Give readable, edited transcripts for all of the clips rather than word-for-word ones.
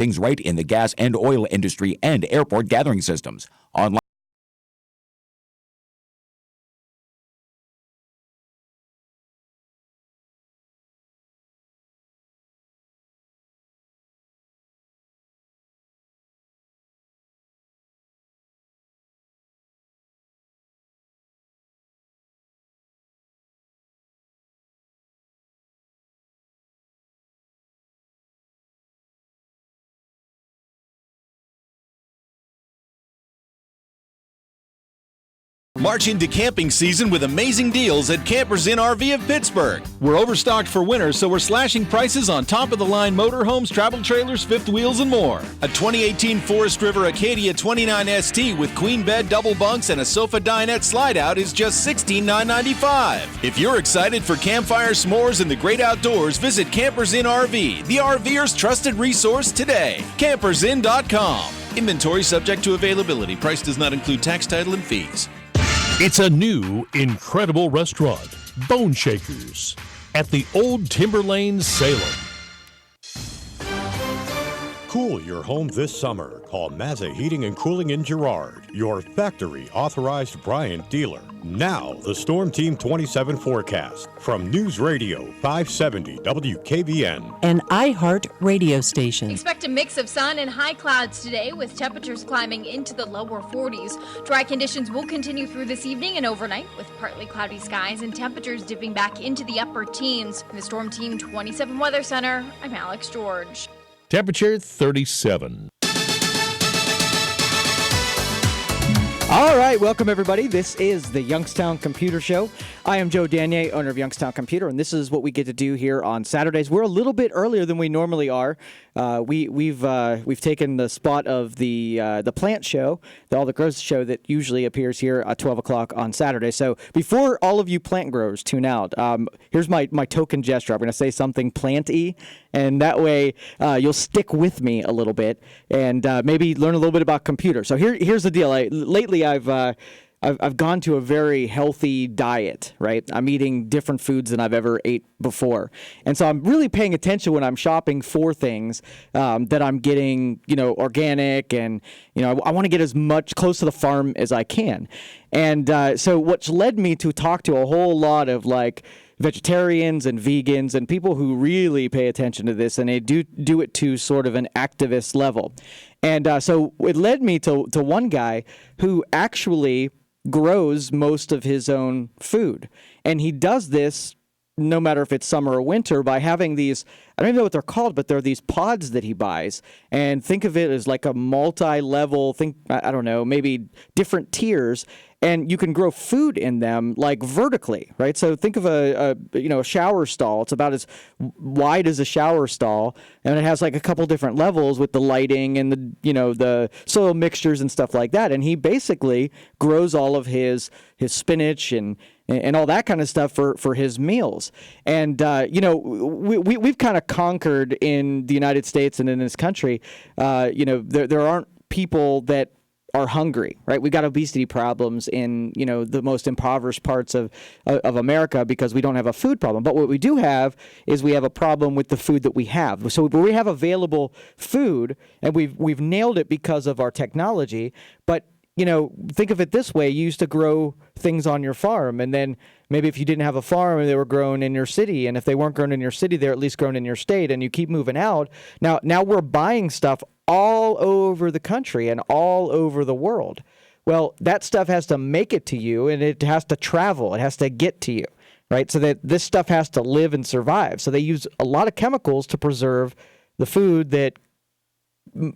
things right in the gas and oil industry and airport gathering systems. Online. March into camping season with amazing deals at Campers Inn RV of Pittsburgh. We're overstocked for winter, so we're slashing prices on top-of-the-line motorhomes, travel trailers, fifth wheels, and more. A 2018 Forest River Acadia 29 ST with queen bed, double bunks, and a sofa dinette slide-out is just $16,995. If you're excited for campfire, s'mores, and the great outdoors, visit Campers Inn RV, the RVer's trusted resource today. CampersInn.com. Inventory subject to availability. Price does not include tax, title, and fees. It's a new, incredible restaurant, Bone Shakers, at the Old Timber Lane, Salem. Cool your home this summer. Call Mazza Heating and Cooling in Girard, your factory authorized Bryant dealer. Now, the Storm Team 27 forecast from News Radio 570 WKBN. An iHeart radio station. Expect a mix of sun and high clouds today with temperatures climbing into the lower 40s. Dry conditions will continue through this evening and overnight with partly cloudy skies and temperatures dipping back into the upper teens. In the Storm Team 27 Weather Center, I'm Alex George. Temperature 37. All right, welcome everybody. This is the Youngstown Computer Show. I am Joe Danier, owner of Youngstown Computer, and this is what we get to do here on Saturdays. We're a little bit earlier than we normally are. We've taken the spot of the plant show, the All the Grows show that usually appears here at 12 o'clock on Saturday. So before all of you plant growers tune out, here's my token gesture. I'm going to say something plant-y, and that way you'll stick with me a little bit and maybe learn a little bit about computers. So here's the deal. Lately I've gone to a very healthy diet, right? I'm eating different foods than I've ever ate before. And so I'm really paying attention when I'm shopping for things that I'm getting, organic, and, I want to get as much close to the farm as I can. And so what's led me to talk to a whole lot of vegetarians and vegans and people who really pay attention to this, and they do it to sort of an activist level. And so it led me to one guy who actually grows most of his own food. And he does this no matter if it's summer or winter by having these, I don't even know what they're called, but they're these pods that he buys. And think of it as like a multi-level, I don't know, maybe different tiers. And you can grow food in them like vertically, right? So think of a shower stall. It's about as wide as a shower stall, and it has like a couple different levels with the lighting and the soil mixtures and stuff like that. And he basically grows all of his spinach and all that kind of stuff for his meals. And we've kind of conquered in the United States and in this country. There aren't people that are hungry, right? We've got obesity problems in, the most impoverished parts of America because we don't have a food problem. But what we do have is we have a problem with the food that we have. So we have available food, and we've nailed it because of our technology. But think of it this way. You used to grow things on your farm, and then maybe if you didn't have a farm, they were grown in your city. And if they weren't grown in your city, they're at least grown in your state, and you keep moving out. Now we're buying stuff all over the country and all over the world. Well, that stuff has to make it to you, and it has to travel. It has to get to you, right? So that this stuff has to live and survive. So they use a lot of chemicals to preserve the food that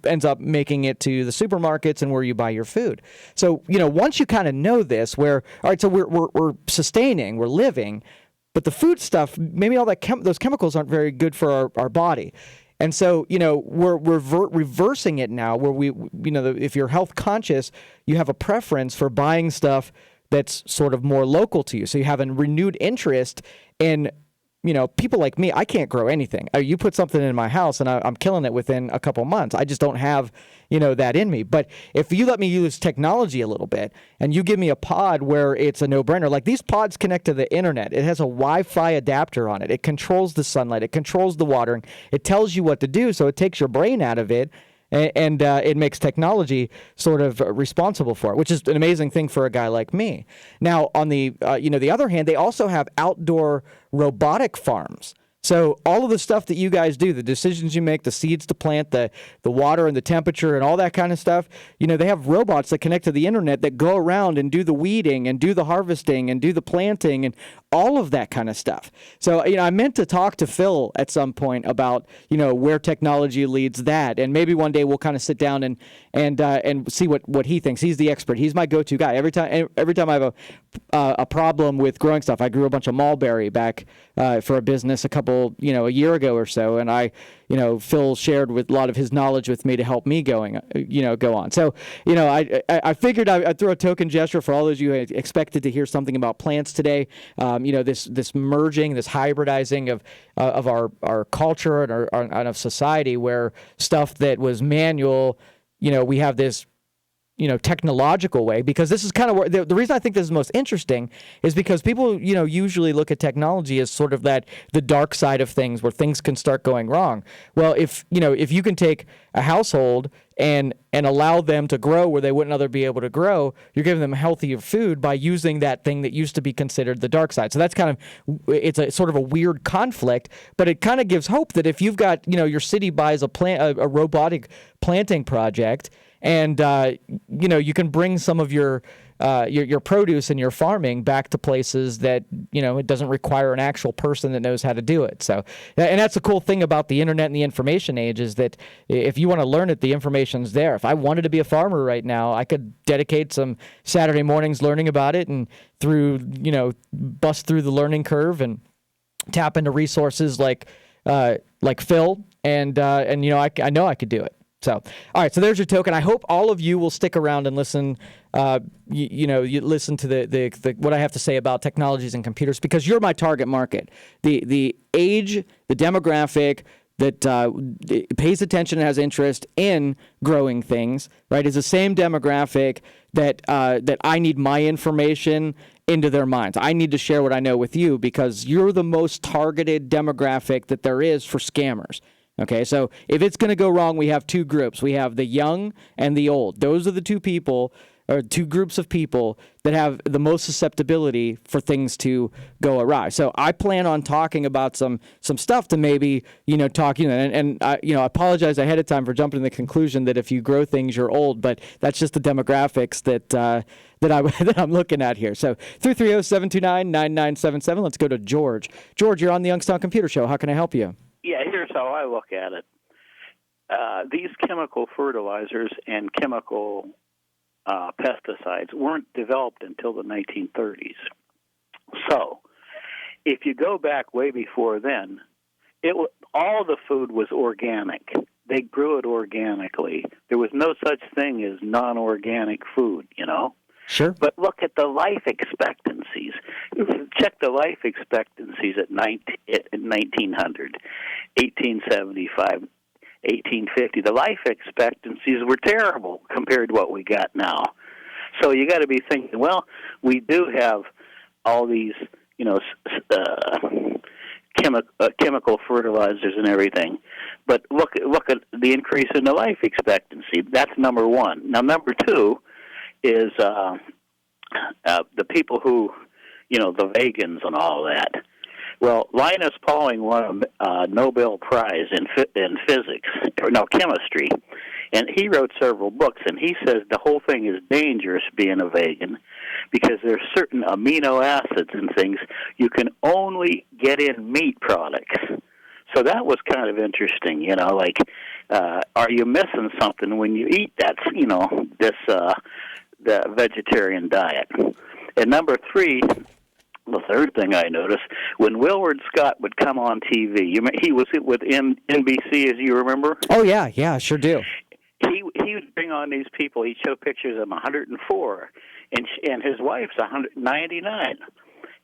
ends up making it to the supermarkets and where you buy your food. So, once you kind of know this, all right, so we're sustaining, we're living, but the food stuff, maybe all those chemicals aren't very good for our body. And so, we're reversing it now where if you're health conscious, you have a preference for buying stuff that's sort of more local to you. So you have a renewed interest in people like me, I can't grow anything. You put something in my house and I'm killing it within a couple months. I just don't have, that in me. But if you let me use technology a little bit and you give me a pod where it's a no-brainer, like these pods connect to the internet. It has a Wi-Fi adapter on it. It controls the sunlight. It controls the watering. It tells you what to do, so it takes your brain out of it. And it makes technology sort of responsible for it, which is an amazing thing for a guy like me. Now, on the the other hand, they also have outdoor robotic farms. So all of the stuff that you guys do, the decisions you make, the seeds to plant, the water and the temperature and all that kind of stuff, they have robots that connect to the internet that go around and do the weeding and do the harvesting and do the planting and all of that kind of stuff. So, I meant to talk to Phil at some point about, where technology leads that. And maybe one day we'll kind of sit down and see what he thinks. He's the expert. He's my go-to guy. Every time I have a problem with growing stuff, I grew a bunch of mulberry back for a business a year ago or so. And Phil shared with a lot of his knowledge with me to help me go on. So, I figured I'd throw a token gesture for all those of you who expected to hear something about plants today. This merging, this hybridizing of our culture and of society, where stuff that was manual, we have this technological way, because this is kind of where the reason I think this is most interesting is because people, usually look at technology as sort of the dark side of things where things can start going wrong. Well, if you can take a household and allow them to grow where they wouldn't otherwise be able to grow, you're giving them healthier food by using that thing that used to be considered the dark side. So that's it's a sort of a weird conflict, but it kind of gives hope that if you've got, your city buys a robotic planting project, and you can bring some of your produce and your farming back to places that it doesn't require an actual person that knows how to do it. So, and that's the cool thing about the internet and the information age, is that if you want to learn it, the information's there. If I wanted to be a farmer right now, I could dedicate some Saturday mornings learning about it, and bust through the learning curve and tap into resources like Phil, and I know I could do it. So, all right. So there's your token. I hope all of you will stick around and listen. You listen to the what I have to say about technologies and computers, because you're my target market. The age, the demographic that pays attention and has interest in growing things, right, is the same demographic that I need my information into their minds. I need to share what I know with you, because you're the most targeted demographic that there is for scammers. Okay, so if it's going to go wrong, we have two groups. We have the young and the old. Those are the two groups of people that have the most susceptibility for things to go awry. So I plan on talking about some stuff to maybe, and I apologize ahead of time for jumping to the conclusion that if you grow things, you're old, but that's just the demographics that I'm looking at here. So 330-729-9977. Let's go to George. George, you're on the Youngstown Computer Show. How can I help you? Yeah, here's how I look at it. These chemical fertilizers and chemical pesticides weren't developed until the 1930s. So, if you go back way before then, all the food was organic. They grew it organically. There was no such thing as non-organic food, Sure. But look at the life expectancies. Check the life expectancies at 1900, 1875, 1850. The life expectancies were terrible compared to what we got now. So you got to be thinking, well, we do have all these, chemical fertilizers and everything, but look at the increase in the life expectancy. That's number one. Now, number two is the people who, the vegans and all that. Well, Linus Pauling won a Nobel Prize in chemistry, and he wrote several books, and he says the whole thing is dangerous being a vegan because there's certain amino acids and things you can only get in meat products. So that was kind of interesting, are you missing something when you eat that, the vegetarian diet? And number three, the third thing I noticed, when Willard Scott would come on TV, he was with NBC, as you remember? Oh, yeah, I sure do. He would bring on these people. He'd show pictures of him 104, and his wife's 199.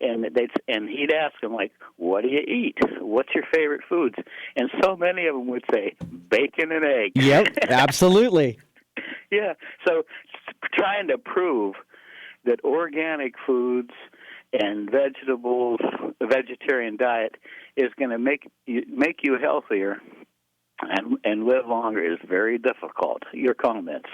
and he'd ask them, like, what do you eat? What's your favorite foods? And so many of them would say bacon and eggs. Yep, absolutely. Yeah, so trying to prove that organic foods and vegetables, a vegetarian diet, is going to make you healthier and live longer is very difficult. Your comments?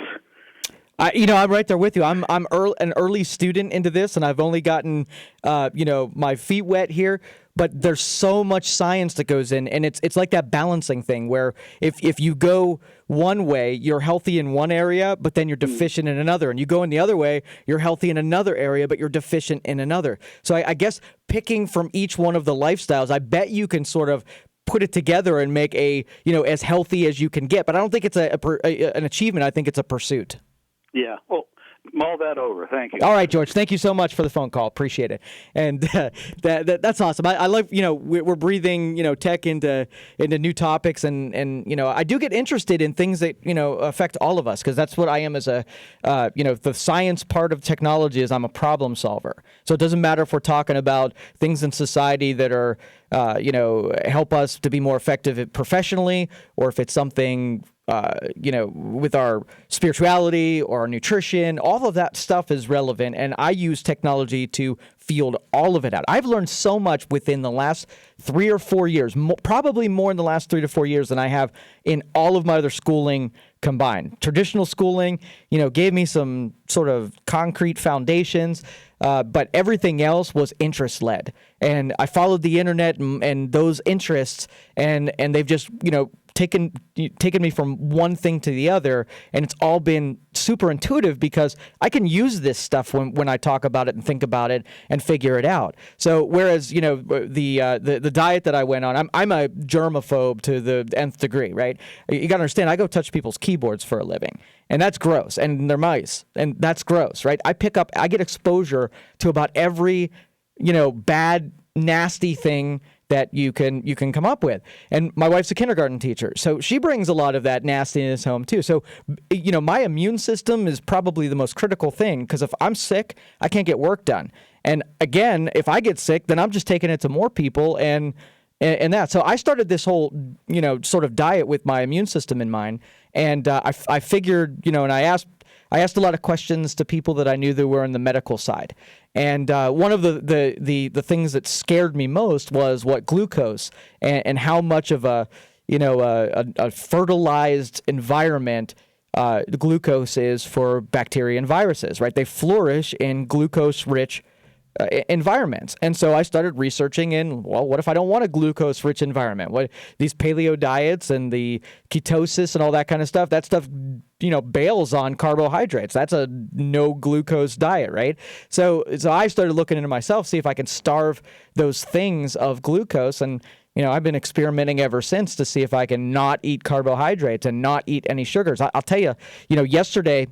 I'm right there with you. I'm an early student into this, and I've only gotten, my feet wet here. But there's so much science that goes in, and it's like that balancing thing where if you go one way, you're healthy in one area, but then you're deficient in another, and you go in the other way, you're healthy in another area, but you're deficient in another. So I guess picking from each one of the lifestyles, I bet you can sort of put it together and make as healthy as you can get. But I don't think it's an achievement. I think it's a pursuit. Yeah. Well, mull that over. Thank you. All right, George. Thank you so much for the phone call. Appreciate it. And that's awesome. I love, we're breathing, tech into new topics, and I do get interested in things that affect all of us, because that's what I am as a the science part of technology is I'm a problem solver. So it doesn't matter if we're talking about things in society that are help us to be more effective professionally, or if it's something with our spirituality or our nutrition. All of that stuff is relevant, and I use technology to field all of it out. I've learned so much within the last 3 or 4 years, probably more in the last 3 to 4 years than I have in all of my other schooling combined. Traditional schooling, gave me some sort of concrete foundations, but everything else was interest-led. And I followed the internet and those interests, and they've just, taken me from one thing to the other, and it's all been super intuitive because I can use this stuff when I talk about it and think about it and figure it out. So whereas the diet that I went on, I'm a germaphobe to the nth degree, right? You got to understand, I go touch people's keyboards for a living, and that's gross, and they're mice, and that's gross, right? I get exposure to about every bad, nasty thing that you can come up with. And my wife's a kindergarten teacher, so she brings a lot of that nastiness home too. So, my immune system is probably the most critical thing, because if I'm sick, I can't get work done. And again, if I get sick, then I'm just taking it to more people and that. So I started this whole, sort of diet with my immune system in mind. And I figured, and I asked a lot of questions to people that I knew that were in the medical side. And one of the things that scared me most was what glucose and how much of a fertilized environment glucose is for bacteria and viruses, right? They flourish in glucose-rich environments. And so I started researching what if I don't want a glucose-rich environment? What these paleo diets and the ketosis and all that kind of stuff, that stuff, bails on carbohydrates. That's a no glucose diet, right? So I started looking into myself, see if I can starve those things of glucose. And, I've been experimenting ever since to see if I can not eat carbohydrates and not eat any sugars. I'll tell you, yesterday,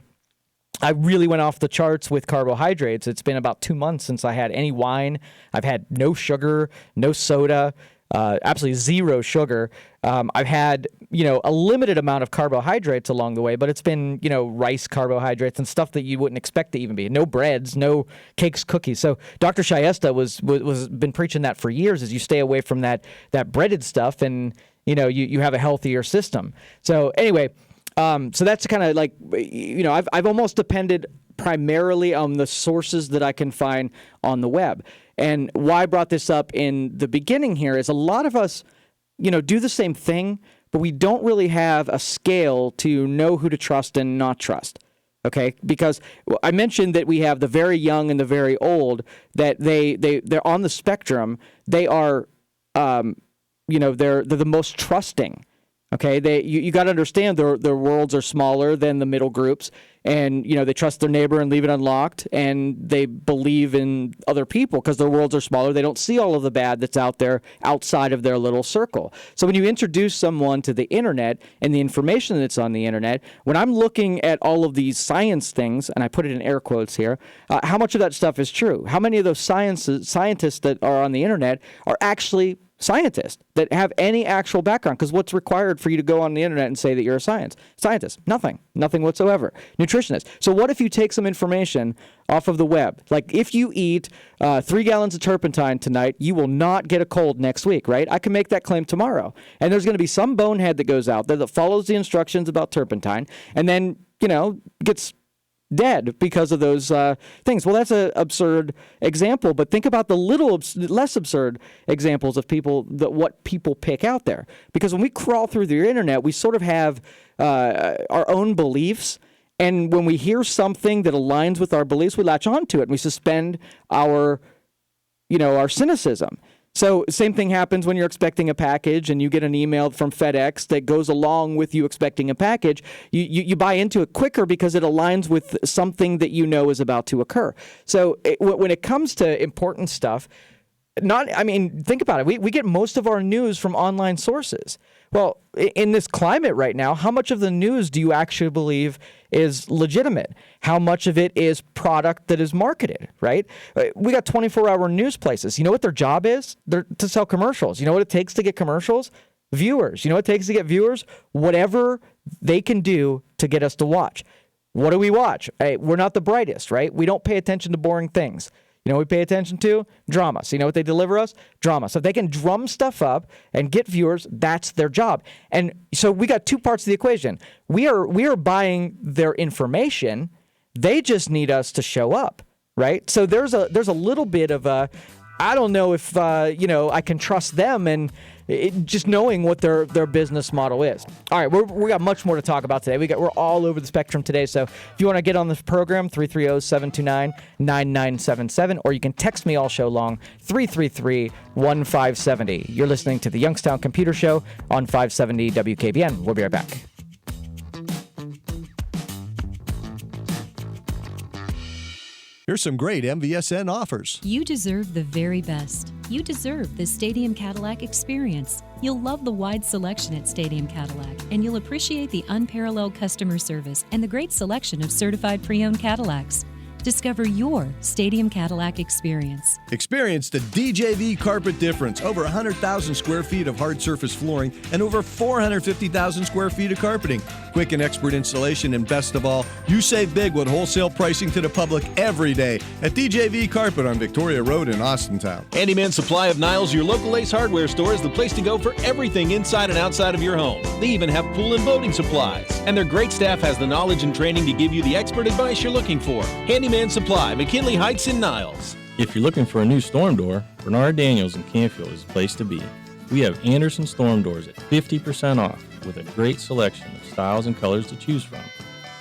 I really went off the charts with carbohydrates. It's been about 2 months since I had any wine. I've had no sugar, no soda, absolutely zero sugar. I've had, a limited amount of carbohydrates along the way, but it's been, rice carbohydrates and stuff that you wouldn't expect to even be. No breads, no cakes, cookies. So Dr. Shayesta was been preaching that for years, is you stay away from that breaded stuff, and, you have a healthier system. So anyway, so that's kind of like, I've almost depended primarily on the sources that I can find on the web. And why I brought this up in the beginning here is a lot of us, do the same thing, but we don't really have a scale to know who to trust and not trust. Okay, because I mentioned that we have the very young and the very old, that they're on the spectrum. They are, they're the most trusting. Okay, you got to understand their worlds are smaller than the middle groups, and they trust their neighbor and leave it unlocked, and they believe in other people because their worlds are smaller. They don't see all of the bad that's out there outside of their little circle. So when you introduce someone to the internet and the information that's on the internet, when I'm looking at all of these science things, and I put it in air quotes here, how much of that stuff is true? How many of those scientists that are on the internet are actually scientists that have any actual background. Because what's required for you to go on the internet and say that you're a scientist? Nothing whatsoever. Nutritionist. So what if you take some information off of the web? Like if you eat 3 gallons of turpentine tonight, you will not get a cold next week, right? I can make that claim tomorrow. And there's going to be some bonehead that goes out there that follows the instructions about turpentine and then, gets dead because of those things. Well, that's an absurd example, but think about the less absurd examples of what people pick out there. Because when we crawl through the internet, we sort of have our own beliefs, and when we hear something that aligns with our beliefs, we latch onto it and we suspend our cynicism. So same thing happens when you're expecting a package and you get an email from FedEx that goes along with you expecting a package. You buy into it quicker because it aligns with something that you know is about to occur. So when it comes to important stuff, think about it. We get most of our news from online sources. Well, in this climate right now, how much of the news do you actually believe is legitimate? How much of it is product that is marketed, right? We got 24-hour news places. You know what their job is? They're to sell commercials. You know what it takes to get commercials? Viewers. You know what it takes to get viewers? Whatever they can do to get us to watch. What do we watch? Hey, we're not the brightest, right? We don't pay attention to boring things. You know what we pay attention to? Drama. So you know what they deliver us? Drama. So if they can drum stuff up and get viewers, that's their job. And so we got two parts of the equation. We are buying their information. They just need us to show up, right? So there's a little bit of a, I don't know if I can trust them and just knowing what their business model is. All right, we got much more to talk about today. We're all over the spectrum today. So if you want to get on the program, 330-729-9977, or you can text me all show long, 333-1570. You're listening to the Youngstown Computer Show on 570 WKBN. We'll be right back. Here's some great MVSN offers. You deserve the very best. You deserve the Stadium Cadillac experience. You'll love the wide selection at Stadium Cadillac, and you'll appreciate the unparalleled customer service and the great selection of certified pre-owned Cadillacs. Discover your Stadium Cadillac experience. Experience the DJV carpet difference. Over 100,000 square feet of hard surface flooring and over 450,000 square feet of carpeting. Quick and expert installation, and best of all, you save big with wholesale pricing to the public every day at DJV Carpet on Victoria Road in Austintown. Handyman Supply of Niles, your local Ace Hardware store, is the place to go for everything inside and outside of your home. They even have pool and boating supplies. And their great staff has the knowledge and training to give you the expert advice you're looking for. Handyman Supply, McKinley Heights in Niles. If you're looking for a new storm door, Bernard Daniels in Canfield is the place to be. We have Anderson storm doors at 50% off with a great selection of styles and colors to choose from.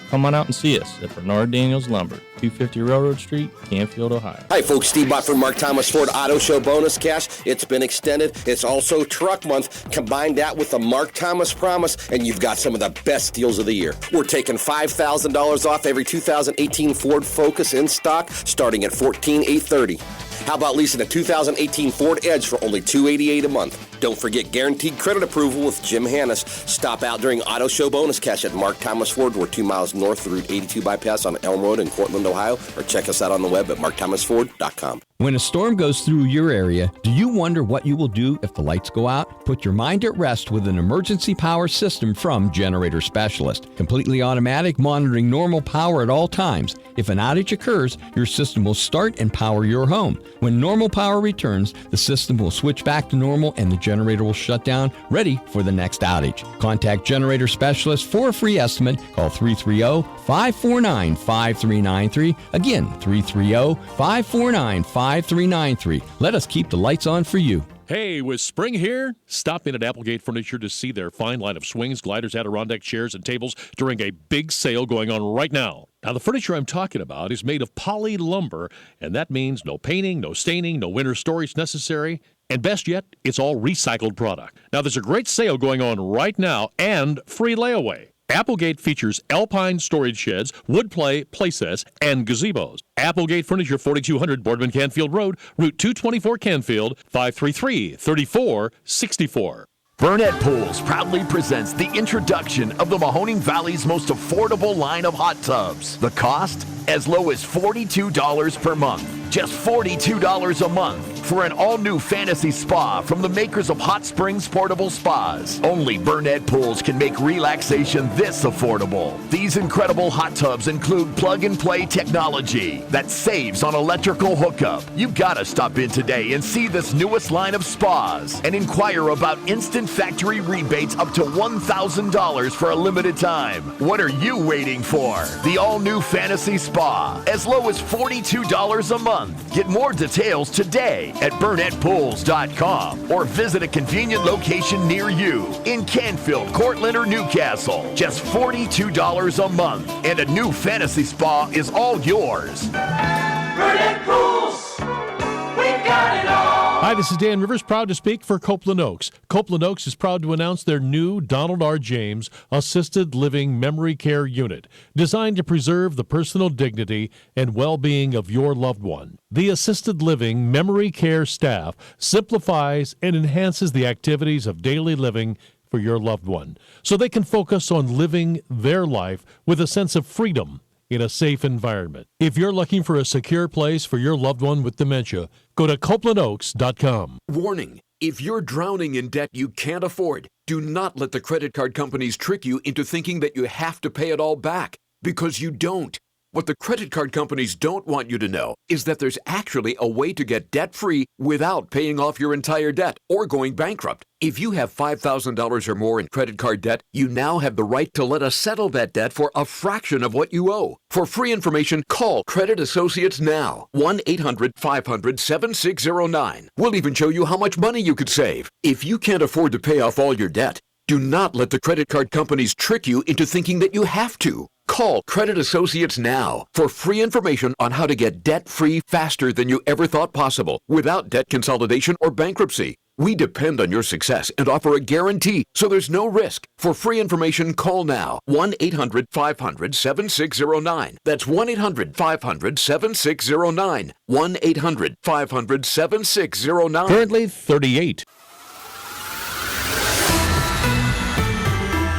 Come on out and see us at Bernard Daniels Lumber, 250 Railroad Street, Canfield, Ohio. Hi, folks. Steve Bott from Mark Thomas Ford Auto Show Bonus Cash. It's been extended. It's also Truck Month. Combine that with the Mark Thomas Promise, and you've got some of the best deals of the year. We're taking $5,000 off every 2018 Ford Focus in stock, starting at $14,830. How about leasing a 2018 Ford Edge for only $288 a month? Don't forget guaranteed credit approval with Jim Hannes. Stop out during Auto Show Bonus Cash at Mark Thomas Ford. We're 2 miles north of Route 82 bypass on Elm Road in Cortland, Ohio, or check us out on the web at markthomasford.com. When a storm goes through your area, do you wonder what you will do if the lights go out? Put your mind at rest with an emergency power system from Generator Specialist. Completely automatic, monitoring normal power at all times. If an outage occurs, your system will start and power your home. When normal power returns, the system will switch back to normal and the generator will shut down, ready for the next outage. Contact Generator Specialist for a free estimate. Call 330-549-5393. Again, 330-549-5393. Let us keep the lights on for you. Hey, with spring here, stop in at Applegate Furniture to see their fine line of swings, gliders, Adirondack chairs, and tables during a big sale going on right now. Now, the furniture I'm talking about is made of poly lumber, and that means no painting, no staining, no winter storage necessary, and best yet, it's all recycled product. Now, there's a great sale going on right now and free layaway. Applegate features alpine storage sheds, wood playsets, and gazebos. Applegate Furniture, 4200 Boardman Canfield Road, Route 224 Canfield, 533-3464. Burnett Pools proudly presents the introduction of the Mahoning Valley's most affordable line of hot tubs. The cost? As low as $42 per month. Just $42 a month for an all-new fantasy spa from the makers of Hot Springs Portable Spas. Only Burnett Pools can make relaxation this affordable. These incredible hot tubs include plug-and-play technology that saves on electrical hookup. You've got to stop in today and see this newest line of spas and inquire about instant factory rebates up to $1,000 for a limited time. What are you waiting for? The all-new Fantasy Spa, as low as $42 a month. Get more details today at BurnettPools.com or visit a convenient location near you in Canfield, Cortland, or Newcastle. Just $42 a month, and a new Fantasy Spa is all yours. Burnett Pools, we've got it all. Hi, this is Dan Rivers, proud to speak for Copeland Oaks. Copeland Oaks is proud to announce their new Donald R. James Assisted Living Memory Care Unit, designed to preserve the personal dignity and well-being of your loved one. The Assisted Living Memory Care staff simplifies and enhances the activities of daily living for your loved one, so they can focus on living their life with a sense of freedom in a safe environment. If you're looking for a secure place for your loved one with dementia, go to CopelandOaks.com. Warning: if you're drowning in debt you can't afford, do not let the credit card companies trick you into thinking that you have to pay it all back, because you don't. What the credit card companies don't want you to know is that there's actually a way to get debt-free without paying off your entire debt or going bankrupt. If you have $5,000 or more in credit card debt, you now have the right to let us settle that debt for a fraction of what you owe. For free information, call Credit Associates now. 1-800-500-7609. We'll even show you how much money you could save. If you can't afford to pay off all your debt, do not let the credit card companies trick you into thinking that you have to. Call Credit Associates now for free information on how to get debt-free faster than you ever thought possible, without debt consolidation or bankruptcy. We depend on your success and offer a guarantee, so there's no risk. For free information, call now. 1-800-500-7609. That's 1-800-500-7609. 1-800-500-7609. Currently 38.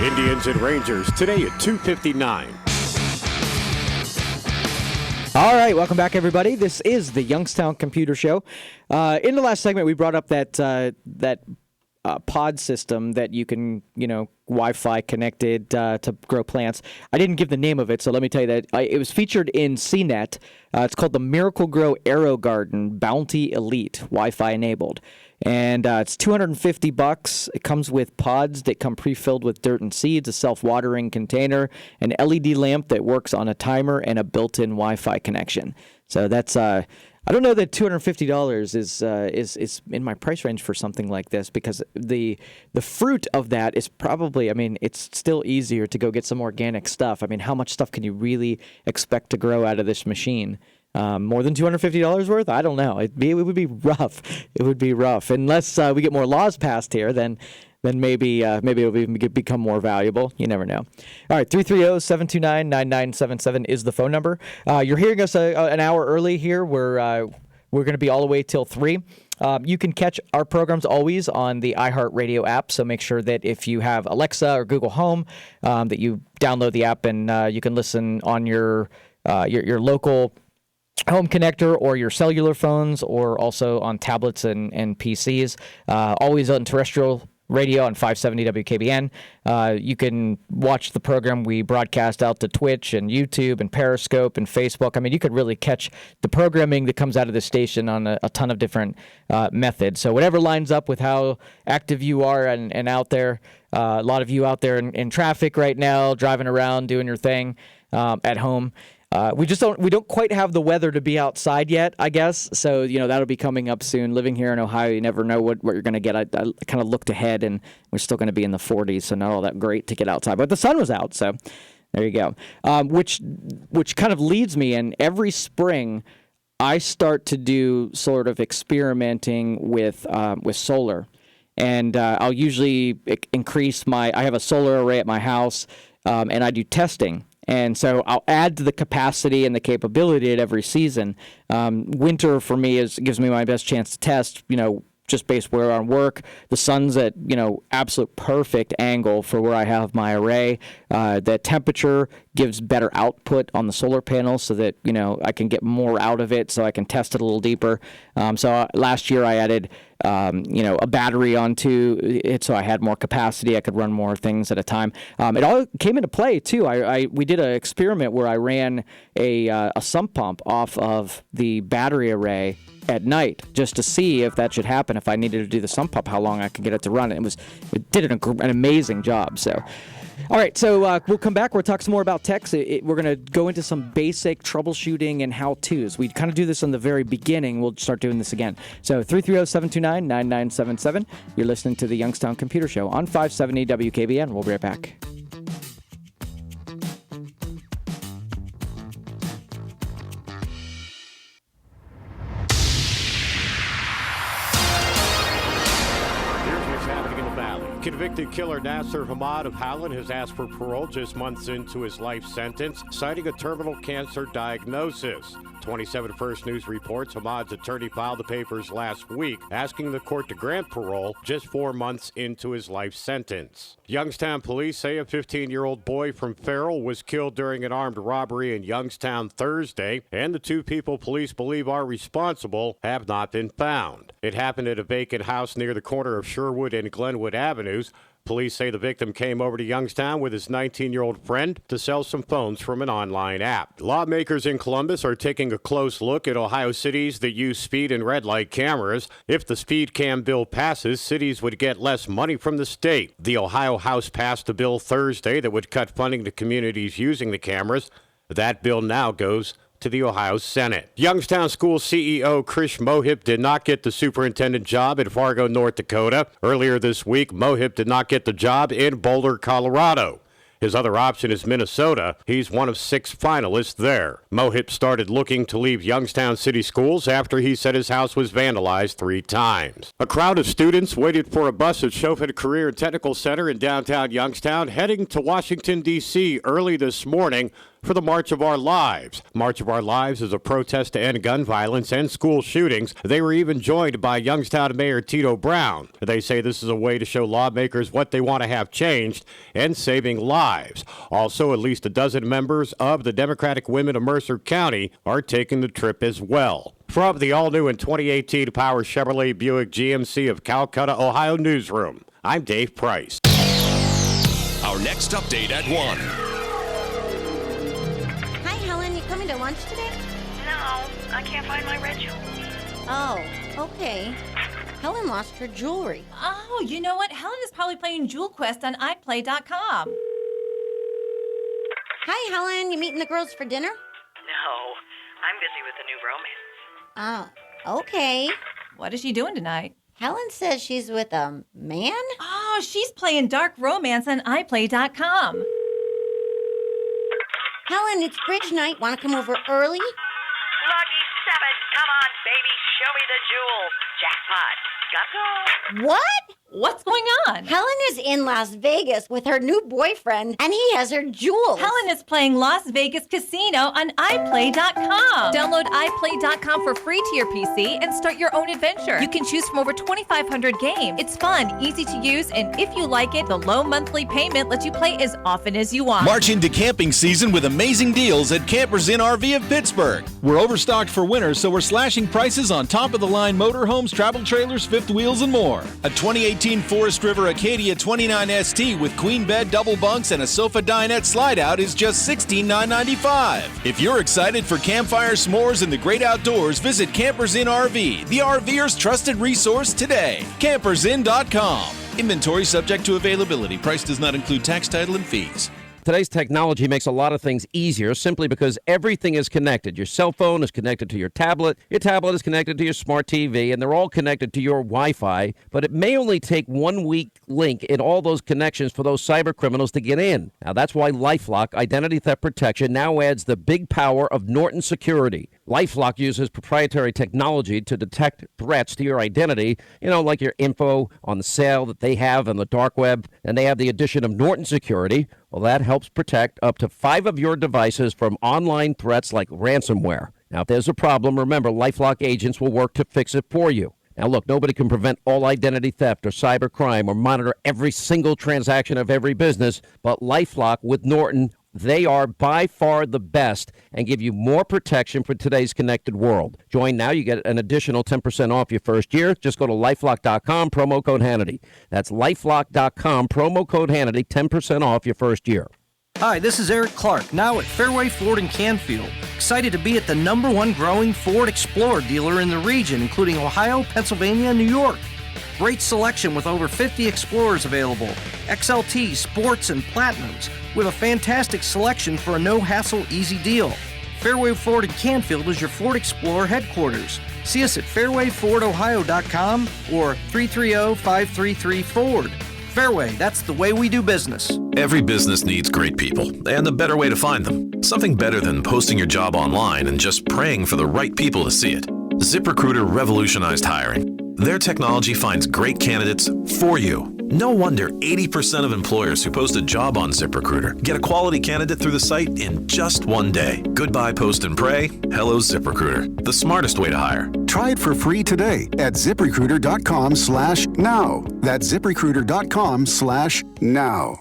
Indians and Rangers today at 2:59. All right, welcome back, everybody. This is the Youngstown Computer Show. In the last segment, we brought up that pod system that you can, Wi-Fi connected to grow plants. I didn't give the name of it, so let me tell you that it was featured in CNET. It's called the Miracle Grow Aero Garden Bounty Elite, Wi-Fi enabled. And it's $250. It comes with pods that come pre-filled with dirt and seeds, a self-watering container, an LED lamp that works on a timer, and a built-in Wi-Fi connection. So that's I don't know that $250 is in my price range for something like this, because the fruit of that is probably, it's still easier to go get some organic stuff. How much stuff can you really expect to grow out of this machine? More than $250 worth? I don't know. It would be rough. It would be rough. Unless we get more laws passed here, then maybe it'll even become more valuable. You never know. All right, 330-729-9977 is the phone number. You're hearing us an hour early here. We're going to be all the way till 3. You can catch our programs always on the iHeartRadio app, so make sure that if you have Alexa or Google Home, that you download the app and you can listen on your local home connector or your cellular phones, or also on tablets and PCs. Always on terrestrial radio on 570 WKBN. You can watch the program. We broadcast out to Twitch and YouTube and Periscope and Facebook. You could really catch the programming that comes out of the station on a ton of different methods. So whatever lines up with how active you are and out there. A lot of you out there in traffic right now, driving around, doing your thing at home. We don't quite have the weather to be outside yet, I guess. So, that'll be coming up soon. Living here in Ohio, you never know what you're going to get. I kind of looked ahead, and we're still going to be in the 40s, so not all that great to get outside. But the sun was out, so there you go. Which kind of leads me in every spring, I start to do sort of experimenting with solar. And I'll usually increase I have a solar array at my house, and I do testing. And so I'll add to the capacity and the capability at every season. Winter for me gives me my best chance to test, just based where I work. The sun's at, absolute perfect angle for where I have my array. The temperature gives better output on the solar panels so that, I can get more out of it, so I can test it a little deeper. So last year I added, a battery onto it so I had more capacity. I could run more things at a time. It all came into play, too. We did an experiment where I ran a sump pump off of the battery array at night just to see if that should happen. If I needed to do the sump pump, how long I could get it to run. It did an amazing job. So, all right. So we'll come back. We'll talk some more about techs. We're going to go into some basic troubleshooting and how-tos. We kind of do this in the very beginning. We'll start doing this again. So 330-729-9977. You're listening to the Youngstown Computer Show on 570 WKBN. We'll be right back. Convicted killer Nasser Hamad of Howland has asked for parole just months into his life sentence, citing a terminal cancer diagnosis. 27 First News reports Hamad's attorney filed the papers last week, asking the court to grant parole just 4 months into his life sentence. Youngstown police say a 15-year-old boy from Farrell was killed during an armed robbery in Youngstown Thursday, and the 2 people police believe are responsible have not been found. It happened at a vacant house near the corner of Sherwood and Glenwood Avenues. Police say the victim came over to Youngstown with his 19-year-old friend to sell some phones from an online app. Lawmakers in Columbus are taking a close look at Ohio cities that use speed and red light cameras. If the speed cam bill passes, cities would get less money from the state. The Ohio House passed a bill Thursday that would cut funding to communities using the cameras. That bill now goes to the Ohio Senate. Youngstown School CEO Krish Mohip did not get the superintendent job at Fargo, North Dakota. Earlier this week, Mohip did not get the job in Boulder, Colorado. His other option is Minnesota. He's one of 6 finalists there. Mohip started looking to leave Youngstown City Schools after he said his house was vandalized 3 times. A crowd of students waited for a bus at Chauffin Career and Technical Center in downtown Youngstown, heading to Washington, D.C. early this morning for the March of Our Lives. March of Our Lives is a protest to end gun violence and school shootings. They were even joined by Youngstown Mayor Tito Brown. They say this is a way to show lawmakers what they want to have changed and saving lives. Also, at least a dozen members of the Democratic Women of Mercer County are taking the trip as well. From the all-new and 2018 Power Chevrolet Buick GMC of Calcutta, Ohio newsroom, I'm Dave Price. Our next update at 1. To lunch today? No, I can't find my red jewel. Oh, okay. Helen lost her jewelry. Oh, you know what? Helen is probably playing Jewel Quest on iPlay.com. Hi, Helen. You meeting the girls for dinner? No, I'm busy with a new romance. Oh, okay. What is she doing tonight? Helen says she's with a man? Oh, she's playing Dark Romance on iPlay.com. Helen, it's bridge night. Want to come over early? Lucky 7, come on, baby, show me the jewel. Jackpot, gotta go. What? What's going on? Helen is in Las Vegas with her new boyfriend, and he has her jewels. Helen is playing Las Vegas Casino on iPlay.com. Download iPlay.com for free to your PC and start your own adventure. You can choose from over 2,500 games. It's fun, easy to use, and if you like it, the low monthly payment lets you play as often as you want. March into camping season with amazing deals at Campers Inn RV of Pittsburgh. We're overstocked for winter, so we're slashing prices on top-of-the-line motorhomes, travel trailers, fifth wheels, and more. A 2018 Forest River Acadia 29 ST with queen bed, double bunks, and a sofa dinette slide-out is just $16,995. If you're excited for campfire, s'mores, and the great outdoors, visit Campers Inn RV, the RVer's trusted resource today. CampersInn.com. Inventory subject to availability. Price does not include tax, title, and fees. Today's technology makes a lot of things easier simply because everything is connected. Your cell phone is connected to your tablet is connected to your smart TV, and they're all connected to your Wi-Fi. But it may only take one weak link in all those connections for those cyber criminals to get in. Now, that's why LifeLock Identity Theft Protection now adds the big power of Norton Security. LifeLock uses proprietary technology to detect threats to your identity, like your info on the sale that they have on the dark web, and they have the addition of Norton Security. Well, that helps protect up to 5 of your devices from online threats like ransomware. Now, if there's a problem, remember, LifeLock agents will work to fix it for you. Now, look, nobody can prevent all identity theft or cybercrime or monitor every single transaction of every business, but LifeLock with Norton, they are by far the best and give you more protection for today's connected world. Join now. You get an additional 10% off your first year. Just go to LifeLock.com, promo code Hannity. That's LifeLock.com, promo code Hannity, 10% off your first year. Hi, this is Eric Clark, now at Fairway Ford in Canfield. Excited to be at the #1 growing Ford Explorer dealer in the region, including Ohio, Pennsylvania, and New York. Great selection with over 50 Explorers available, XLT, Sports, and Platinums, with a fantastic selection for a no-hassle, easy deal. Fairway Ford in Canfield is your Ford Explorer headquarters. See us at fairwayfordohio.com or 330-533-FORD. Fairway, that's the way we do business. Every business needs great people, and the better way to find them. Something better than posting your job online and just praying for the right people to see it. ZipRecruiter revolutionized hiring. Their technology finds great candidates for you. No wonder 80% of employers who post a job on ZipRecruiter get a quality candidate through the site in just one day. Goodbye post and pray. Hello ZipRecruiter, the smartest way to hire. Try it for free today at ZipRecruiter.com/now. That's ZipRecruiter.com/now.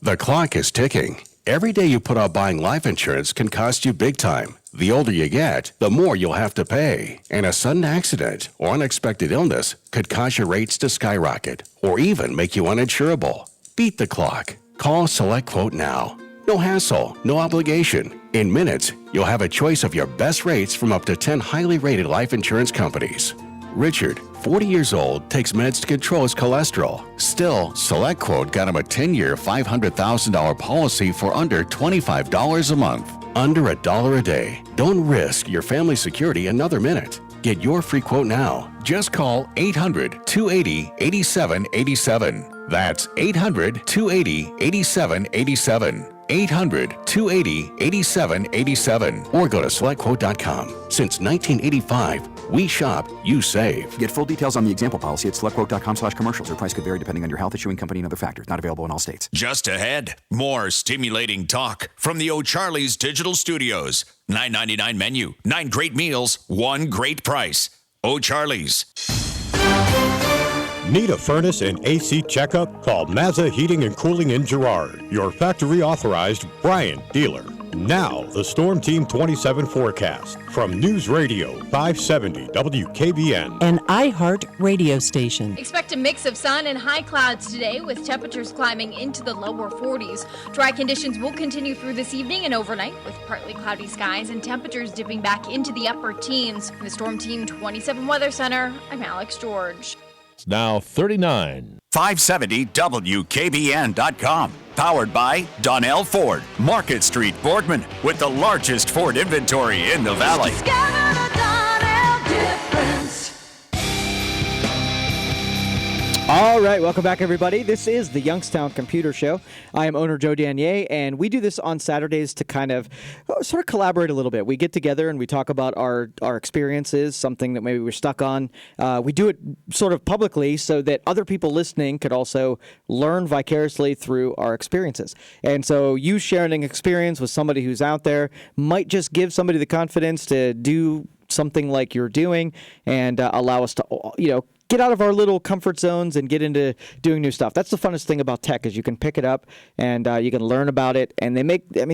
The clock is ticking. Every day you put off buying life insurance can cost you big time. The older you get, the more you'll have to pay. And a sudden accident or unexpected illness could cause your rates to skyrocket or even make you uninsurable. Beat the clock. Call SelectQuote now. No hassle, no obligation. In minutes, you'll have a choice of your best rates from up to 10 highly rated life insurance companies. Richard, 40 years old, takes meds to control his cholesterol. Still, SelectQuote got him a 10-year, $500,000 policy for under $25 a month. Under $1 a day. Don't risk your family's security another minute. Get your free quote now. Just call 800-280-8787. That's 800-280-8787. 800-280-8787. Or go to SelectQuote.com. Since 1985, we shop, you save. Get full details on the example policy at SelectQuote.com/commercials. Your price could vary depending on your health, issuing company, and other factors. Not available in all states. Just ahead, more stimulating talk from the O'Charley's Digital Studios. $9.99 menu, 9 great meals, 1 great price. O'Charley's. Need a furnace and AC checkup? Call Mazza Heating and Cooling in Girard, your factory authorized Bryant dealer. Now, the Storm Team 27 forecast from News Radio 570 WKBN. An iHeart radio station. Expect a mix of sun and high clouds today with temperatures climbing into the lower 40s. Dry conditions will continue through this evening and overnight with partly cloudy skies and temperatures dipping back into the upper teens. In the Storm Team 27 Weather Center, I'm Alex George. It's now 39. 570 WKBN.com. Powered by Donnell Ford, Market Street, Boardman, with the largest Ford inventory in the valley. All right, welcome back, everybody. This is the Youngstown Computer Show. I am owner Joe Danier, and we do this on Saturdays to kind of sort of collaborate a little bit. We get together and we talk about our experiences, something that maybe we're stuck on. We do it sort of publicly so that other people listening could also learn vicariously through our experiences. And so you sharing an experience with somebody who's out there might just give somebody the confidence to do something like you're doing and allow us to, get out of our little comfort zones and get into doing new stuff. That's the funnest thing about tech is you can pick it up and you can learn about it. And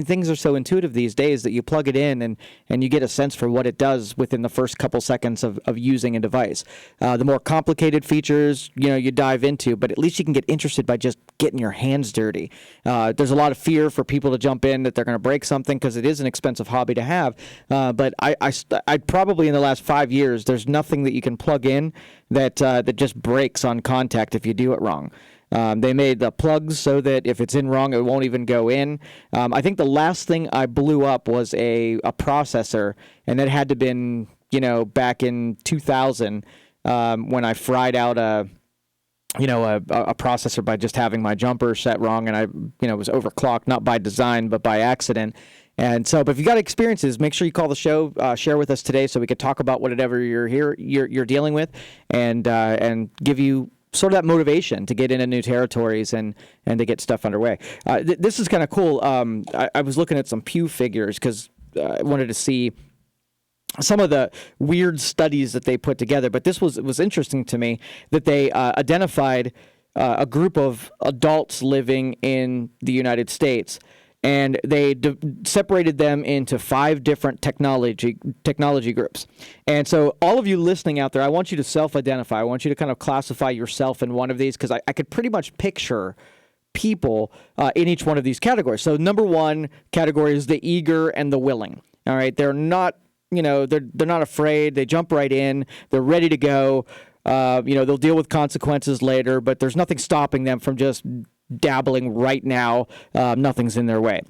things are so intuitive these days that you plug it in and you get a sense for what it does within the first couple seconds of using a device. The more complicated features, you dive into, but at least you can get interested by just getting your hands dirty. There's a lot of fear for people to jump in that they're going to break something because it is an expensive hobby to have. But I probably in the last 5 years, there's nothing that you can plug in that just breaks on contact if you do it wrong. They made the plugs so that if it's in wrong, it won't even go in. I think the last thing I blew up was a processor, and it had to have been, back in 2000 when I fried out a processor by just having my jumper set wrong, and I was overclocked, not by design, but by accident. And so, but if you got experiences, make sure you call the show, share with us today, so we could talk about whatever you're dealing with, and give you sort of that motivation to get into new territories and to get stuff underway. This is kind of cool. I was looking at some Pew figures because I wanted to see some of the weird studies that they put together, but this was interesting to me that they identified a group of adults living in the United States, and they separated them into 5 different technology groups. And so all of you listening out there, I want you to self-identify. I want you to kind of classify yourself in one of these, because I could pretty much picture people in each one of these categories. So number 1 category is the eager and the willing. All right, they're not, they're not afraid. They jump right in. They're ready to go. They'll deal with consequences later, but there's nothing stopping them from just dabbling right now. Nothing's in their way.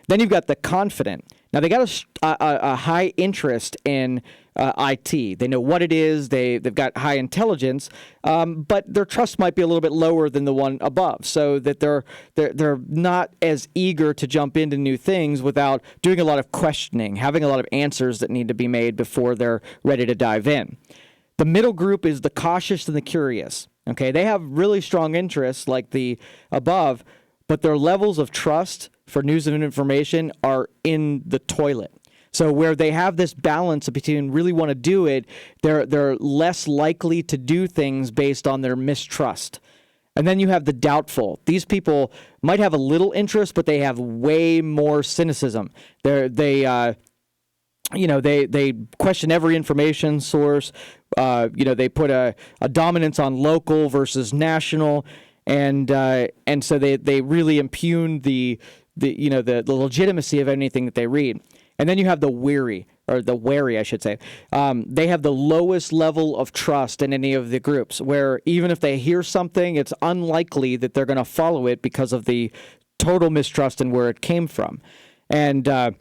Then you've got the confident. Now, they got a high interest in IT. They know what it is. They've got high intelligence, but their trust might be a little bit lower than the one above, so that they're not as eager to jump into new things without doing a lot of questioning, having a lot of answers that need to be made before they're ready to dive in. The middle group is the cautious and the curious. Okay, they have really strong interests like the above, but their levels of trust for news and information are in the toilet. So where they have this balance between really want to do it, they're less likely to do things based on their mistrust. And then you have the doubtful. These people might have a little interest, but they have way more cynicism. They question every information source. They put a dominance on local versus national, and so they really impugn the legitimacy of anything that they read. And then you have the wary, I should say. They have the lowest level of trust in any of the groups, where even if they hear something, it's unlikely that they're going to follow it because of the total mistrust in where it came from. And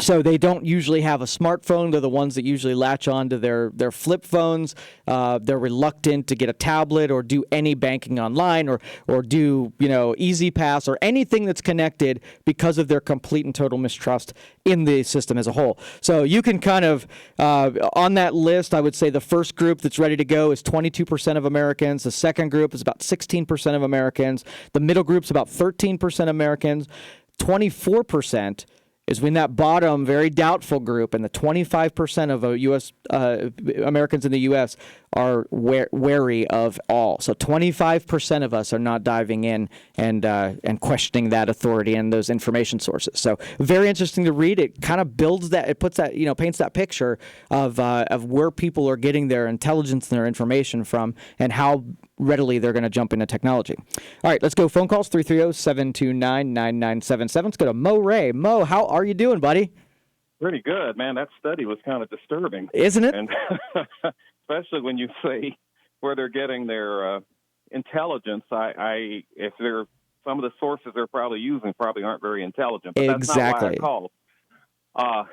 so they don't usually have a smartphone. They're the ones that usually latch on to their flip phones. They're reluctant to get a tablet or do any banking online or do Easy Pass or anything that's connected because of their complete and total mistrust in the system as a whole. So you can kind of, on that list, I would say the first group that's ready to go is 22% of Americans. The second group is about 16% of Americans. The middle group's about 13% Americans. 24% is when that bottom, very doubtful group, and the 25% of U.S. Americans in the U.S. are wary of all. So 25% of us are not diving in and questioning that authority and those information sources. So very interesting to read. It kind of builds that, it puts that, paints that picture of where people are getting their intelligence and their information from, and how readily they're going to jump into technology. All right, let's go phone calls, 330-729-9977. Let's go to Mo Ray. Mo, how are you doing, buddy? Pretty good, man. That study was kind of disturbing. Isn't it? And especially when you say where they're getting their intelligence. If they're some of the sources they're probably using probably aren't very intelligent. But exactly. That's not why I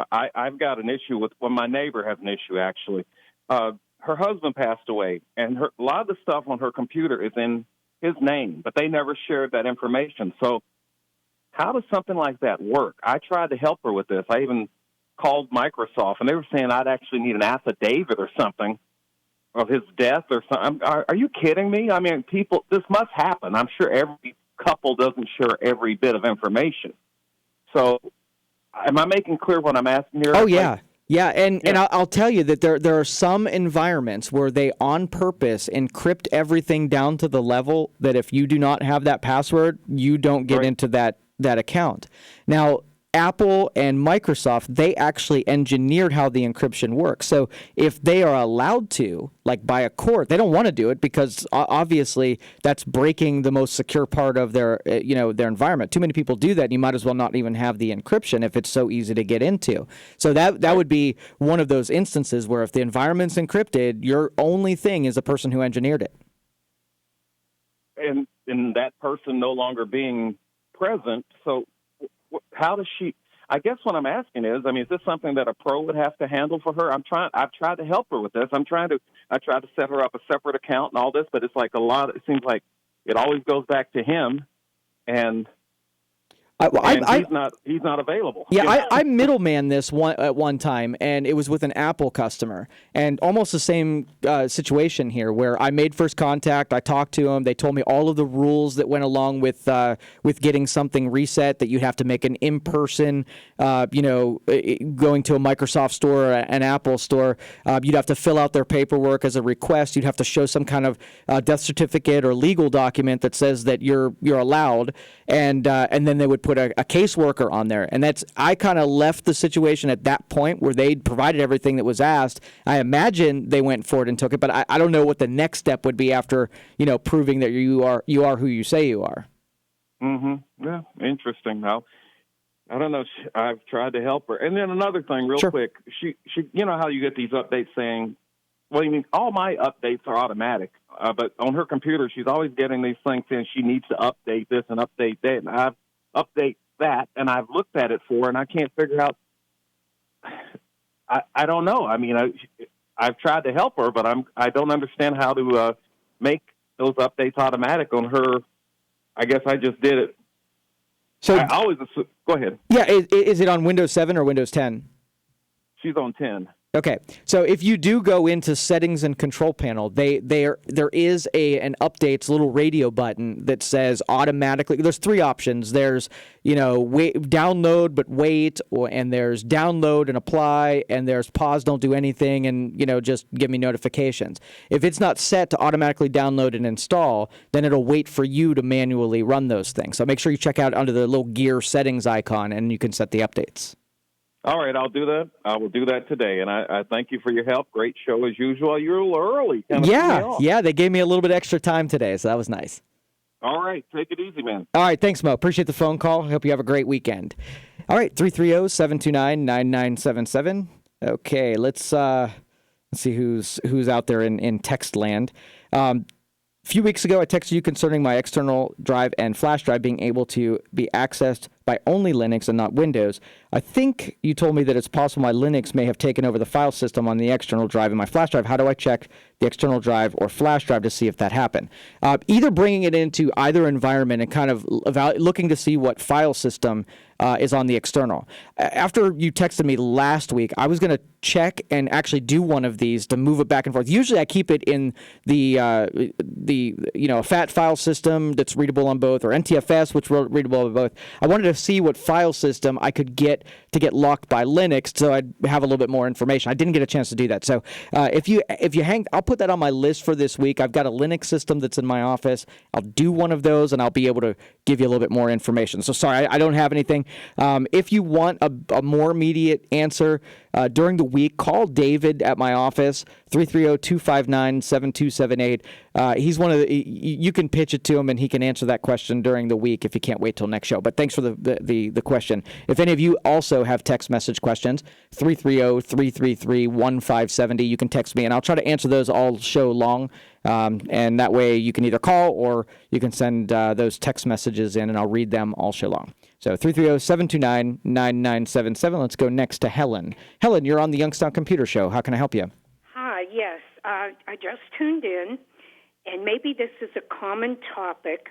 called. I've got an issue with, my neighbor has an issue, actually. Her husband passed away, and a lot of the stuff on her computer is in his name, but they never shared that information. So how does something like that work? I tried to help her with this. I even called Microsoft, and they were saying I'd actually need an affidavit or something of his death or something. Are you kidding me? I mean, this must happen. I'm sure every couple doesn't share every bit of information. So am I making clear what I'm asking here? Oh, yeah. Yeah, and I'll tell you that there are some environments where they on purpose encrypt everything down to the level that if you do not have that password, you don't get into that account. Now, Apple and Microsoft, they actually engineered how the encryption works. So if they are allowed to, like by a court, they don't want to do it because obviously that's breaking the most secure part of their environment. Too many people do that, and you might as well not even have the encryption if it's so easy to get into. So that would be one of those instances where if the environment's encrypted, your only thing is the person who engineered it. And that person no longer being present, so how does she? I guess what I'm asking is this something that a pro would have to handle for her? I've tried to help her with this. I tried to set her up a separate account and all this, but it's like it seems like it always goes back to him. And He's not available. Yeah, I middleman this at one time, and it was with an Apple customer, and almost the same situation here, where I made first contact. I talked to them. They told me all of the rules that went along with getting something reset. That you'd have to make an in-person, going to a Microsoft store or an Apple store. You'd have to fill out their paperwork as a request. You'd have to show some kind of death certificate or legal document that says that you're allowed, and then they would put a caseworker on there. And I kind of left the situation at that point where they'd provided everything that was asked. I imagine they went forward and took it, but I don't know what the next step would be after, proving that you are who you say you are. Mm-hmm. Yeah, interesting. Now, I don't know. I've tried to help her. And then another thing real quick. She, you know how you get these updates saying, well, you mean all my updates are automatic, but on her computer, she's always getting these things saying she needs to update this and update that. And I've update that, and I've looked at it for her, and I can't figure out. I don't know. I mean, I've tried to help her, but I don't understand how to make those updates automatic on her. I guess I just did it. So I always assume, go ahead. Yeah, is it on Windows 7 or Windows 10? She's on 10. Okay, so if you do go into settings and control panel, there is an updates little radio button that says automatically. There's three options. There's download but wait, and there's download and apply, and there's pause, don't do anything, and just give me notifications. If it's not set to automatically download and install, then it'll wait for you to manually run those things. So make sure you check out under the little gear settings icon, and you can set the updates. All right, I'll do that. I will do that today, and I thank you for your help. Great show as usual. You're a little early. Yeah, they gave me a little bit extra time today, so that was nice. All right, take it easy, man. All right, thanks, Mo. Appreciate the phone call. Hope you have a great weekend. All right, 330-729-9977. Okay, let's see who's out there in text land. A few weeks ago, I texted you concerning my external drive and flash drive being able to be accessed by only Linux and not Windows. I think you told me that it's possible my Linux may have taken over the file system on the external drive and my flash drive. How do I check the external drive or flash drive to see if that happened? Either bringing it into either environment and kind of looking to see what file system is on the external. After you texted me last week, I was going to check and actually do one of these to move it back and forth. Usually I keep it in the FAT file system that's readable on both, or NTFS, which is readable on both. I wanted to see what file system I could get to get locked by Linux, so I'd have a little bit more information. I didn't get a chance to do that. So if you hang, I'll put that on my list for this week. I've got a Linux system that's in my office. I'll do one of those, and I'll be able to give you a little bit more information. So sorry, I don't have anything. If you want a more immediate answer during the week, call David at my office, 330-259-7278. He's one of the, you can pitch it to him and he can answer that question during the week if you can't wait till next show. But thanks for the question. If any of you also have text message questions, 330-333-1570, you can text me and I'll try to answer those all show long. And that way you can either call or you can send those text messages in and I'll read them all show long. So 330-729-9977. Let's go next to Helen. Helen, you're on the Youngstown Computer Show. How can I help you? Hi, yes. I just tuned in, and maybe this is a common topic,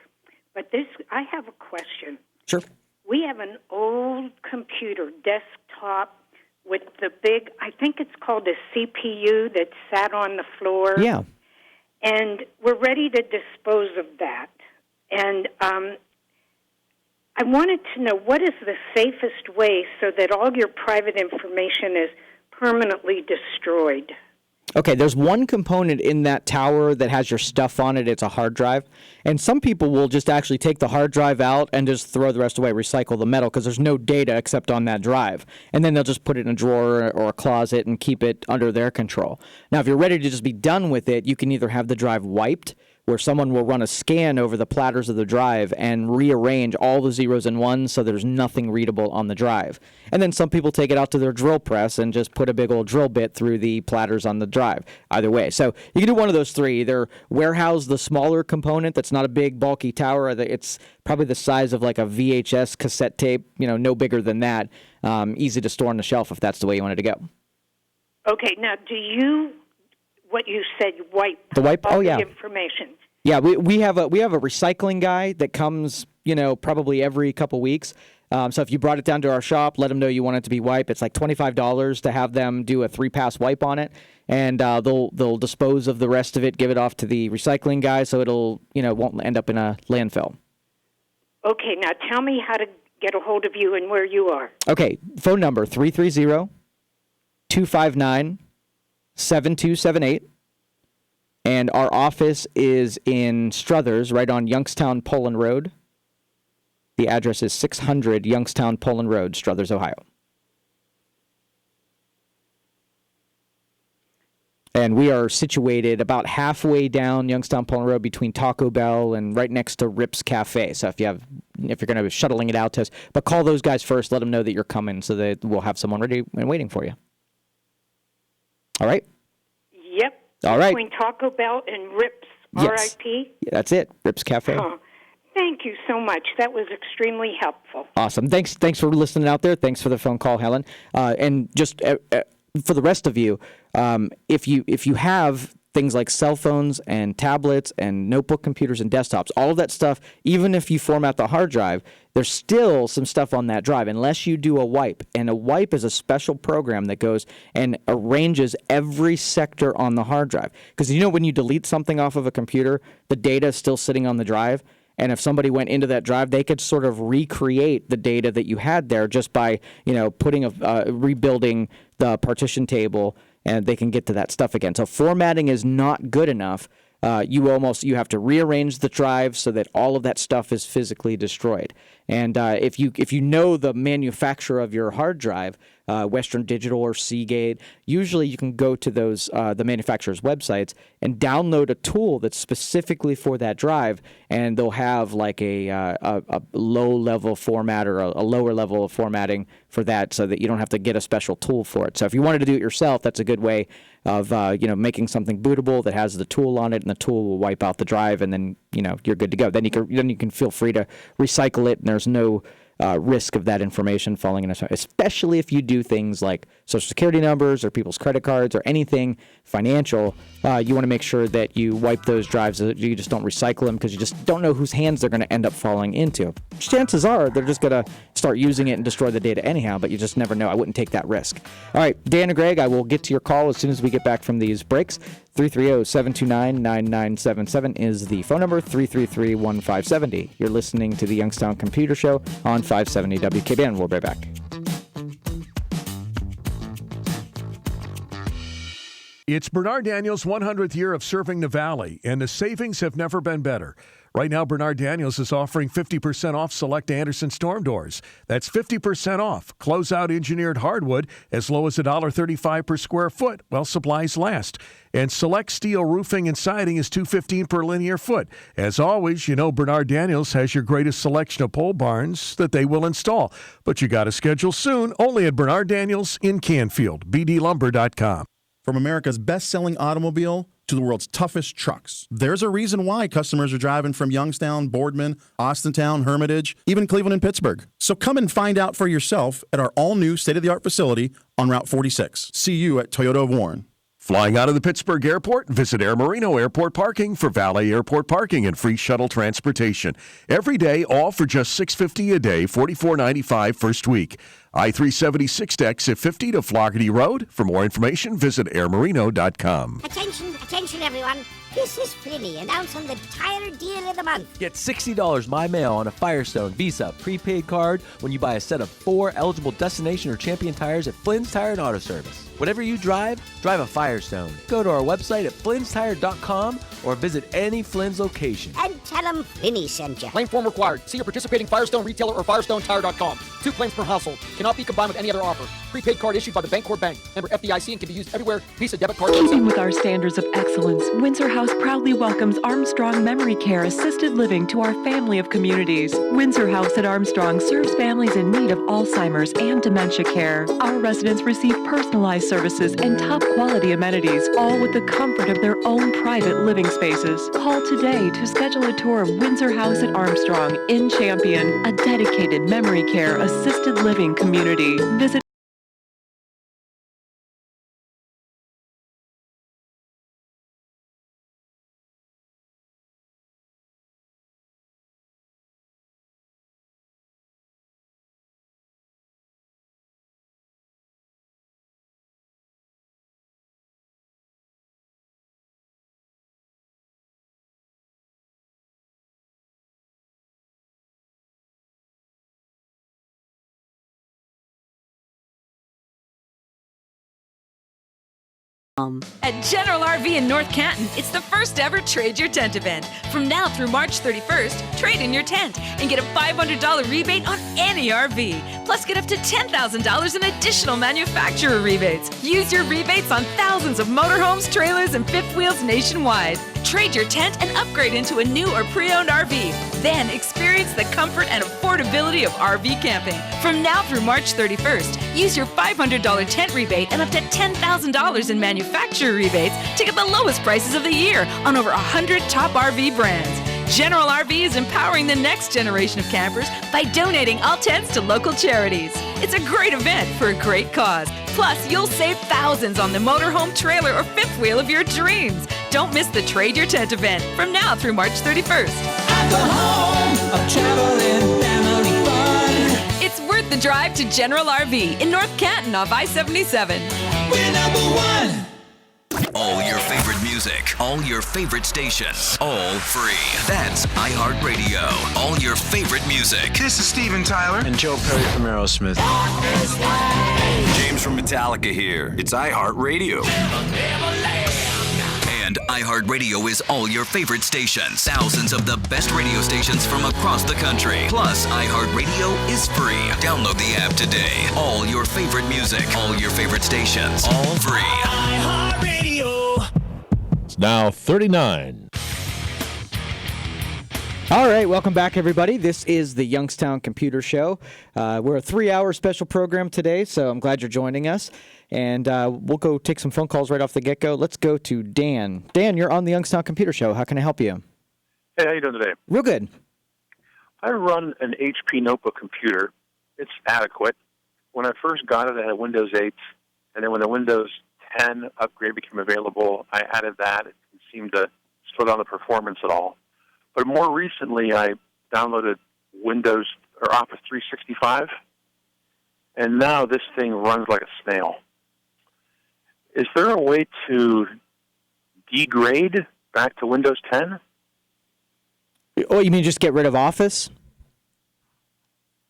but I have a question. Sure. We have an old computer, desktop, with the big, I think it's called a CPU that sat on the floor. Yeah. And we're ready to dispose of that. And I wanted to know, what is the safest way so that all your private information is permanently destroyed? Okay, there's one component in that tower that has your stuff on it. It's a hard drive. And some people will just actually take the hard drive out and just throw the rest away, recycle the metal, because there's no data except on that drive. And then they'll just put it in a drawer or a closet and keep it under their control. Now, if you're ready to just be done with it, you can either have the drive wiped, where someone will run a scan over the platters of the drive and rearrange all the zeros and ones so there's nothing readable on the drive. And then some people take it out to their drill press and just put a big old drill bit through the platters on the drive. Either way. So you can do one of those three. Either warehouse the smaller component that's not a big, bulky tower. It's probably the size of like a VHS cassette tape, no bigger than that. Easy to store on the shelf if that's the way you want it to go. Okay, now what you said, wipe the all yeah. the information. Yeah, we have a recycling guy that comes probably every couple weeks. So if you brought it down to our shop, let them know you want it to be wiped. It's like $25 to have them do a 3-pass wipe on it, and they'll dispose of the rest of it, give it off to the recycling guy, so it'll won't end up in a landfill. Okay, now tell me how to get a hold of you and where you are. Okay, phone number 330-259-7278. And our office is in Struthers, right on Youngstown Poland Road. The address is 600 Youngstown Poland Road, Struthers, Ohio. And we are situated about halfway down Youngstown Poland Road between Taco Bell and right next to Rip's Cafe. So if you're going to be shuttling it out to us, but call those guys first, let them know that you're coming so that we'll have someone ready and waiting for you. All right? Yep. All right. Between Taco Bell and Rip's, Yes. R-I-P? Yeah, that's it, Rip's Cafe. Oh, thank you so much. That was extremely helpful. Awesome. Thanks for listening out there. Thanks for the phone call, Helen. And just for the rest of you, if you have things like cell phones and tablets and notebook computers and desktops, all of that stuff, even if you format the hard drive, there's still some stuff on that drive unless you do a wipe. And a wipe is a special program that goes and arranges every sector on the hard drive. Because when you delete something off of a computer, the data is still sitting on the drive. And if somebody went into that drive, they could sort of recreate the data that you had there just by, rebuilding the partition table, and they can get to that stuff again. So formatting is not good enough. You have to rearrange the drive so that all of that stuff is physically destroyed. And if you know the manufacturer of your hard drive, Western Digital or Seagate, usually you can go to those the manufacturer's websites and download a tool that's specifically for that drive, and they'll have like a low-level format or a lower level of formatting for that, so that you don't have to get a special tool for it. So if you wanted to do it yourself, that's a good way of making something bootable that has the tool on it, and the tool will wipe out the drive, and then you're good to go. Then you can feel free to recycle it, and there's no risk of that information falling in, especially if you do things like Social Security numbers or people's credit cards or anything financial. You want to make sure that you wipe those drives, so that you just don't recycle them, because you just don't know whose hands they're going to end up falling into. Chances are they're just going to start using it and destroy the data anyhow, but you just never know. I wouldn't take that risk. All right, Dan and Greg, I will get to your call as soon as we get back from these breaks. 330-729-9977 is the phone number, 333-1570. You're listening to the Youngstown Computer Show on 570 WKBN. We'll be right back. It's Bernard Daniels' 100th year of serving the Valley, and the savings have never been better. Right now, Bernard Daniels is offering 50% off select Anderson storm doors. That's 50% off. Closeout engineered hardwood as low as $1.35 per square foot while supplies last. And select steel roofing and siding is $2.15 per linear foot. As always, Bernard Daniels has your greatest selection of pole barns that they will install. But you got to schedule soon, only at Bernard Daniels in Canfield, bdlumber.com. From America's best-selling automobile to the world's toughest trucks, there's a reason why customers are driving from Youngstown, Boardman, Austintown, Hermitage, even Cleveland and Pittsburgh. So come and find out for yourself at our all-new state-of-the-art facility on Route 46. See you at Toyota of Warren. Flying out of the Pittsburgh airport, visit Air Marino Airport Parking for valet airport parking and free shuttle transportation. Every day, all for just $6.50 a day, $44.95 first week. I-376 exit 50 to Floggerty Road. For more information, visit airmarino.com. Attention everyone. This is Flinny announcing the tire deal of the month. Get $60 My Mail on a Firestone Visa prepaid card when you buy a set of 4 eligible Destination or Champion tires at Flynn's Tire and Auto Service. Whatever you drive a Firestone. Go to our website at flynnstire.com or visit any Flynn's location. And tell them Flinny sent you. Claim form required. See your participating Firestone retailer or firestonetire.com. 2 claims per household. Cannot be combined with any other offer. Prepaid card issued by the Bancorp Bank. Member FDIC and can be used everywhere. Visa debit card. Keeping with our standards of excellence, Windsor House proudly welcomes Armstrong Memory Care Assisted Living to our family of communities. Windsor House at Armstrong serves families in need of Alzheimer's and dementia care. Our residents receive personalized services and top quality amenities, all with the comfort of their own private living spaces. Call today to schedule a tour of Windsor House at Armstrong in Champion, a dedicated memory care assisted living community. Visit At General RV in North Canton, it's the first ever Trade Your Tent event. From now through March 31st, trade in your tent and get a $500 rebate on any RV. Plus, get up to $10,000 in additional manufacturer rebates. Use your rebates on thousands of motorhomes, trailers, and fifth wheels nationwide. Trade your tent and upgrade into a new or pre-owned RV. Then experience the comfort and affordability of RV camping. From now through March 31st, use your $500 tent rebate and up to $10,000 in manufacturer rebates to get the lowest prices of the year on over 100 top RV brands. General RV is empowering the next generation of campers by donating all tents to local charities. It's a great event for a great cause. Plus, you'll save thousands on the motorhome, trailer, or fifth wheel of your dreams. Don't miss the Trade Your Tent event from now through March 31st. At the home of travel and family fun. It's worth the drive to General RV in North Canton off I-77. We're number one. All your favorite music, all your favorite stations, all free. That's iHeartRadio. All your favorite music. This is Steven Tyler and Joe Perry from Aerosmith. James from Metallica here. It's iHeartRadio. And iHeartRadio is all your favorite stations. Thousands of the best radio stations from across the country. Plus, iHeartRadio is free. Download the app today. All your favorite music, all your favorite stations, all free. iHeartRadio. It's now 39. All right, welcome back, everybody. This is the Youngstown Computer Show. We're a 3-hour special program today, so I'm glad you're joining us. And we'll go take some phone calls right off the get-go. Let's go to Dan. Dan, you're on the Youngstown Computer Show. How can I help you? Hey, how you doing today? Real good. I run an HP notebook computer. It's adequate. When I first got it, I had Windows 8, and then when the Windows 10 upgrade became available, I added that. It seemed to slow down the performance at all. But more recently, I downloaded Windows or Office 365, and now this thing runs like a snail. Is there a way to degrade back to Windows 10? Oh, you mean just get rid of Office?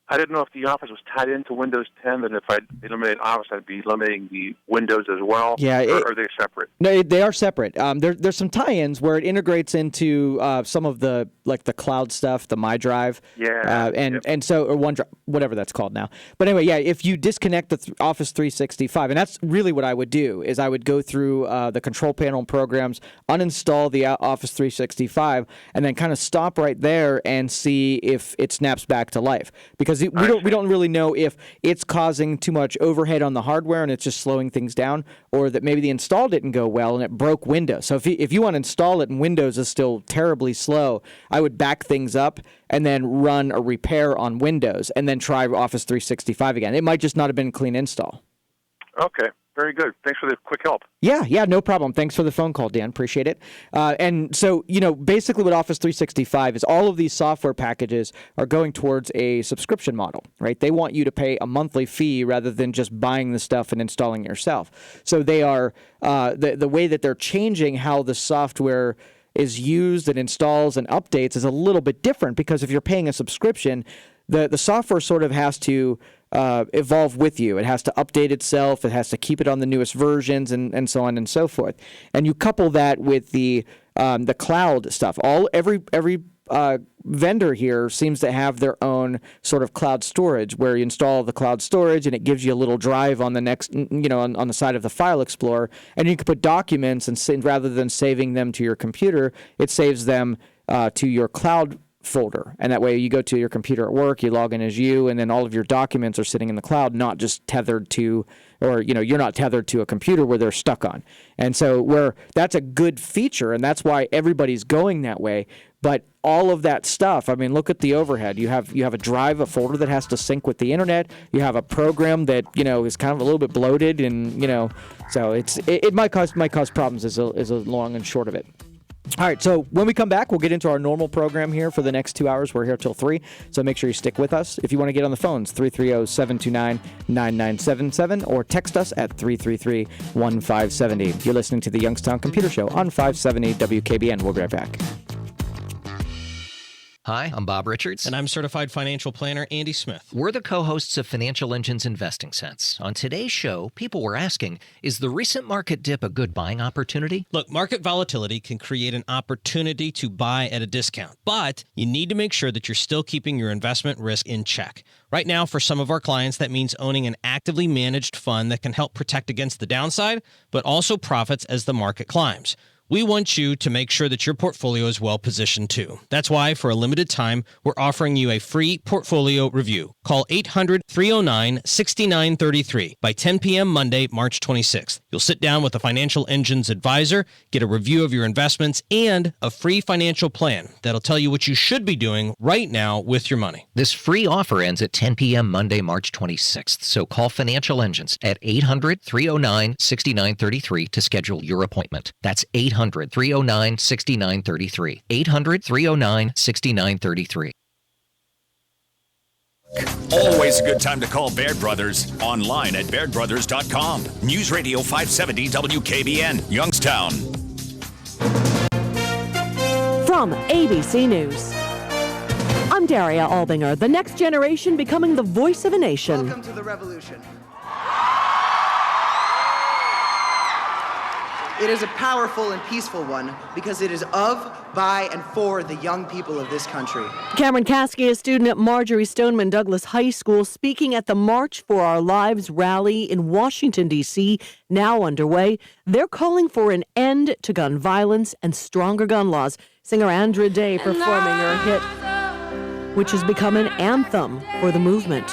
I didn't know if the Office was tied into Windows 10, and if I eliminate Office, I'd be eliminating the Windows as well. Yeah, or are they separate? No, they are separate. There's some tie-ins where it integrates into some of the the cloud stuff, the MyDrive, and so or OneDrive, whatever that's called now. But anyway, yeah, if you disconnect the Office 365, and that's really what I would do is I would go through the control panel programs, uninstall the Office 365, and then kind of stop right there and see if it snaps back to life because we don't really know if it's causing too much overhead on the hardware and it's just slowing things down, or that maybe the install didn't go well and it broke Windows. So if you want to install it and Windows is still terribly slow, I would back things up and then run a repair on Windows and then try Office 365 again. It might just not have been a clean install. Okay. Very good. Thanks for the quick help. Yeah, no problem. Thanks for the phone call, Dan. Appreciate it. And so, basically what Office 365 is all of these software packages are going towards a subscription model, right? They want you to pay a monthly fee rather than just buying the stuff and installing it yourself. So they are, the way that they're changing how the software is used and installs and updates is a little bit different because if you're paying a subscription, the software sort of has to evolve with you. It has to update itself. It has to keep it on the newest versions and so on and so forth. And you couple that with the cloud stuff. Every vendor here seems to have their own sort of cloud storage where you install the cloud storage and it gives you a little drive on the next, on the side of the file explorer. And you can put documents and rather than saving them to your computer, it saves them to your cloud folder, and that way you go to your computer at work, you log in as you, and then all of your documents are sitting in the cloud, not just tethered to, or you're not tethered to a computer where they're stuck on. And so that's a good feature, and that's why everybody's going that way. But all of that stuff, I mean, look at the overhead. You have a drive, a folder that has to sync with the internet. You have a program that is kind of a little bit bloated, and so it might cause problems. Is a long and short of it. All right, so when we come back, we'll get into our normal program here for the next 2 hours. We're here till 3, so make sure you stick with us. If you want to get on the phones, 330-729-9977, or text us at 333-1570. You're listening to the Youngstown Computer Show on 570 WKBN. We'll be right back. Hi, I'm Bob Richards. And I'm certified financial planner Andy Smith. We're the co-hosts of Financial Engine's Investing Sense. On today's show, people were asking, is the recent market dip a good buying opportunity? Look, market volatility can create an opportunity to buy at a discount, but you need to make sure that you're still keeping your investment risk in check. Right now, for some of our clients, that means owning an actively managed fund that can help protect against the downside, but also profits as the market climbs. We want you to make sure that your portfolio is well positioned too. That's why, for a limited time, we're offering you a free portfolio review. Call 800-309-6933 by 10 p.m. Monday, March 26th. You'll sit down with a Financial Engine's advisor, get a review of your investments, and a free financial plan that'll tell you what you should be doing right now with your money. This free offer ends at 10 p.m. Monday, March 26th. So call Financial Engines at 800-309-6933 to schedule your appointment. That's 800-309-6933. 800-309-6933. Always a good time to call Baird Brothers. Online at bairdbrothers.com. News Radio 570 WKBN, Youngstown. From ABC News, I'm Daria Albinger. The next generation becoming the voice of a nation. Welcome to the revolution. It is a powerful and peaceful one because it is of, by, and for the young people of this country. Cameron Caskey, a student at Marjorie Stoneman Douglas High School, speaking at the March for Our Lives rally in Washington, D.C., now underway. They're calling for an end to gun violence and stronger gun laws. Singer Andra Day performing her hit, which has become an anthem for the movement.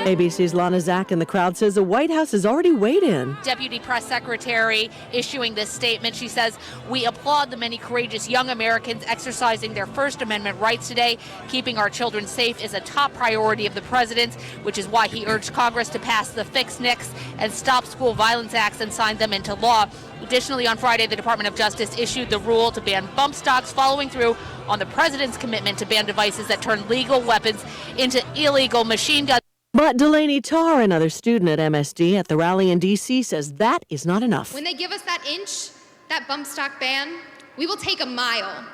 ABC's Lana Zach in the crowd says the White House has already weighed in. Deputy Press Secretary issuing this statement. She says, we applaud the many courageous young Americans exercising their First Amendment rights today. Keeping our children safe is a top priority of the president, which is why he urged Congress to pass the Fix NICS and Stop School Violence Acts and sign them into law. Additionally, on Friday, the Department of Justice issued the rule to ban bump stocks, following through on the president's commitment to ban devices that turn legal weapons into illegal machine guns. But Delaney Tarr, another student at MSD at the rally in D.C., says that is not enough. When they give us that inch, that bump stock ban, we will take a mile.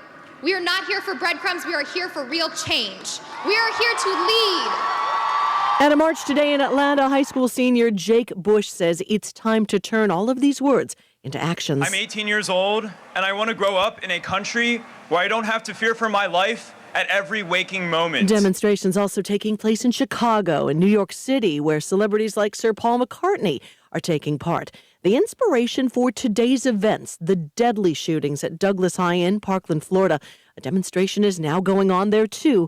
We are not here for breadcrumbs. We are here for real change. We are here to lead. At a march today in Atlanta, high school senior Jake Bush says it's time to turn all of these words into actions. I'm 18 years old, and I want to grow up in a country where I don't have to fear for my life at every waking moment. Demonstrations also taking place in Chicago and New York City, where celebrities like Sir Paul McCartney are taking part. The inspiration for today's events, the deadly shootings at Douglas High in Parkland, Florida. A demonstration is now going on there, too.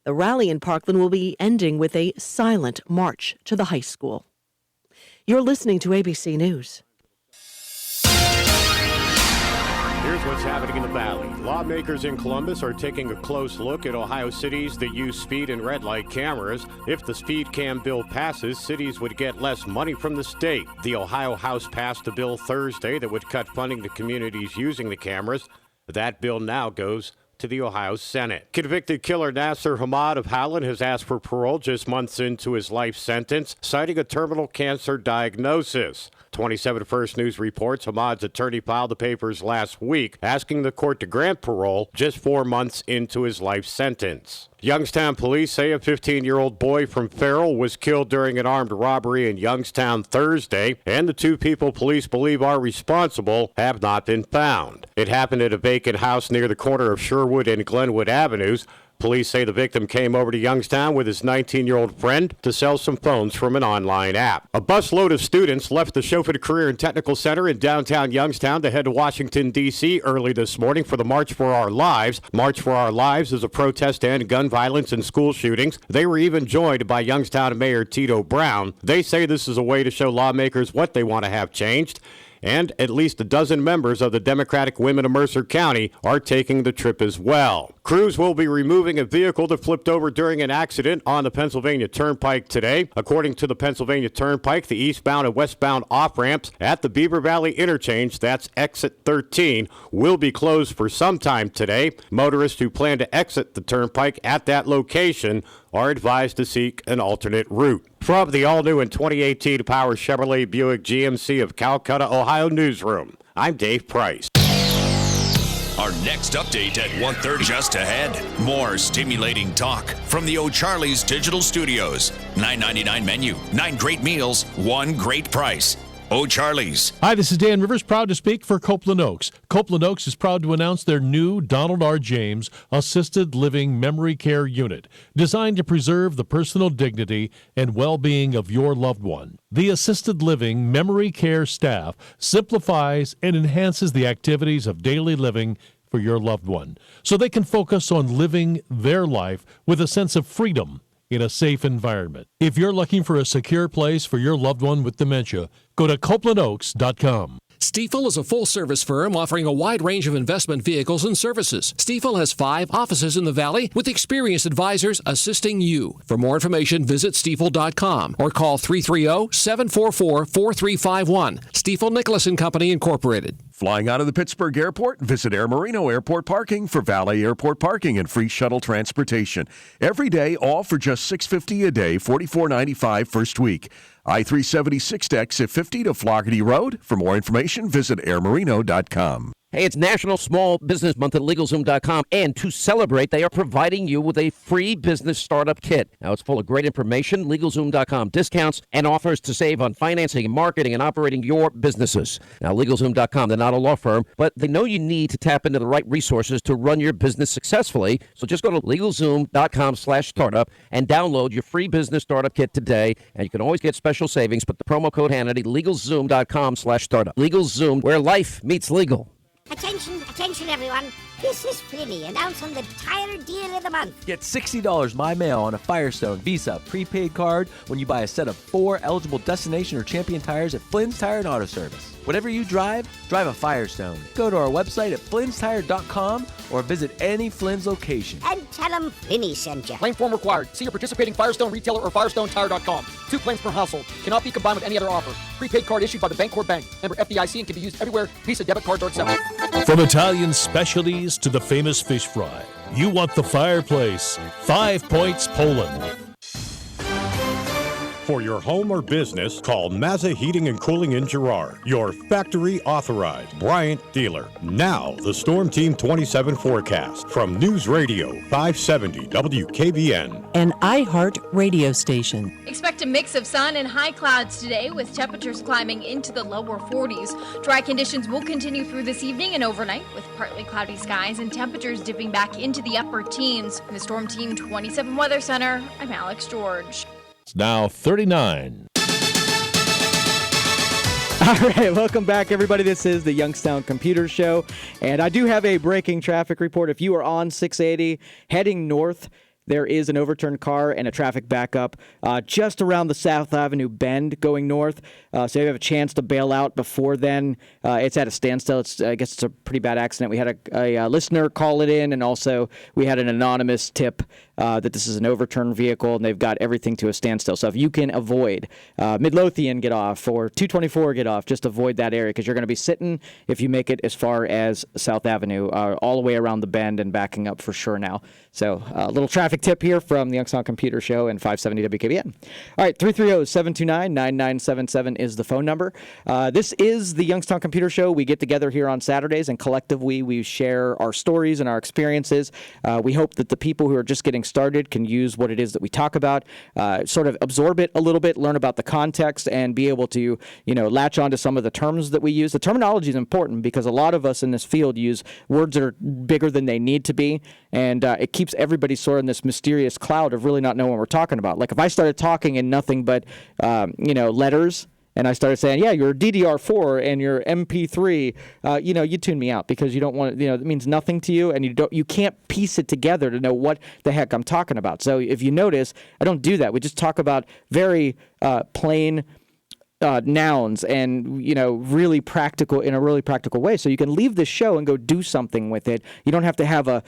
The rally in Parkland will be ending with a silent march to the high school. You're listening to ABC News. Here's what's happening in the Valley. Lawmakers in Columbus are taking a close look at Ohio cities that use speed and red light cameras. If the speed cam bill passes, cities would get less money from the state. The Ohio House passed a bill Thursday that would cut funding to communities using the cameras. That bill now goes to the Ohio Senate. Convicted killer Nasser Hamad of Howland has asked for parole just months into his life sentence, citing a terminal cancer diagnosis. 27 First News reports Hamad's attorney filed the papers last week, asking the court to grant parole just 4 months into his life sentence. Youngstown police say a 15-year-old boy from Farrell was killed during an armed robbery in Youngstown Thursday, and the two people police believe are responsible have not been found. It happened at a vacant house near the corner of Sherwood and Glenwood Avenues. Police say the victim came over to Youngstown with his 19-year-old friend to sell some phones from an online app. A busload of students left the Chauffeur Career and Technical Center in downtown Youngstown to head to Washington, D.C. early this morning for the March for Our Lives. March for Our Lives is a protest to end gun violence and school shootings. They were even joined by Youngstown Mayor Tito Brown. They say this is a way to show lawmakers what they want to have changed. And at least a dozen members of the Democratic Women of Mercer County are taking the trip as well. Crews will be removing a vehicle that flipped over during an accident on the Pennsylvania Turnpike today. According to the Pennsylvania Turnpike, the eastbound and westbound off-ramps at the Beaver Valley interchange, that's exit 13, will be closed for some time today. Motorists who plan to exit the Turnpike at that location are advised to seek an alternate route. From the all-new and 2018 Power Chevrolet Buick GMC of Calcutta, Ohio newsroom, I'm Dave Price. Our next update at 1:30 just ahead. More stimulating talk from the O'Charley's Digital Studios. $9.99 menu, 9 great meals, 1 great price. O'Charley's. Hi, this is Dan Rivers, proud to speak for Copeland Oaks. Copeland Oaks is proud to announce their new Donald R. James Assisted Living Memory Care Unit, designed to preserve the personal dignity and well-being of your loved one. The Assisted Living Memory Care staff simplifies and enhances the activities of daily living for your loved one, so they can focus on living their life with a sense of freedom in a safe environment. If you're looking for a secure place for your loved one with dementia, go to CopelandOaks.com. Stifel is a full-service firm offering a wide range of investment vehicles and services. Stifel has 5 offices in the Valley with experienced advisors assisting you. For more information, visit Stifel.com or call 330-744-4351. Stifel Nicholas & Company, Incorporated. Flying out of the Pittsburgh Airport? Visit Air Marino Airport Parking for valet airport parking and free shuttle transportation. Every day, all for just $6.50 a day, $44.95 first week. I-376 exit 50 to Floggerty Road. For more information, visit airmarino.com. Hey, it's National Small Business Month at LegalZoom.com, and to celebrate, they are providing you with a free business startup kit. Now, it's full of great information, LegalZoom.com discounts, and offers to save on financing and marketing and operating your businesses. Now, LegalZoom.com, they're not a law firm, but they know you need to tap into the right resources to run your business successfully. So just go to LegalZoom.com/startup and download your free business startup kit today, and you can always get special savings. Put the promo code Hannity, LegalZoom.com/startup. LegalZoom, where life meets legal. Attention, attention everyone. This is Flinny, announcing the tire deal of the month. Get $60 by mail on a Firestone Visa prepaid card when you buy a set of 4 eligible Destination or Champion tires at Flynn's Tire and Auto Service. Whatever you drive, drive a Firestone. Go to our website at flynnstire.com or visit any Flynn's location. And tell them Flinny sent you. Claim form required. See your participating Firestone retailer or FirestoneTire.com. 2 claims per household. Cannot be combined with any other offer. Prepaid card issued by the Bancorp Bank. Member FDIC and can be used everywhere. Visa, debit cards, or accepted. From Italian specialties to the famous fish fry, you want the fireplace. 5 Points Poland. For your home or business, call Mazza Heating and Cooling in Girard, your factory authorized Bryant dealer. Now, the Storm Team 27 forecast from News Radio 570 WKBN. An iHeart radio station. Expect a mix of sun and high clouds today with temperatures climbing into the lower 40s. Dry conditions will continue through this evening and overnight with partly cloudy skies and temperatures dipping back into the upper teens. In the Storm Team 27 Weather Center, I'm Alex George. It's now 39. All right, welcome back, everybody. This is the Youngstown Computer Show, and I do have a breaking traffic report. If you are on 680 heading north, there is an overturned car and a traffic backup just around the South Avenue bend going north. So you have a chance to bail out before then. It's at a standstill. I guess it's a pretty bad accident. We had a listener call it in, and also we had an anonymous tip that this is an overturned vehicle, and they've got everything to a standstill. So if you can avoid Midlothian get off or 224 get off, just avoid that area because you're going to be sitting if you make it as far as South Avenue, all the way around the bend and backing up for sure now. So a little traffic tip here from the Youngstown Computer Show and 570 WKBN. All right, 330-729-9977 is the phone number. This is the Youngstown Computer Show. We get together here on Saturdays, and collectively we share our stories and our experiences. We hope that the people who are just getting started can use what it is that we talk about, sort of absorb it a little bit, learn about the context, and be able to, latch on to some of the terms that we use. The terminology is important because a lot of us in this field use words that are bigger than they need to be, and it keeps everybody sort of in this mysterious cloud of really not knowing what we're talking about. Like if I started talking in nothing but, letters, and I started saying, yeah, your DDR4 and your MP3, you tune me out because you don't want, it means nothing to you, and you can't piece it together to know what the heck I'm talking about. So if you notice, I don't do that. We just talk about very plain nouns and, really practical, in a really practical way. So you can leave this show and go do something with it. You don't have to have a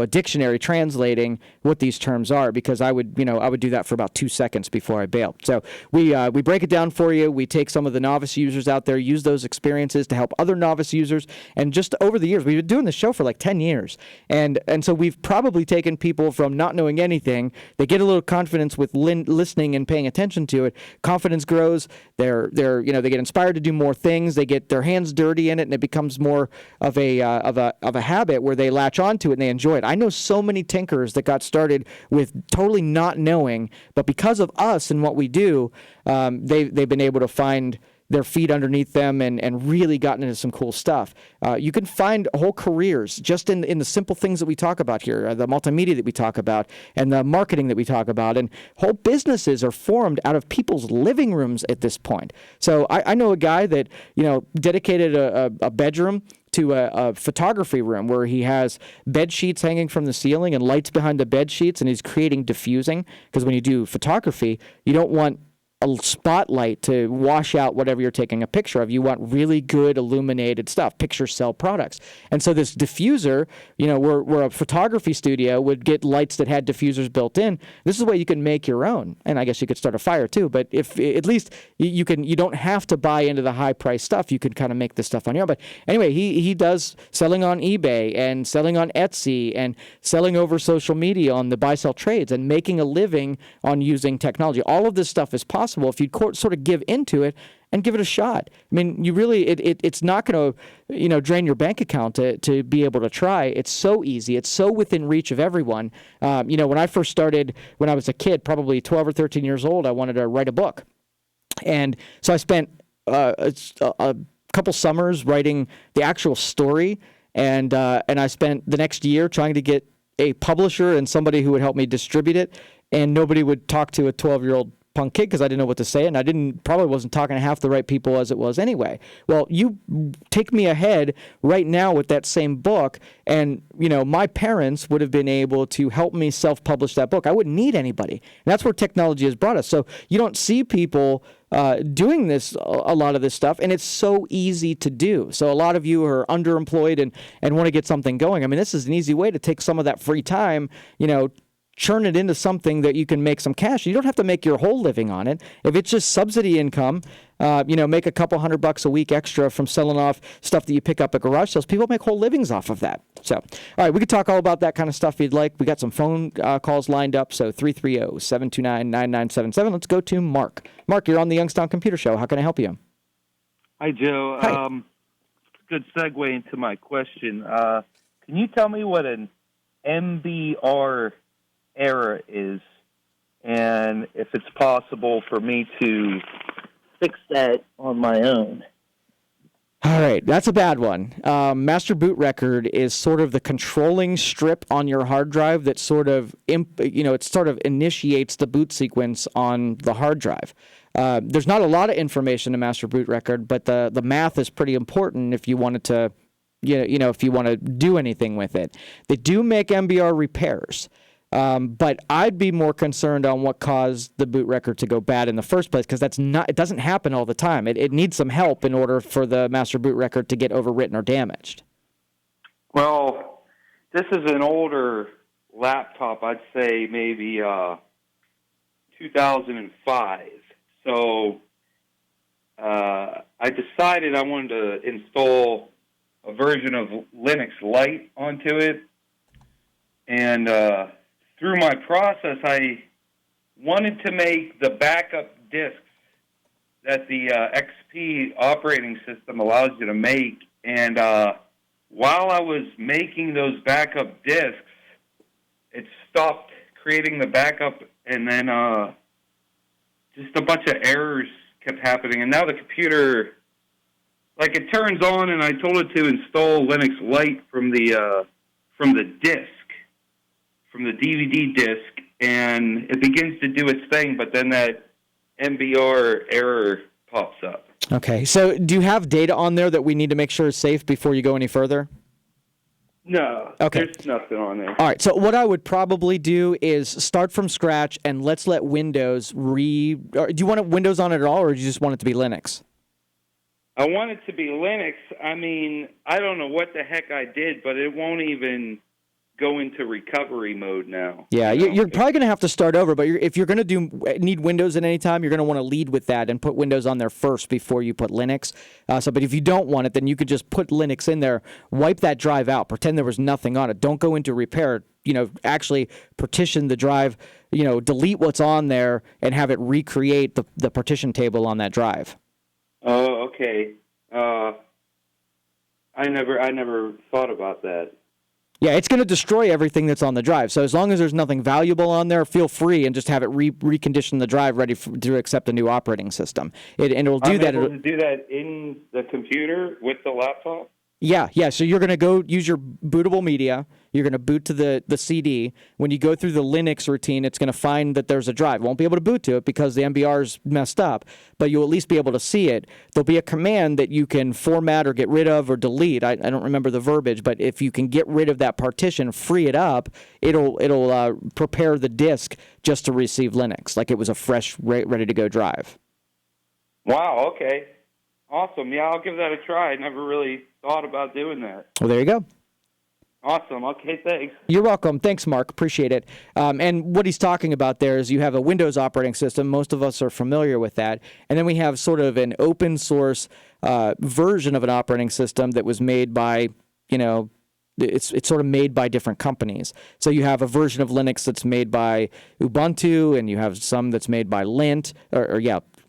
dictionary translating what these terms are, because I would do that for about 2 seconds before I bail. So we break it down for you. We take some of the novice users out there, use those experiences to help other novice users. And just over the years, we've been doing this show for like 10 years. And so we've probably taken people from not knowing anything. They get a little confidence with listening and paying attention to it. Confidence grows. They're they're they get inspired to do more things. They get their hands dirty in it, and it becomes more of a habit where they latch onto it and they enjoy it. I know so many tinkers that got started with totally not knowing, but because of us and what we do, they've been able to find their feet underneath them and really gotten into some cool stuff. You can find whole careers just in the simple things that we talk about here, the multimedia that we talk about and the marketing that we talk about, and whole businesses are formed out of people's living rooms at this point. So I know a guy that, dedicated a bedroom to a photography room where he has bed sheets hanging from the ceiling and lights behind the bed sheets, and he's creating diffusing, because when you do photography, you don't want a spotlight to wash out whatever you're taking a picture of. You want really good illuminated stuff. Pictures sell products. And so this diffuser, where a photography studio would get lights that had diffusers built in, this is a way you can make your own. And I guess you could start a fire too, but if at least you don't have to buy into the high price stuff. You can kind of make this stuff on your own. But anyway, he does selling on eBay and selling on Etsy and selling over social media on the buy sell trades and making a living on using technology. All of this stuff is possible if you sort of give into it and give it a shot. I mean, you really, it's not going to, drain your bank account to be able to try. It's so easy. It's so within reach of everyone. When I first started, when I was a kid, probably 12 or 13 years old, I wanted to write a book. And so I spent a couple summers writing the actual story. And I spent the next year trying to get a publisher and somebody who would help me distribute it. And nobody would talk to a 12-year-old punk kid because I didn't know what to say, and I probably wasn't talking to half the right people as it was anyway. Well, you take me ahead right now with that same book, and my parents would have been able to help me self-publish that book. I wouldn't need anybody, and that's where technology has brought us. So you don't see people doing this, a lot of this stuff, and it's so easy to do. So a lot of you are underemployed and want to get something going. I mean, this is an easy way to take some of that free time, churn it into something that you can make some cash. You don't have to make your whole living on it. If it's just subsidy income, make a couple $100 a week extra from selling off stuff that you pick up at garage sales. People make whole livings off of that. So, all right, we could talk all about that kind of stuff if you'd like. We got some phone calls lined up. So 330-729-9977. Let's go to Mark. Mark, you're on the Youngstown Computer Show. How can I help you? Hi, Joe. Hi. Good segue into my question. Can you tell me what an MBR error is, and if it's possible for me to fix that on my own? All right, that's a bad one. Master boot record is sort of the controlling strip on your hard drive that sort of, it sort of initiates the boot sequence on the hard drive. There's not a lot of information in master boot record, but the math is pretty important if you wanted to, if you want to do anything with it. They do make MBR repairs. But I'd be more concerned on what caused the boot record to go bad in the first place, because it doesn't happen all the time. It needs some help in order for the master boot record to get overwritten or damaged. Well, this is an older laptop. I'd say maybe 2005. So I decided I wanted to install a version of Linux Lite onto it, and through my process, I wanted to make the backup disks that the XP operating system allows you to make. And while I was making those backup disks, it stopped creating the backup, and then just a bunch of errors kept happening. And now the computer, it turns on, and I told it to install Linux Lite from the disk. From the DVD disc, and it begins to do its thing, but then that MBR error pops up. Okay, so do you have data on there that we need to make sure is safe before you go any further? No, okay. There's nothing on there. All right, so what I would probably do is start from scratch, and let's let Windows do you want Windows on it at all, or do you just want it to be Linux? I want it to be Linux. I mean, I don't know what the heck I did, but it won't even go into recovery mode now. Yeah, you're probably going to have to start over, but if you're going to need Windows at any time, you're going to want to lead with that and put Windows on there first before you put Linux. But if you don't want it, then you could just put Linux in there, wipe that drive out, pretend there was nothing on it. Don't go into repair. Actually partition the drive, delete what's on there and have it recreate the partition table on that drive. Oh, okay. I never thought about that. Yeah, it's going to destroy everything that's on the drive. So as long as there's nothing valuable on there, feel free and just have it recondition the drive ready to accept a new operating system. And it'll do that. I'm able to do that in the computer with the laptop? Yeah. So you're going to go use your bootable media. You're going to boot to the CD. When you go through the Linux routine, it's going to find that there's a drive. Won't be able to boot to it because the MBR's messed up, but you'll at least be able to see it. There'll be a command that you can format or get rid of or delete. I don't remember the verbiage, but if you can get rid of that partition, free it up, it'll prepare the disk just to receive Linux, like it was a fresh, ready-to-go drive. Wow, okay. Awesome. Yeah, I'll give that a try. I never really thought about doing that. Well, there you go. Awesome. Okay, thanks. You're welcome. Thanks, Mark. Appreciate it. And what he's talking about there is you have a Windows operating system. Most of us are familiar with that. And then we have sort of an open source version of an operating system that was made by, it's sort of made by different companies. So you have a version of Linux that's made by Ubuntu, and you have some that's made by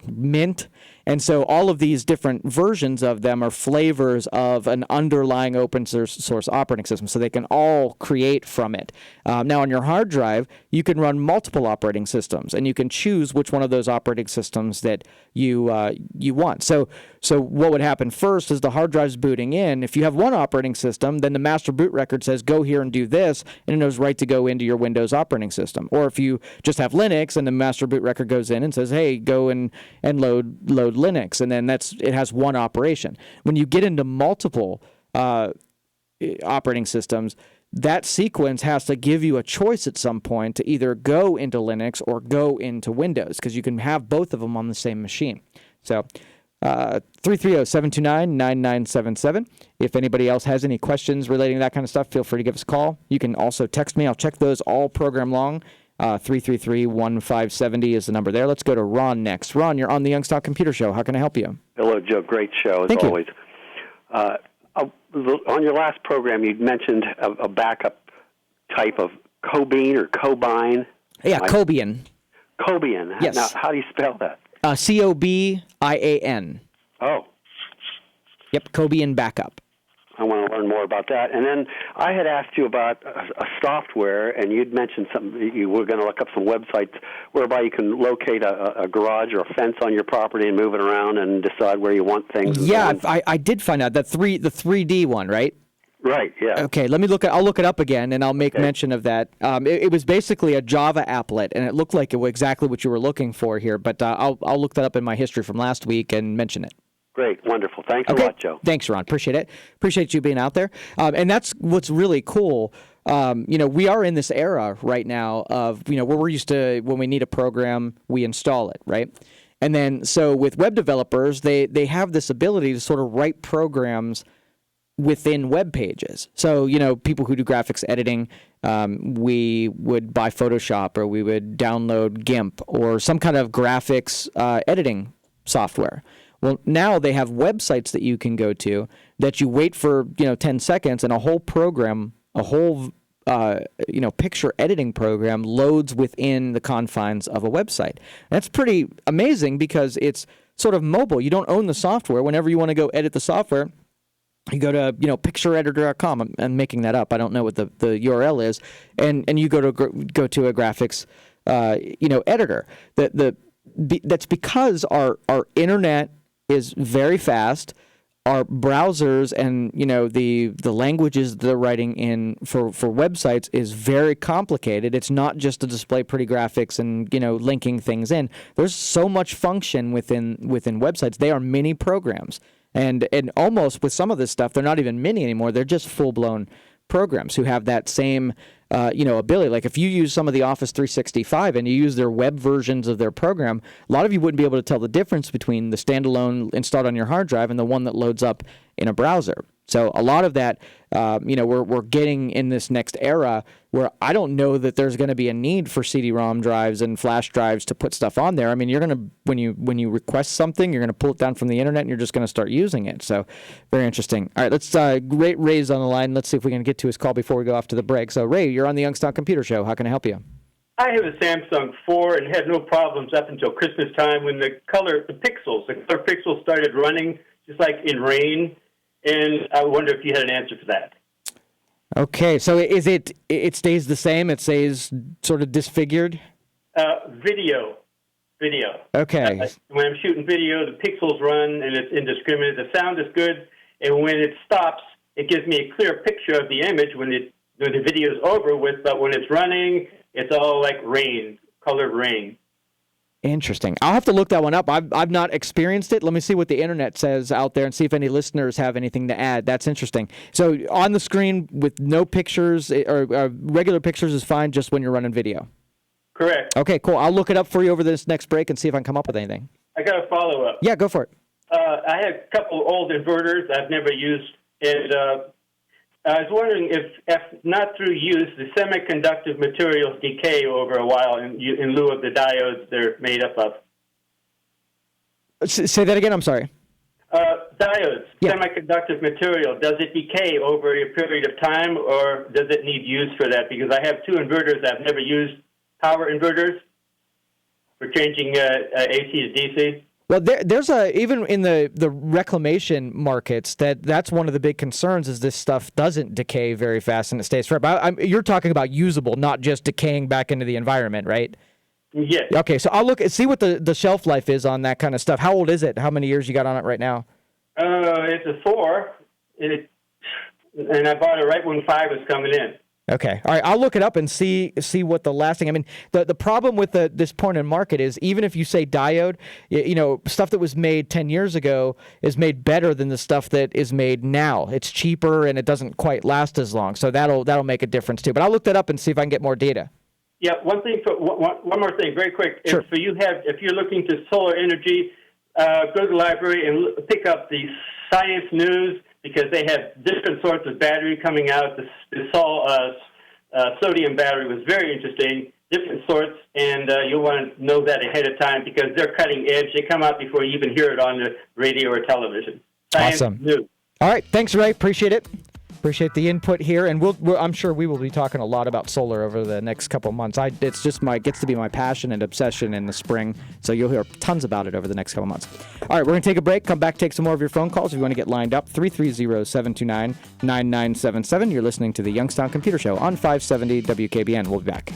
Mint. And so all of these different versions of them are flavors of an underlying open source operating system, so they can all create from it. Now, on your hard drive, you can run multiple operating systems, and you can choose which one of those operating systems that you want. So what would happen first is the hard drive's booting in. If you have one operating system, then the master boot record says, go here and do this, and it knows right to go into your Windows operating system. Or if you just have Linux, and the master boot record goes in and says, hey, go and load Linux, and then it has one operation. When you get into multiple operating systems, that sequence has to give you a choice at some point to either go into Linux or go into Windows, because you can have both of them on the same machine. So 330-729-9977. If anybody else has any questions relating to that kind of stuff, feel free to give us a call. You can also text me. I'll check those all program long. 333-1570 is the number there. Let's go to Ron next. Ron, you're on the Youngstown Computer Show. How can I help you? Hello, Joe. Great show, as always. On your last program, you mentioned a backup type of Cobian or Cobine. Yeah, Cobian. Cobian. Yes. Now, how do you spell that? Cobian. Oh. Yep, Cobian backup. I want to learn more about that. And then I had asked you about a software, and you'd mentioned something. You were going to look up some websites whereby you can locate a garage or a fence on your property and move it around and decide where you want things. Yeah, I did find out that the 3D one, right? Right. Yeah. Okay. I'll look it up again, and I'll make mention of that. It was basically a Java applet, and it looked like it was exactly what you were looking for here. But I'll look that up in my history from last week and mention it. Great. Wonderful. Thanks a lot, Joe. Thanks, Ron. Appreciate it. Appreciate you being out there. And that's what's really cool. We are in this era right now of, where we're used to, when we need a program, we install it, right? And then, so with web developers, they have this ability to sort of write programs within web pages. So, people who do graphics editing, we would buy Photoshop, or we would download GIMP or some kind of graphics editing software. Well, now they have websites that you can go to that you wait for 10 seconds, and a whole program, picture editing program loads within the confines of a website. That's pretty amazing because it's sort of mobile. You don't own the software. Whenever you want to go edit the software, you go to pictureeditor.com. I'm making that up. I don't know what the URL is, and you go to a graphics editor. That's because our internet is very fast. Our browsers and the languages they're writing in for websites is very complicated. It's not just to display pretty graphics and linking things in. There's so much function within websites. They are mini programs, and almost with some of this stuff, they're not even mini anymore. They're just full blown programs who have that same ability. Like if you use some of the Office 365 and you use their web versions of their program, a lot of you wouldn't be able to tell the difference between the standalone installed on your hard drive and the one that loads up in a browser. So a lot of that, we're getting in this next era where I don't know that there's going to be a need for CD-ROM drives and flash drives to put stuff on there. I mean, you're going to, when you request something, you're going to pull it down from the internet and you're just going to start using it. So very interesting. All right, let's Ray's on the line. Let's see if we can get to his call before we go off to the break. So Ray, you're on the Youngstown Computer Show. How can I help you? I have a Samsung 4 and had no problems up until Christmas time when the color pixels started running just like in rain. And I wonder if you had an answer for that. Okay, so it stays the same? It stays sort of disfigured? Video. Okay. When I'm shooting video, the pixels run and it's indiscriminate. The sound is good, and when it stops, it gives me a clear picture of the image when the video is over with. But when it's running, it's all like rain, colored rain. Interesting. I'll have to look that one up. I've not experienced it. Let me see what the internet says out there and see if any listeners have anything to add. That's interesting. So on the screen with no pictures or regular pictures is fine just when you're running video? Correct. Okay, cool. I'll look it up for you over this next break and see if I can come up with anything. I got a follow-up. Yeah, go for it. I had a couple old inverters I've never used, and I was wondering if not through use, the semiconductive materials decay over a while in lieu of the diodes they're made up of. Say that again, I'm sorry. Diodes, semiconductive material, does it decay over a period of time, or does it need use for that? Because I have two inverters I've never used, power inverters, for changing AC to DC. Well, there's even in the reclamation markets that's one of the big concerns is this stuff doesn't decay very fast and it stays forever. You're talking about usable, not just decaying back into the environment, right? Yes. Okay, so I'll look see what the shelf life is on that kind of stuff. How old is it? How many years you got on it right now? It's a 4, and I bought it right when 5 was coming in. Okay. All right. I'll look it up and see what the lasting. I mean, the problem with this point in market is even if you say diode, stuff that was made 10 years ago is made better than the stuff that is made now. It's cheaper and it doesn't quite last as long. So that'll make a difference too. But I'll look that up and see if I can get more data. Yeah. One more thing, very quick. Sure. If you're looking to solar energy, go to the library and pick up the Science News, because they have different sorts of battery coming out. The sodium battery was very interesting, different sorts, and you'll want to know that ahead of time because they're cutting edge. They come out before you even hear it on the radio or television. Awesome. News. All right. Thanks, Ray. Appreciate it. Appreciate the input here, and I'm sure we will be talking a lot about solar over the next couple of months. It's just gets to be my passion and obsession in the spring, so you'll hear tons about it over the next couple of months. All right, we're going to take a break, come back, take some more of your phone calls if you want to get lined up. 330-729-9977. You're listening to the Youngstown Computer Show on 570 WKBN. We'll be back.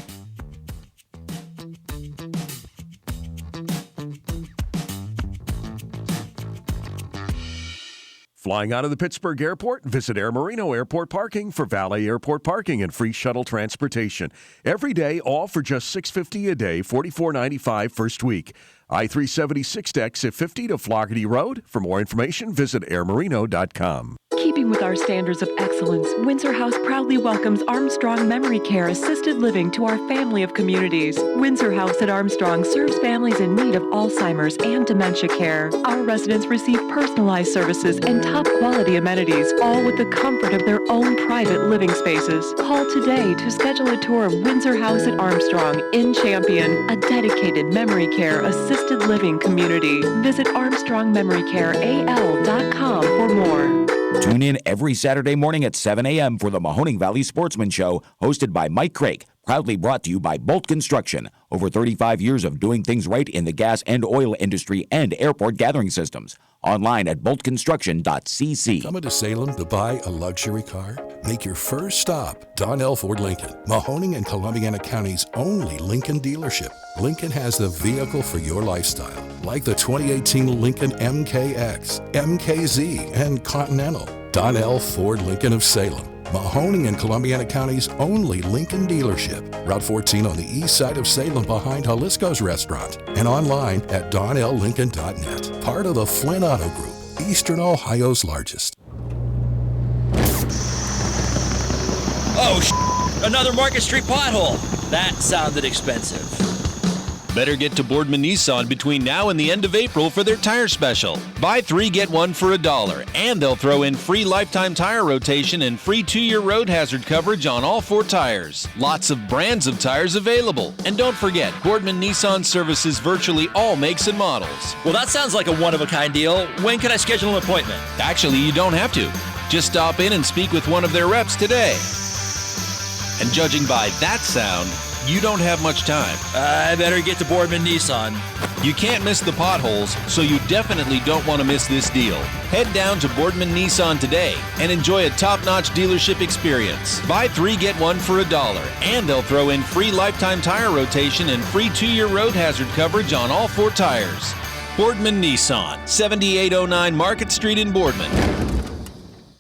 Flying out of the Pittsburgh airport? Visit Air Marino Airport Parking for valet airport parking and free shuttle transportation. Every day, all for just $6.50 a day, $44.95 first week. I-376 to exit 50 to Floggerty Road. For more information, visit airmarino.com. Keeping with our standards of excellence, Windsor House proudly welcomes Armstrong Memory Care Assisted Living to our family of communities. Windsor House at Armstrong serves families in need of Alzheimer's and dementia care. Our residents receive personalized services and top-quality amenities, all with the comfort of their own private living spaces. Call today to schedule a tour of Windsor House at Armstrong in Champion, a dedicated memory care assisted living community. Visit ArmstrongMemoryCareAL.com for more. Tune in every Saturday morning at 7 a.m. for the Mahoning Valley Sportsman Show, hosted by Mike Craig. Proudly brought to you by Bolt Construction. Over 35 years of doing things right in the gas and oil industry and airport gathering systems. Online at boltconstruction.cc. Coming to Salem to buy a luxury car? Make your first stop Donnell Ford Lincoln, Mahoning and Columbiana County's only Lincoln dealership. Lincoln has the vehicle for your lifestyle, like the 2018 Lincoln MKX, MKZ, and Continental. Donnell Ford Lincoln of Salem, Mahoning and Columbiana County's only Lincoln dealership. Route 14 on the east side of Salem behind Jalisco's restaurant, and online at donnelllincoln.net. Part of the Flynn Auto Group, Eastern Ohio's largest. Oh, another Market Street pothole. That sounded expensive. Better get to Boardman Nissan between now and the end of April for their tire special. Buy 3, get 1 for $1, and they'll throw in free lifetime tire rotation and free 2-year road hazard coverage on all 4 tires. Lots of brands of tires available. And don't forget, Boardman Nissan services virtually all makes and models. Well, that sounds like a one-of-a-kind deal. When can I schedule an appointment? Actually, you don't have to. Just stop in and speak with one of their reps today. And judging by that sound, You don't have much time. I better get to Boardman Nissan. You can't miss the potholes, so you definitely don't want to miss this deal. Head down to Boardman Nissan today and enjoy a top-notch dealership experience. Buy 3, get 1 for $1, and they'll throw in free lifetime tire rotation and free 2-year road hazard coverage on all 4 tires. Boardman Nissan, 7809 Market Street in Boardman.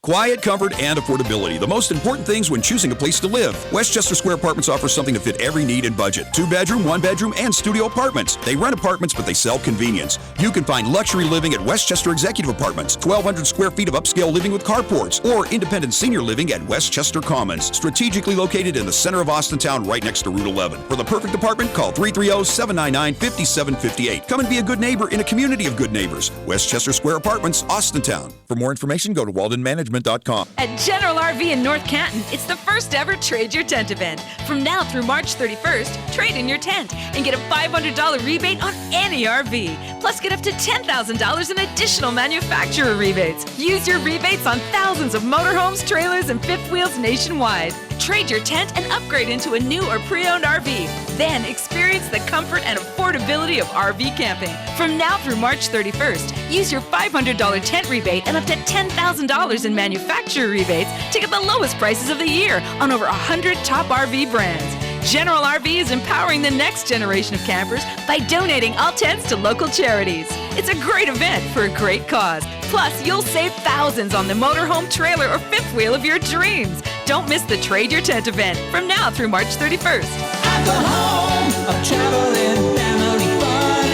Quiet, comfort, and affordability. The most important things when choosing a place to live. Westchester Square Apartments offers something to fit every need and budget. 2-bedroom, 1-bedroom, and studio apartments. They rent apartments, but they sell convenience. You can find luxury living at Westchester Executive Apartments, 1,200 square feet of upscale living with carports, or independent senior living at Westchester Commons, strategically located in the center of Austintown, right next to Route 11. For the perfect apartment, call 330-799-5758. Come and be a good neighbor in a community of good neighbors. Westchester Square Apartments, Austintown. For more information, go to waldenmanagement.com. At General RV in North Canton, it's the first ever Trade Your Tent event. From now through March 31st, trade in your tent and get a $500 rebate on any RV. Plus, get up to $10,000 in additional manufacturer rebates. Use your rebates on thousands of motorhomes, trailers, and fifth wheels nationwide. Trade your tent and upgrade into a new or pre-owned RV. Then experience the comfort and affordability of RV camping. From now through March 31st, use your $500 tent rebate and up to $10,000 in manufacturer rebates to get the lowest prices of the year on over 100 top RV brands. General RV is empowering the next generation of campers by donating all tents to local charities. It's a great event for a great cause. Plus, you'll save thousands on the motorhome, trailer, or fifth wheel of your dreams. Don't miss the Trade Your Tent event from now through March 31st. At the home of travel and family fun.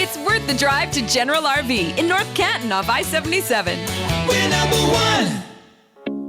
It's worth the drive to General RV in North Canton off I-77. We're number one.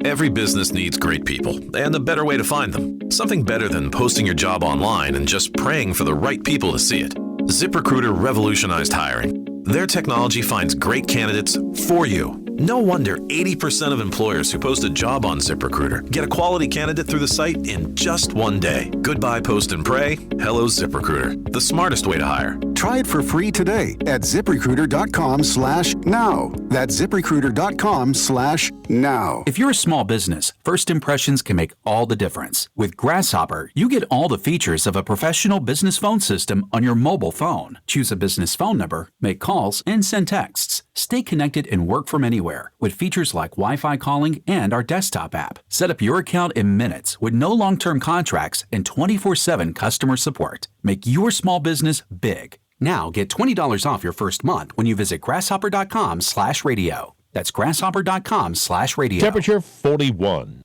Every business needs great people, and a better way to find them. Something better than posting your job online and just praying for the right people to see it. ZipRecruiter revolutionized hiring. Their technology finds great candidates for you. No wonder 80% of employers who post a job on ZipRecruiter get a quality candidate through the site in just one day. Goodbye post and pray. Hello ZipRecruiter, the smartest way to hire. Try it for free today at ZipRecruiter.com/now. That's ZipRecruiter.com/now. If you're a small business, first impressions can make all the difference. With Grasshopper, you get all the features of a professional business phone system on your mobile phone. Choose a business phone number, make calls, and send texts. Stay connected and work from anywhere with features like Wi-Fi calling and our desktop app. Set up your account in minutes with no long-term contracts and 24/7 customer support. Make your small business big. Now get $20 off your first month when you visit grasshopper.com/radio. That's grasshopper.com/radio. Temperature 41.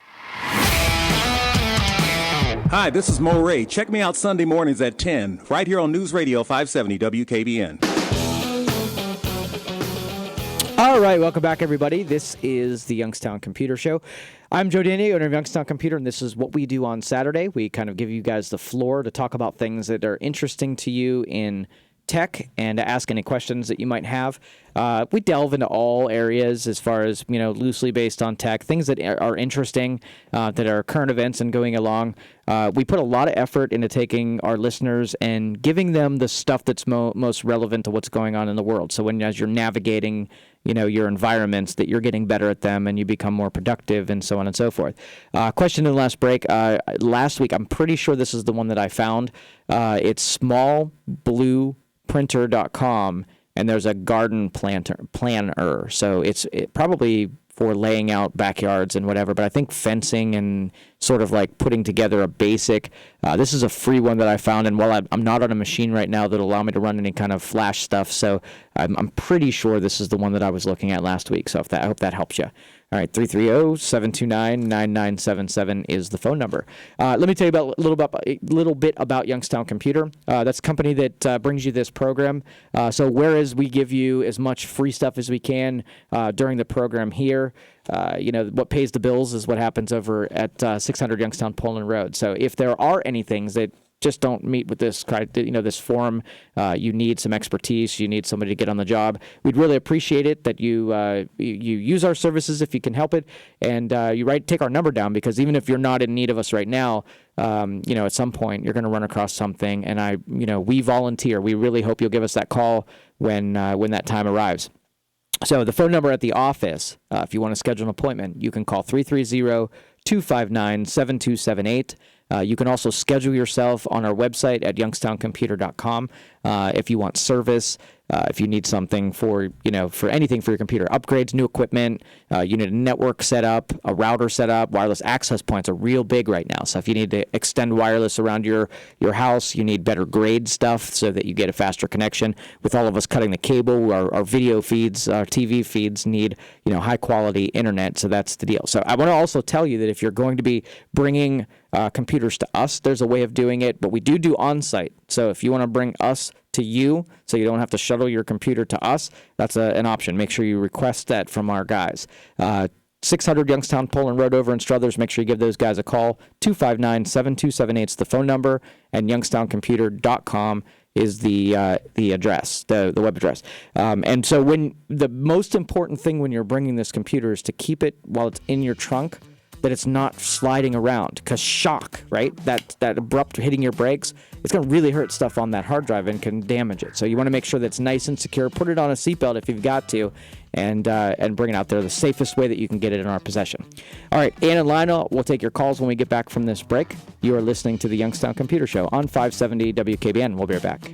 Hi, this is Mo Ray. Check me out Sunday mornings at 10, right here on News Radio 570 WKBN. All right, welcome back, everybody. This is the Youngstown Computer Show. I'm Joe Danier, owner of Youngstown Computer, and this is what we do on Saturday. We kind of give you guys the floor to talk about things that are interesting to you in tech and to ask any questions that you might have. We delve into all areas as far as, loosely based on tech, things that are interesting, that are current events and going along. We put a lot of effort into taking our listeners and giving them the stuff that's most relevant to what's going on in the world. So as you're navigating, your environments, that you're getting better at them and you become more productive and so on and so forth. Question in the last break. Last week, I'm pretty sure this is the one that I found. It's smallblueprinter.com. And there's a garden planner. So it's probably for laying out backyards and whatever, but I think fencing and sort of like putting together a basic. This is a free one that I found, and while I'm not on a machine right now that'll allow me to run any kind of flash stuff, so I'm pretty sure this is the one that I was looking at last week. So I hope that helps you. All right, 330-729-9977 is the phone number. Let me tell you a little bit about Youngstown Computer. That's a company that brings you this program. So whereas we give you as much free stuff as we can during the program here, what pays the bills is what happens over at 600 Youngstown Poland Road. So if there are any things that just don't meet with this, this form, you need some expertise, you need somebody to get on the job. We'd really appreciate it that you use our services if you can help it, and take our number down, because even if you're not in need of us right now, at some point you're going to run across something, and we volunteer. We really hope you'll give us that call when that time arrives. So the phone number at the office, if you want to schedule an appointment, you can call 330-259-7278. You can also schedule yourself on our website at youngstowncomputer.com if you want service. If you need something for anything for your computer, upgrades, new equipment, you need a network set up, a router set up, wireless access points are real big right now. So if you need to extend wireless around your house, you need better grade stuff so that you get a faster connection. With all of us cutting the cable, our video feeds, our TV feeds need high quality internet. So that's the deal. So I want to also tell you that if you're going to be bringing computers to us, there's a way of doing it, but we do on-site. So if you want to bring us to you so you don't have to shuttle your computer to us, that's an option. Make sure you request that from our guys. 600 Youngstown Poland Road over in Struthers. Make sure you give those guys a call. 259-7278 is the phone number, and youngstowncomputer.com is the address, the web address. And so when the most important thing when you're bringing this computer is to keep it while it's in your trunk, that it's not sliding around, because shock, right? That abrupt hitting your brakes, it's going to really hurt stuff on that hard drive and can damage it. So you want to make sure that it's nice and secure. Put it on a seatbelt if you've got to, and bring it out there the safest way that you can get it in our possession. All right, Ann and Lionel, we'll take your calls when we get back from this break. You are listening to the Youngstown Computer Show on 570 WKBN. We'll be right back.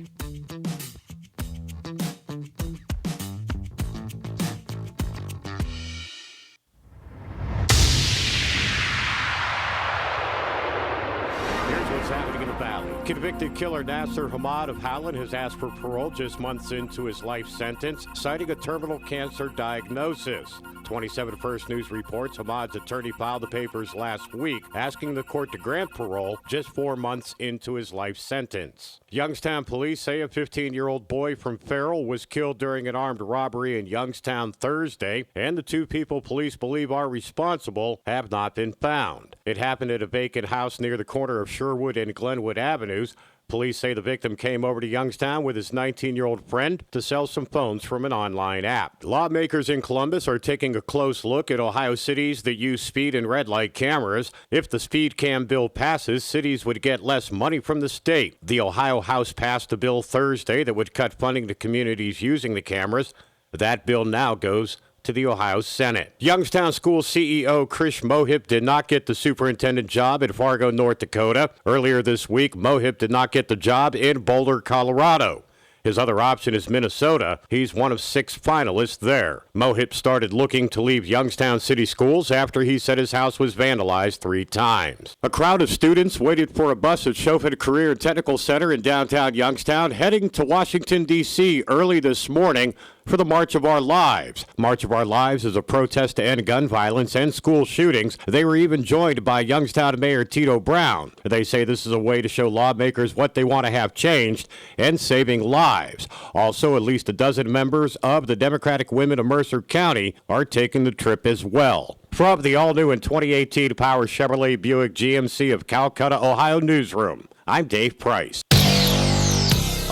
Convicted killer Nasser Hamad of Howland has asked for parole just months into his life sentence, citing a terminal cancer diagnosis. 27 First News reports Hamad's attorney filed the papers last week, asking the court to grant parole just 4 months into his life sentence. Youngstown police say a 15-year-old boy from Farrell was killed during an armed robbery in Youngstown Thursday, and the two people police believe are responsible have not been found. It happened at a vacant house near the corner of Sherwood and Glenwood Avenues. Police say the victim came over to Youngstown with his 19-year-old friend to sell some phones from an online app. Lawmakers in Columbus are taking a close look at Ohio cities that use speed and red light cameras. If the speed cam bill passes, cities would get less money from the state. The Ohio House passed a bill Thursday that would cut funding to communities using the cameras. That bill now goes to the Ohio Senate. Youngstown School CEO Krish Mohip did not get the superintendent job in Fargo, North Dakota. Earlier this week, Mohip did not get the job in Boulder, Colorado. His other option is Minnesota. He's one of 6 finalists there. Mohip started looking to leave Youngstown City Schools after he said his house was vandalized 3 times. A crowd of students waited for a bus at Shofet Career and Technical Center in downtown Youngstown, heading to Washington, D.C. early this morning for the March of Our Lives. March of Our Lives is a protest to end gun violence and school shootings. They were even joined by Youngstown Mayor Tito Brown. They say this is a way to show lawmakers what they want to have changed and saving lives. Also, at least a dozen members of the Democratic Women of Mercer County are taking the trip as well. From the all-new and 2018 Power Chevrolet Buick GMC of Calcutta, Ohio newsroom, I'm Dave Price.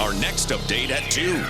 Our next update at 2.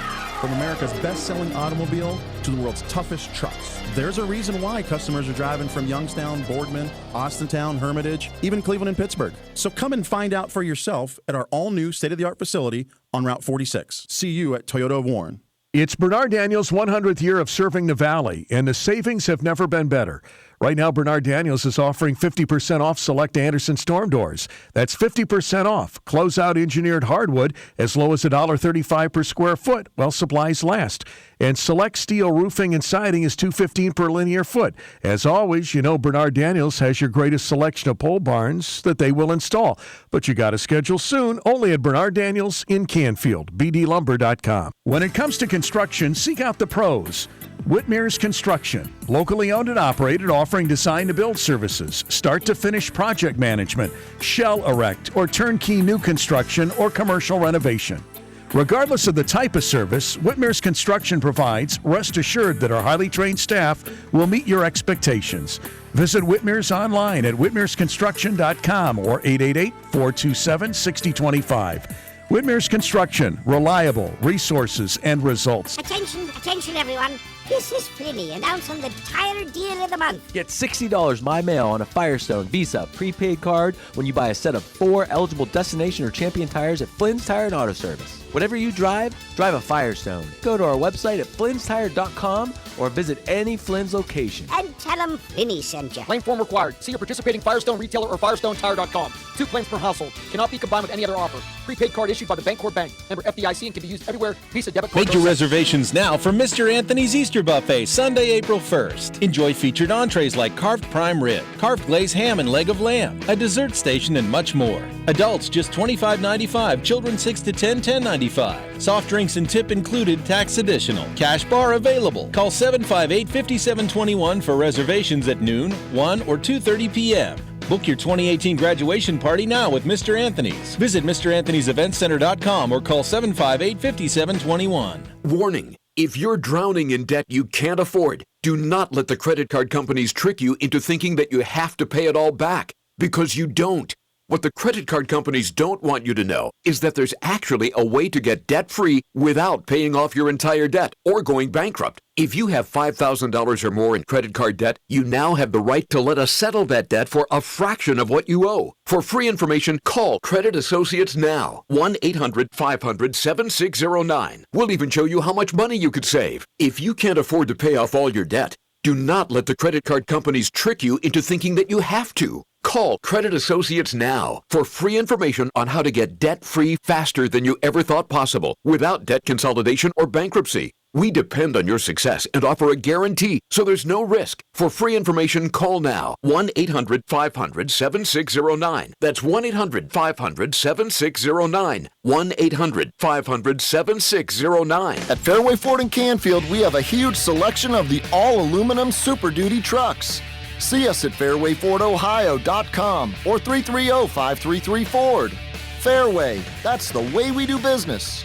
From America's best-selling automobile to the world's toughest trucks, there's a reason why customers are driving from Youngstown, Boardman, Austintown, Hermitage, even Cleveland and Pittsburgh. So come and find out for yourself at our all-new state-of-the-art facility on Route 46. See you at Toyota of Warren. It's Bernard Daniels' 100th year of serving the Valley, and the savings have never been better. Right now, Bernard Daniels is offering 50% off select Anderson storm doors. That's 50% off. Closeout engineered hardwood as low as $1.35 per square foot while supplies last. And select steel roofing and siding is $2.15 per linear foot. As always, you know Bernard Daniels has your greatest selection of pole barns that they will install. But you got to schedule soon, only at Bernard Daniels in Canfield, bdlumber.com. When it comes to construction, seek out the pros. Whitmer's Construction, locally owned and operated, offering design to build services, start to finish project management, shell erect, or turnkey new construction or commercial renovation. Regardless of the type of service Whitmer's Construction provides, rest assured that our highly trained staff will meet your expectations. Visit Whitmer's online at whitmersconstruction.com or 888-427-6025. Whitmer's Construction, reliable resources and results. Attention, attention everyone. This is Flinny, announcing the tire deal of the month. Get $60 My Mail on a Firestone Visa prepaid card when you buy a set of 4 eligible Destination or Champion tires at Flynn's Tire and Auto Service. Whatever you drive a Firestone. Go to our website at flynnstire.com or visit any Flynn's location. And tell them Flinny sent you. Claim form required. See your participating Firestone retailer or FirestoneTire.com. 2 claims per household. Cannot be combined with any other offer. Prepaid card issued by the Bancorp Bank. Member FDIC and can be used everywhere. Visa, debit card. Make your reservations now for Mr. Anthony's Easter Buffet, Sunday, April 1st. Enjoy featured entrees like carved prime rib, carved glazed ham and leg of lamb, a dessert station, and much more. Adults just $25.95, children 6 to 10, $10.95. Soft drinks and tip included, tax additional. Cash bar available. Call 758-5721 for reservations at noon, 1 or 2:30 p.m. Book your 2018 graduation party now with Mr. Anthony's. Visit MrAnthony'sEventCenter.com or call 758-5721. Warning. If you're drowning in debt you can't afford, do not let the credit card companies trick you into thinking that you have to pay it all back, because you don't. What the credit card companies don't want you to know is that there's actually a way to get debt-free without paying off your entire debt or going bankrupt. If you have $5,000 or more in credit card debt, you now have the right to let us settle that debt for a fraction of what you owe. For free information, call Credit Associates now. 1-800-500-7609. We'll even show you how much money you could save. If you can't afford to pay off all your debt, do not let the credit card companies trick you into thinking that you have to. Call Credit Associates now for free information on how to get debt-free faster than you ever thought possible without debt consolidation or bankruptcy. We depend on your success and offer a guarantee, so there's no risk. For free information, call now. 1-800-500-7609. That's 1-800-500-7609. 1-800-500-7609. At Fairway Ford in Canfield, we have a huge selection of the all-aluminum Super Duty trucks. See us at fairwayfordohio.com or 330-533-FORD. Fairway, that's the way we do business.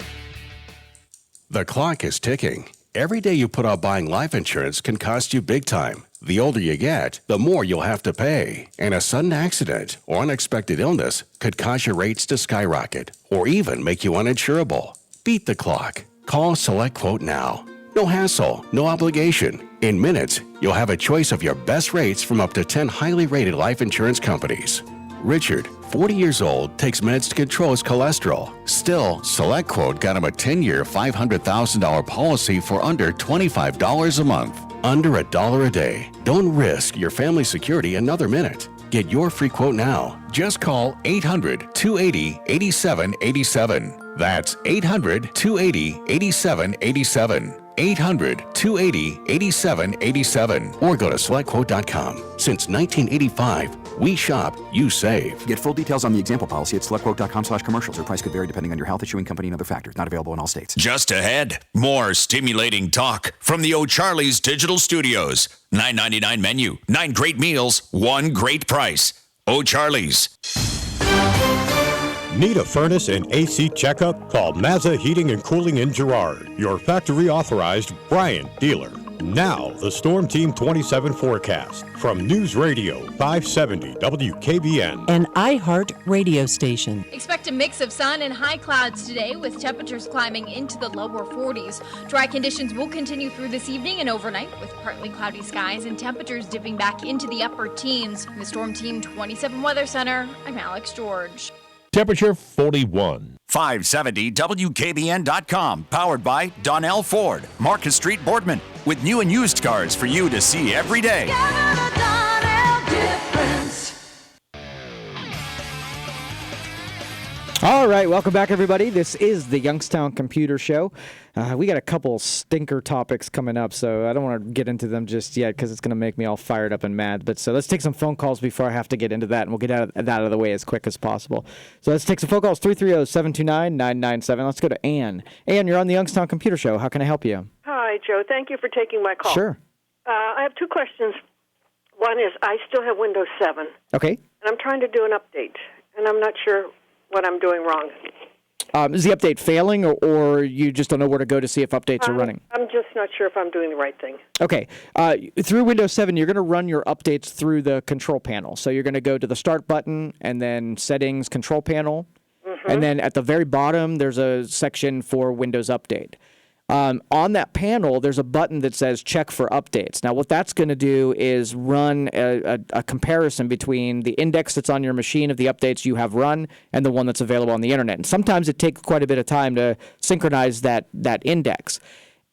The clock is ticking. Every day you put off buying life insurance can cost you big time. The older you get, the more you'll have to pay. And a sudden accident or unexpected illness could cause your rates to skyrocket or even make you uninsurable. Beat the clock. Call Select Quote now. No hassle, no obligation. In minutes, you'll have a choice of your best rates from up to 10 highly rated life insurance companies. Richard, 40 years old, takes meds to control his cholesterol. Still, Select Quote got him a 10-year, $500,000 policy for under $25 a month. Under $1 a day. Don't risk your family security another minute. Get your free quote now. Just call 800-280-8787. That's 800-280-8787. 800-280-8787. Or go to SelectQuote.com. Since 1985, we shop, you save. Get full details on the example policy at SelectQuote.com/commercials. Or price could vary depending on your health, issuing company, and other factors. Not available in all states. Just ahead, more stimulating talk from the O'Charley's Digital Studios. $9.99 menu, 9 great meals, 1 great price. O'Charley's. Need a furnace and AC checkup? Call Mazza Heating and Cooling in Girard, your factory authorized Bryant dealer. Now, the Storm Team 27 forecast from News Radio 570 WKBN. An iHeart radio station. Expect a mix of sun and high clouds today with temperatures climbing into the lower 40s. Dry conditions will continue through this evening and overnight with partly cloudy skies and temperatures dipping back into the upper teens. From the Storm Team 27 Weather Center, I'm Alex George. Temperature 41. 570 WKBN.com, powered by Donnell Ford, Market Street, Boardman, with new and used cars for you to see every day. All right, welcome back, everybody. This is the Youngstown Computer Show. We got a couple stinker topics coming up, so I don't want to get into them just yet because it's going to make me all fired up and mad. But so let's take some phone calls before I have to get into that, and we'll get that out of the way as quick as possible. So let's take some phone calls, 330-729-997. Let's go to Ann. Ann, you're on the Youngstown Computer Show. How can I help you? Hi, Joe. Thank you for taking my call. Sure. I have 2 questions. One is I still have Windows 7. Okay. And I'm trying to do an update, and I'm not sure what I'm doing wrong. Is the update failing, or you just don't know where to go to see if updates are running? I'm just not sure if I'm doing the right thing. Okay. Through Windows 7, you're going to run your updates through the control panel. So you're going to go to the Start button, and then Settings, Control Panel. Mm-hmm. And then at the very bottom, there's a section for Windows Update. On that panel, there's a button that says Check for Updates. Now, what that's going to do is run a comparison between the index that's on your machine of the updates you have run and the one that's available on the internet. And sometimes it takes quite a bit of time to synchronize that index.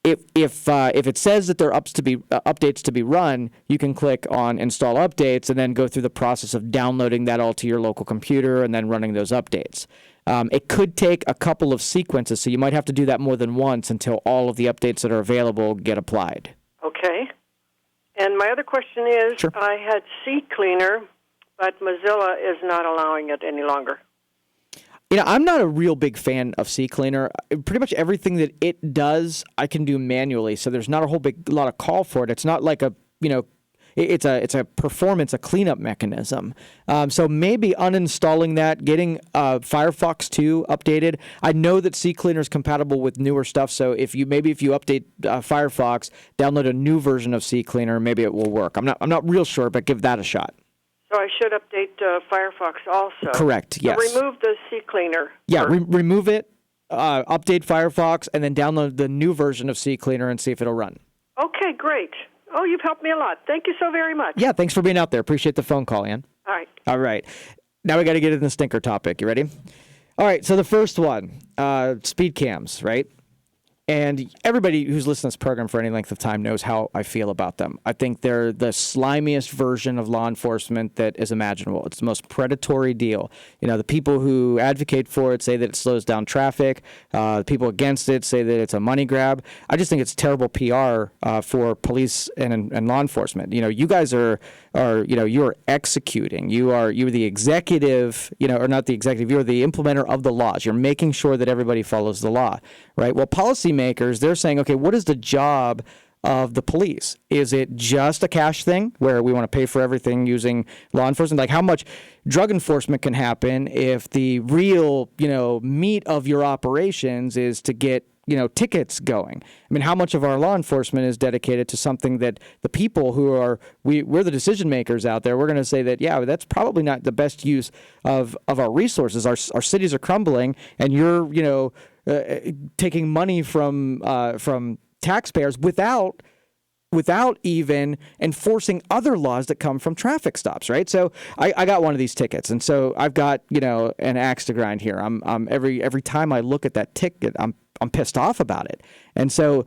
if it says that there are updates to be run, you can click on install updates and then go through the process of downloading that all to your local computer and then running those updates. It could take a couple of sequences, so you might have to do that more than once until all of the updates that are available get applied. Okay. And my other question is, Sure. I had Seed Cleaner, but Mozilla is not allowing it any longer. I'm not a real big fan of CCleaner. Pretty much everything that it does, I can do manually, so there's not a lot of call for it. It's not like it's a performance, a cleanup mechanism. So maybe uninstalling that, getting Firefox 2 updated. I know that CCleaner is compatible with newer stuff, so if you update Firefox, download a new version of CCleaner, maybe it will work. I'm not real sure, but give that a shot. So I should update Firefox also. Correct. Yes. So remove the CCleaner. Yeah, remove it, update Firefox, and then download the new version of CCleaner and see if it'll run. Okay, great. Oh, you've helped me a lot. Thank you so very much. Yeah, thanks for being out there. Appreciate the phone call, Ann. All right. All right. Now we got to get into the stinker topic. You ready? All right. So the first one, speed cams, right? And everybody who's listened to this program for any length of time knows how I feel about them. I think they're the slimiest version of law enforcement that is imaginable. It's the most predatory deal. The people who advocate for it say that it slows down traffic. The people against it say that it's a money grab. I just think it's terrible PR for police and law enforcement. You guys are executing. You're the executive, or not the executive. You're the implementer of the laws. You're making sure that everybody follows the law, right? Well, policymakers, they're saying, okay, what is the job of the police? Is it just a cash thing where we want to pay for everything using law enforcement? Like how much drug enforcement can happen if the real, meat of your operations is to get, tickets going? I mean, how much of our law enforcement is dedicated to something that the people who we're the decision makers out there, we're going to say that, yeah, that's probably not the best use of our resources. Our cities are crumbling and you're, taking money from taxpayers without even enforcing other laws that come from traffic stops, right? So I got one of these tickets, and so I've got an axe to grind here. I'm every time I look at that ticket, I'm pissed off about it, and so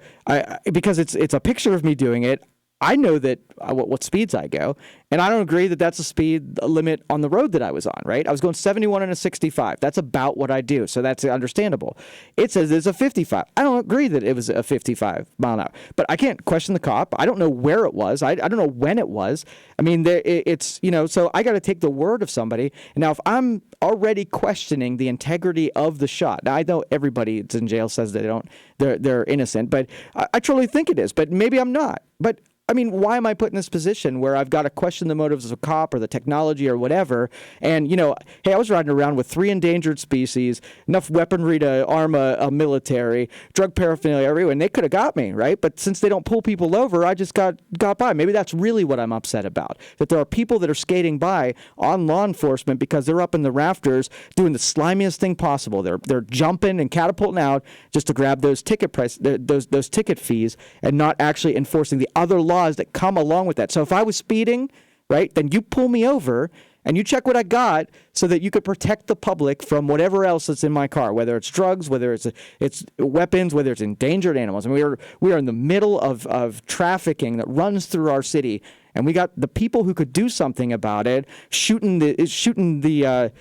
because it's a picture of me doing it. I know that what speeds I go, and I don't agree that that's a speed limit on the road that I was on, right? I was going 71 and a 65. That's about what I do, so that's understandable. It says it's a 55. I don't agree that it was a 55 mile an hour, but I can't question the cop. I don't know where it was. I don't know when it was. I mean, it's, so I got to take the word of somebody. And now if I'm already questioning the integrity of the shot, now I know everybody that's in jail says they're innocent, but I truly think it is, but maybe I'm not. But I mean, why am I put in this position where I've got to question the motives of a cop or the technology or whatever? And, hey, I was riding around with 3 endangered species, enough weaponry to arm a military, drug paraphernalia everywhere, and they could have got me, right? But since they don't pull people over, I just got by. Maybe that's really what I'm upset about, that there are people that are skating by on law enforcement because they're up in the rafters doing the slimiest thing possible. They're jumping and catapulting out just to grab those ticket those ticket fees and not actually enforcing the other laws that come along with that. So if I was speeding, right, then you pull me over and you check what I got so that you could protect the public from whatever else that's in my car, whether it's drugs, whether it's weapons, whether it's endangered animals. I mean, we are in the middle of trafficking that runs through our city, and we got the people who could do something about it shooting the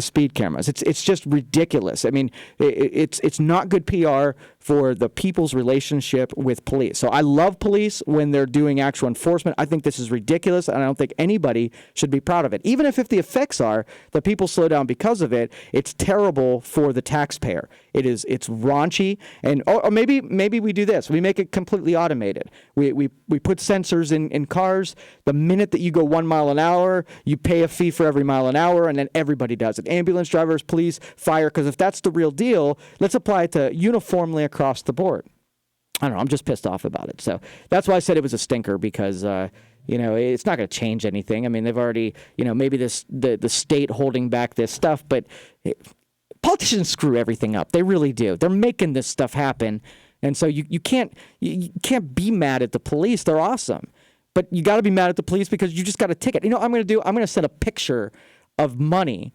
speed cameras. It's just ridiculous. I mean, it's not good PR for the people's relationship with police. So I love police when they're doing actual enforcement. I think this is ridiculous, and I don't think anybody should be proud of it. Even if the effects are that people slow down because of it, it's terrible for the taxpayer. It's raunchy, and or maybe we do this. We make it completely automated. We put sensors in cars. The minute that you go 1 mile an hour, you pay a fee for every mile an hour, and then everybody does it. Ambulance drivers, police, fire, because if that's the real deal, let's apply it to uniformly across the board. I don't know. I'm just pissed off about it. So that's why I said it was a stinker, because it's not going to change anything. I mean, they've already, maybe the state holding back this stuff, but politicians screw everything up. They really do. They're making this stuff happen, and so you can't be mad at the police. They're awesome, but you got to be mad at the police because you just got a ticket. I'm going to send a picture of money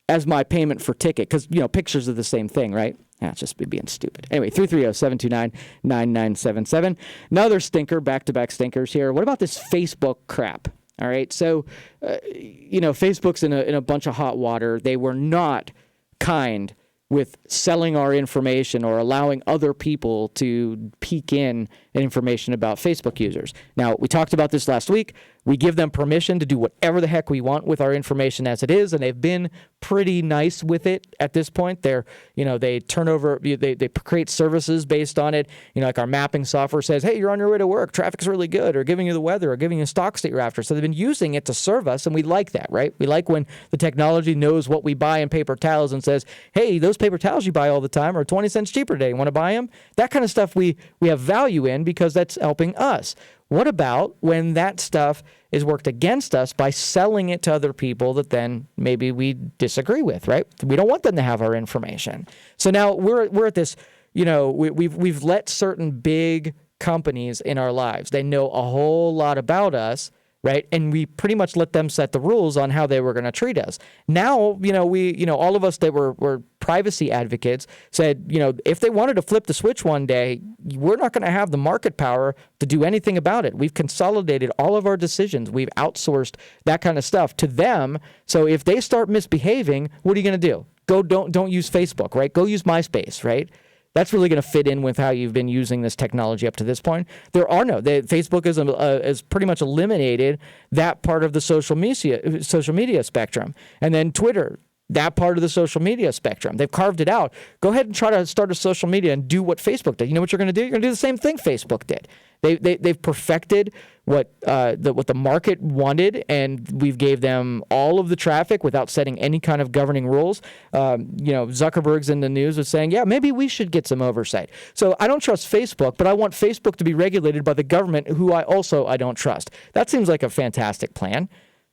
as my payment for ticket, because pictures are the same thing, right? It's just me being stupid. Anyway, 330-729-9977. Another stinker, back-to-back stinkers here. What about this Facebook crap? All right, so, Facebook's in a bunch of hot water. They were not kind with selling our information or allowing other people to peek in information about Facebook users. Now, we talked about this last week. We give them permission to do whatever the heck we want with our information as it is, and they've been pretty nice with it at this point. They turn over, they create services based on it. Like our mapping software says, hey, you're on your way to work, traffic's really good, or giving you the weather, or giving you stocks that you're after. So they've been using it to serve us, and we like that, right? We like when the technology knows what we buy in paper towels and says, hey, those paper towels you buy all the time are 20 cents cheaper today. You want to buy them? That kind of stuff we have value in because that's helping us. What about when that stuff is worked against us by selling it to other people that then maybe we disagree with, right? We don't want them to have our information. So now we're at this, we've let certain big companies in our lives. They know a whole lot about us, right? And we pretty much let them set the rules on how they were going to treat us. Now, all of us that were privacy advocates said, if they wanted to flip the switch one day, we're not going to have the market power to do anything about it. We've consolidated all of our decisions. We've outsourced that kind of stuff to them. So if they start misbehaving, what are you going to do? Don't use Facebook, right? Go use MySpace, right? That's really going to fit in with how you've been using this technology up to this point. Facebook has pretty much eliminated that part of the social media spectrum. And then Twitter, that part of the social media spectrum. They've carved it out. Go ahead and try to start a social media and do what Facebook did. You know what you're going to do? You're going to do the same thing Facebook did. They've perfected what the market wanted, and we've gave them all of the traffic without setting any kind of governing rules. Zuckerberg's in the news with saying, yeah, maybe we should get some oversight. So I don't trust Facebook, but I want Facebook to be regulated by the government, who I don't trust. That seems like a fantastic plan.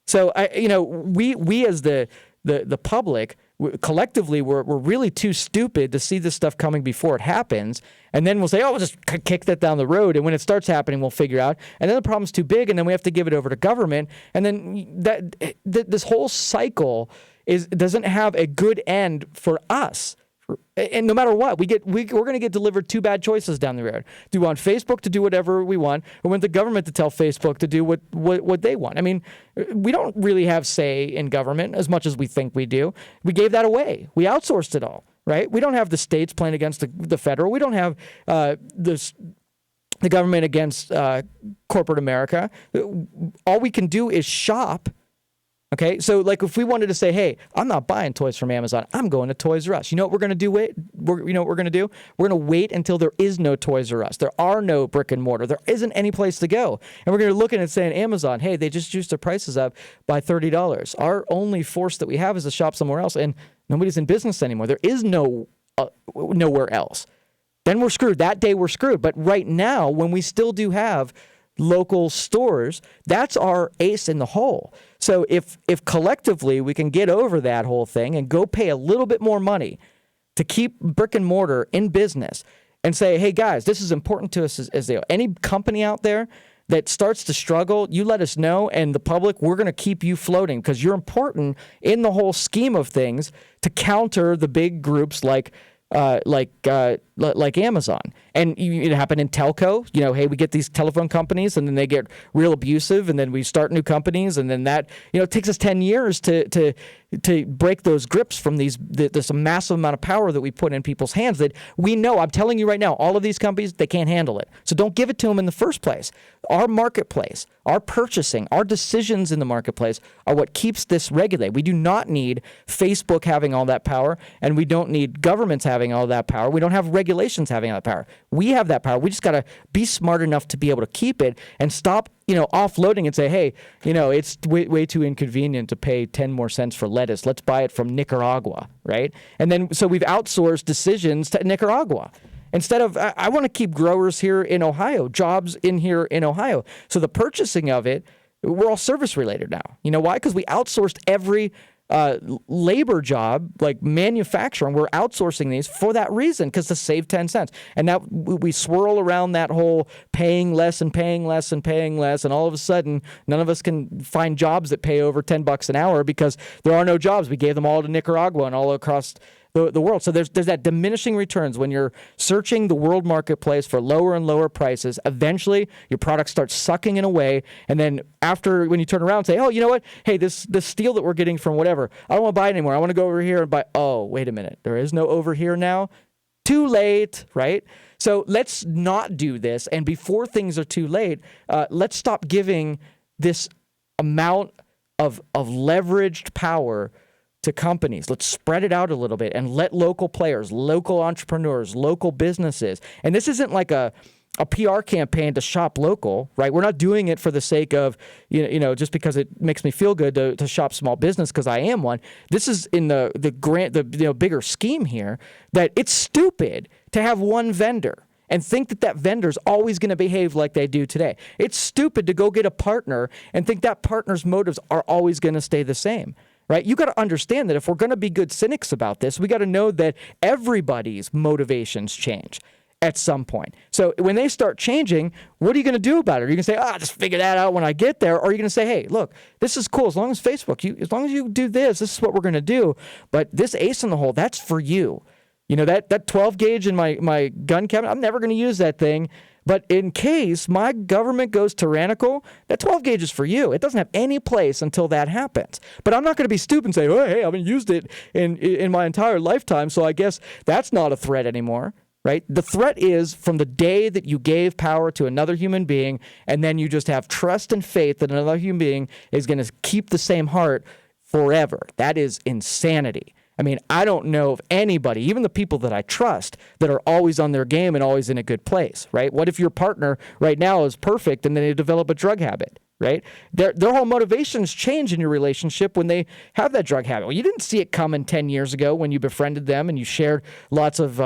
So we as the public, collectively, we're really too stupid to see this stuff coming before it happens. And then we'll say, we'll just kick that down the road. And when it starts happening, we'll figure out. And then the problem's too big, and then we have to give it over to government. And then this whole cycle doesn't have a good end for us. And no matter what, we're going to get delivered two bad choices down the road. Do we want Facebook to do whatever we want, or want the government to tell Facebook to do what they want? I mean, we don't really have say in government as much as we think we do. We gave that away. We outsourced it all, right? We don't have the states playing against the federal. We don't have the government against corporate America. All we can do is shop. Okay, so like if we wanted to say, hey, I'm not buying toys from Amazon, I'm going to Toys R Us. You know what we're going to do? You know what we're going to do? We're going to wait until there is no Toys R Us. There are no brick and mortar. There isn't any place to go. And we're going to look at it and say, Amazon, hey, they just juiced their prices up by $30. Our only force that we have is to shop somewhere else, and nobody's in business anymore. There is nowhere else. Then we're screwed. That day we're screwed. But right now, when we still do have local stores, that's our ace in the hole. So if collectively we can get over that whole thing and go pay a little bit more money to keep brick and mortar in business and say, hey guys, this is important to us as any company out there that starts to struggle, you let us know, and the public, we're going to keep you floating because you're important in the whole scheme of things to counter the big groups like Amazon. And it happened in telco. Hey, we get these telephone companies, and then they get real abusive, and then we start new companies, and then that it takes us 10 years to break those grips from this massive amount of power that we put in people's hands that we know. I'm telling you right now, all of these companies, they can't handle it. So don't give it to them in the first place. Our marketplace, our purchasing, our decisions in the marketplace are what keeps this regulated. We do not need Facebook having all that power, and we don't need governments having all that power. We don't have regulations having all that power. We have that power. We just got to be smart enough to be able to keep it and stop, offloading and say, hey, it's way too inconvenient to pay 10 more cents for lettuce. Let's buy it from Nicaragua, right? And then so we've outsourced decisions to Nicaragua. Instead of, I want to keep growers here in Ohio, jobs in here in Ohio. So the purchasing of it, we're all service related now. You know why? Because we outsourced every labor job, like manufacturing. We're outsourcing these for that reason, because to save 10 cents. And now we swirl around that whole paying less and paying less and paying less. And all of a sudden, none of us can find jobs that pay over $10 an hour because there are no jobs. We gave them all to Nicaragua and all across the world. So there's that diminishing returns when you're searching the world marketplace for lower and lower prices. Eventually, your product starts sucking in away, and then after, when you turn around and say, oh, you know what? Hey, this steel that we're getting from whatever, I don't want to buy it anymore. I want to go over here and buy. Oh, wait a minute. There is no over here now. Too late, right? So let's not do this. And before things are too late, let's stop giving this amount of leveraged power to companies. Let's spread it out a little bit and let local players, local entrepreneurs, local businesses. And this isn't like a PR campaign to shop local, right? We're not doing it for the sake of, just because it makes me feel good to shop small business because I am one. This is in the bigger scheme here, that it's stupid to have one vendor and think that vendor's always going to behave like they do today. It's stupid to go get a partner and think that partner's motives are always going to stay the same. Right? You got to understand that if we're going to be good cynics about this, we got to know that everybody's motivations change at some point. So when they start changing, what are you going to do about it? Are you going to say, just figure that out when I get there? Or are you going to say, hey, look, this is cool. As long as Facebook, as long as you do this is what we're going to do. But this ace in the hole, that's for you. That 12 gauge in my gun cabinet, I'm never going to use that thing. But in case my government goes tyrannical, that 12 gauge is for you. It doesn't have any place until that happens. But I'm not going to be stupid and say, oh, hey, I haven't used it in my entire lifetime, so I guess that's not a threat anymore, right? The threat is from the day that you gave power to another human being, and then you just have trust and faith that another human being is going to keep the same heart forever. That is insanity. I mean, I don't know of anybody, even the people that I trust, that are always on their game and always in a good place, right? What if your partner right now is perfect and then they develop a drug habit, right? Their whole motivations change in your relationship when they have that drug habit. Well, you didn't see it coming 10 years ago when you befriended them and you shared lots of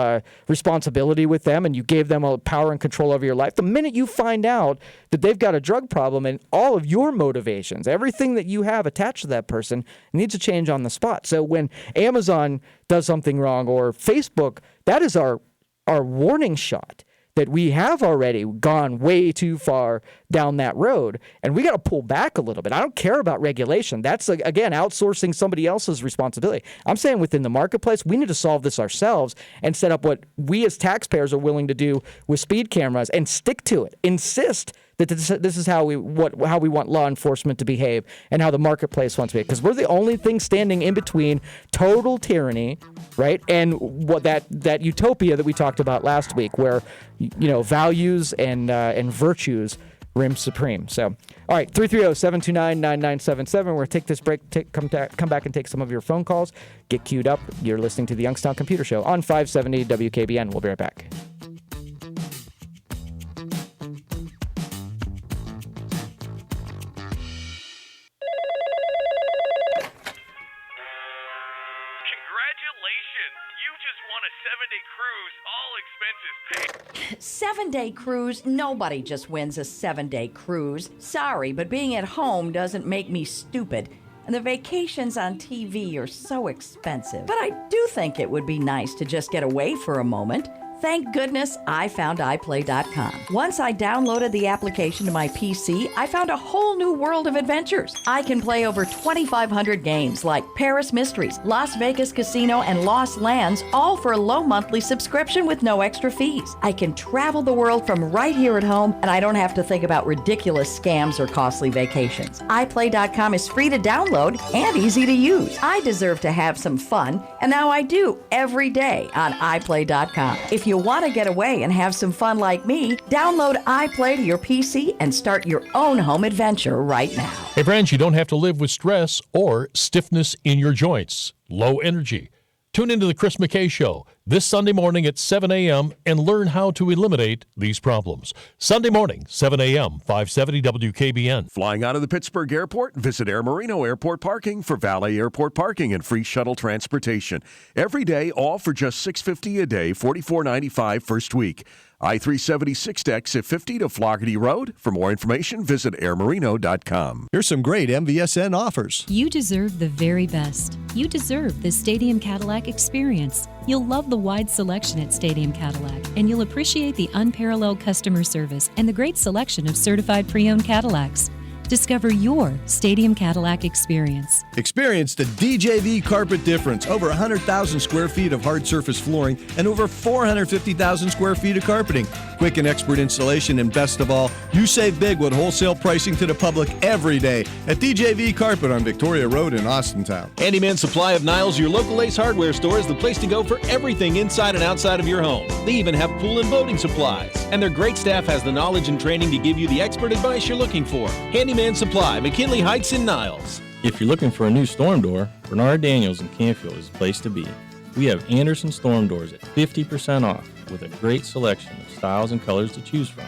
responsibility with them and you gave them all power and control over your life. The minute you find out that they've got a drug problem and all of your motivations, everything that you have attached to that person needs to change on the spot. So when Amazon does something wrong or Facebook, that is our warning shot that we have already gone way too far down that road, and we got to pull back a little bit. I don't care about regulation. That's, again, outsourcing somebody else's responsibility. I'm saying within the marketplace, we need to solve this ourselves and set up what we as taxpayers are willing to do with speed cameras and stick to it. Insist that this is how we want law enforcement to behave and how the marketplace wants to be. Because we're the only thing standing in between total tyranny, right, and what that utopia that we talked about last week, where values and virtues reign supreme. So, all right, 330-729-9977. We're going to take this break, come back and take some of your phone calls. Get queued up. You're listening to the Youngstown Computer Show on 570 WKBN. We'll be right back. Congratulations! You just won a 7-day cruise, all expenses paid. 7-day cruise? Nobody just wins a 7-day cruise. Sorry, but being at home doesn't make me stupid. And the vacations on TV are so expensive. But I do think it would be nice to just get away for a moment. Thank goodness I found iPlay.com. Once I downloaded the application to my PC, I found a whole new world of adventures. I can play over 2,500 games like Paris Mysteries, Las Vegas Casino, and Lost Lands, all for a low monthly subscription with no extra fees. I can travel the world from right here at home, and I don't have to think about ridiculous scams or costly vacations. iPlay.com is free to download and easy to use. I deserve to have some fun, and now I do every day on iPlay.com. If you want to get away and have some fun like me, download iPlay to your PC and start your own home adventure right now. Hey friends, you don't have to live with stress or stiffness in your joints. Low energy. Tune into the Chris McKay Show this Sunday morning at 7 a.m. and learn how to eliminate these problems. Sunday morning, 7 a.m., 570 WKBN. Flying out of the Pittsburgh airport, visit Air Marino Airport Parking for valet airport parking and free shuttle transportation. Every day, all for just $6.50 a day, $44.95 first week. I-376 exit 50 to Floggerty Road. For more information, visit airmarino.com. Here's some great MVSN offers. You deserve the very best. You deserve the Stadium Cadillac experience. You'll love the wide selection at Stadium Cadillac, and you'll appreciate the unparalleled customer service and the great selection of certified pre-owned Cadillacs. Discover your Stadium Cadillac experience. Experience the DJV carpet difference. Over 100,000 square feet of hard surface flooring and over 450,000 square feet of carpeting. Quick and expert installation, and best of all, you save big with wholesale pricing to the public every day at DJV Carpet on Victoria Road in Austintown. Handyman Supply of Niles, your local Ace Hardware store, is the place to go for everything inside and outside of your home. They even have pool and boating supplies. And their great staff has the knowledge and training to give you the expert advice you're looking for. Handyman Supply, McKinley Heights in Niles. If you're looking for a new storm door, Bernard Daniels in Canfield is the place to be. We have Anderson storm doors at 50% off with a great selection of styles and colors to choose from.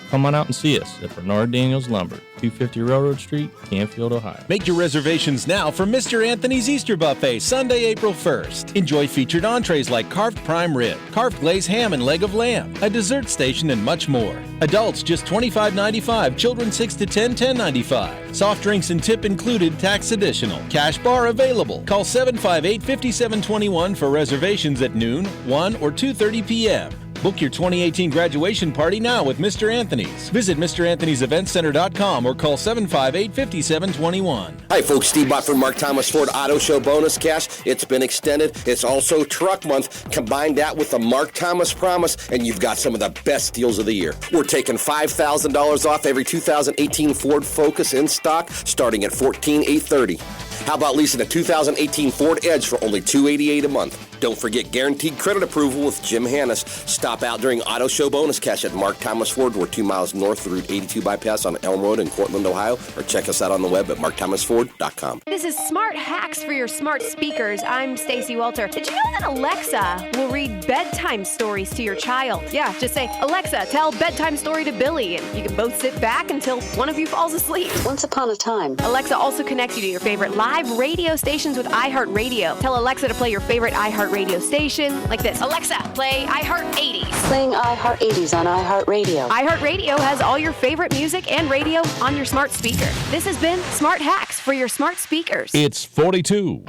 Come on out and see us at Bernard Daniels Lumber, 250 Railroad Street, Canfield, Ohio. Make your reservations now for Mr. Anthony's Easter Buffet, Sunday, April 1st. Enjoy featured entrees like carved prime rib, carved glazed ham and leg of lamb, a dessert station, and much more. Adults just $25.95, children 6 to 10, $10.95. Soft drinks and tip included, tax additional. Cash bar available. Call 758-5721 for reservations at noon, 1, or 2:30 p.m. Book your 2018 graduation party now with Mr. Anthony's. Visit MrAnthony'sEventCenter.com or call 758-5721. Hi folks, Steve Bott from Mark Thomas Ford Auto Show Bonus Cash. It's been extended. It's also Truck Month. Combine that with the Mark Thomas Promise and you've got some of the best deals of the year. We're taking $5,000 off every 2018 Ford Focus in stock starting at $14,830. How about leasing a 2018 Ford Edge for only $288 a month? Don't forget guaranteed credit approval with Jim Hannes. Stop out during Auto Show Bonus Cash at Mark Thomas Ford. We're 2 miles north of Route 82 bypass on Elm Road in Cortland, Ohio. Or check us out on the web at markthomasford.com. This is Smart Hacks for your smart speakers. I'm Stacey Welter. Did you know that Alexa will read bedtime stories to your child? Yeah, just say, Alexa, tell bedtime story to Billy, and you can both sit back until one of you falls asleep. Once upon a time. Alexa also connects you to your favorite live radio stations with iHeartRadio. Tell Alexa to play your favorite iHeartRadio station like this. Alexa, play iHeart 80s. Playing iHeart 80s on iHeartRadio. iHeartRadio has all your favorite music and radio on your smart speaker. This has been Smart Hacks for your smart speakers. It's 42.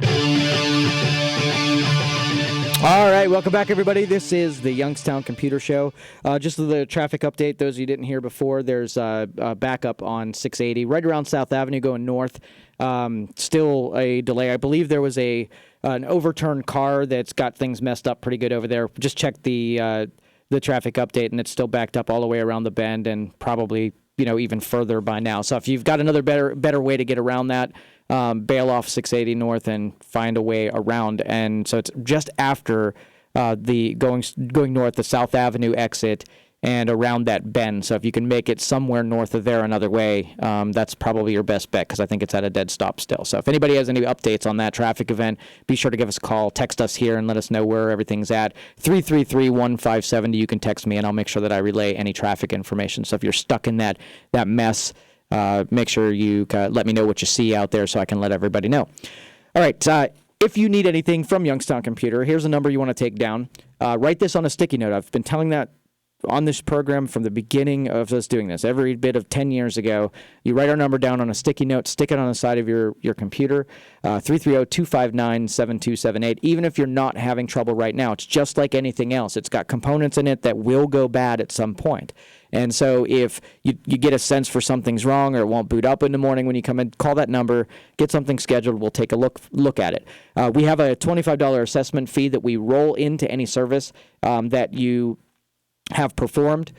All right, welcome back, everybody. This is the Youngstown Computer Show. Just the traffic update, those of you didn't hear before, there's a backup on 680 right around South Avenue going north. Still a delay. I believe there was an overturned car that's got things messed up pretty good over there. Just check the traffic update, and it's still backed up all the way around the bend and probably even further by now. So if you've got another better way to get around that, bail off 680 north and find a way around. And so it's just after the going north, the South Avenue exit, and around that bend. So if you can make it somewhere north of there another way, that's probably your best bet because I think it's at a dead stop still. So if anybody has any updates on that traffic event, be sure to give us a call, text us here, and let us know where everything's at. 333-1570, you can text me, and I'll make sure that I relay any traffic information. So if you're stuck in that mess, make sure you let me know what you see out there so I can let everybody know. All right. If you need anything from Youngstown Computer, here's a number you want to take down. Write this on a sticky note. I've been telling that on this program from the beginning of us doing this. Every bit of 10 years ago, you write our number down on a sticky note, stick it on the side of your computer, 330-259-7278. Even if you're not having trouble right now, it's just like anything else. It's got components in it that will go bad at some point. And so if you get a sense for something's wrong or it won't boot up in the morning when you come in, call that number, get something scheduled, we'll take a look at it. We have a $25 assessment fee that we roll into any service that you have performed.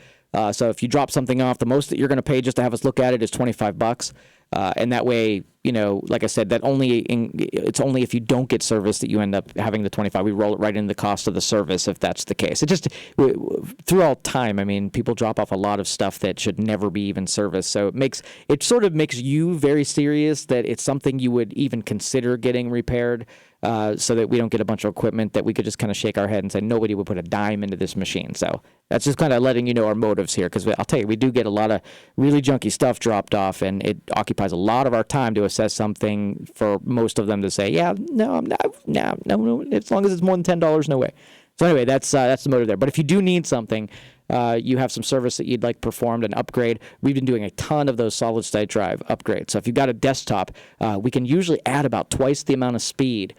So if you drop something off, the most that you're going to pay just to have us look at it is $25. And that way, like I said, it's only if you don't get service that you end up having the $25. We roll it right into the cost of the service if that's the case. It just, through all time, people drop off a lot of stuff that should never be even serviced. So it sort of makes you very serious that it's something you would even consider getting repaired. So that we don't get a bunch of equipment that we could just kind of shake our head and say nobody would put a dime into this machine. So that's just kind of letting you know our motives here, because I'll tell you, we do get a lot of really junky stuff dropped off, and it occupies a lot of our time to assess something for most of them to say, no, as long as it's more than $10, no way. So anyway, that's the motive there. But if you do need something, you have some service that you'd like performed, an upgrade, we've been doing a ton of those solid-state drive upgrades. So if you've got a desktop, we can usually add about twice the amount of speed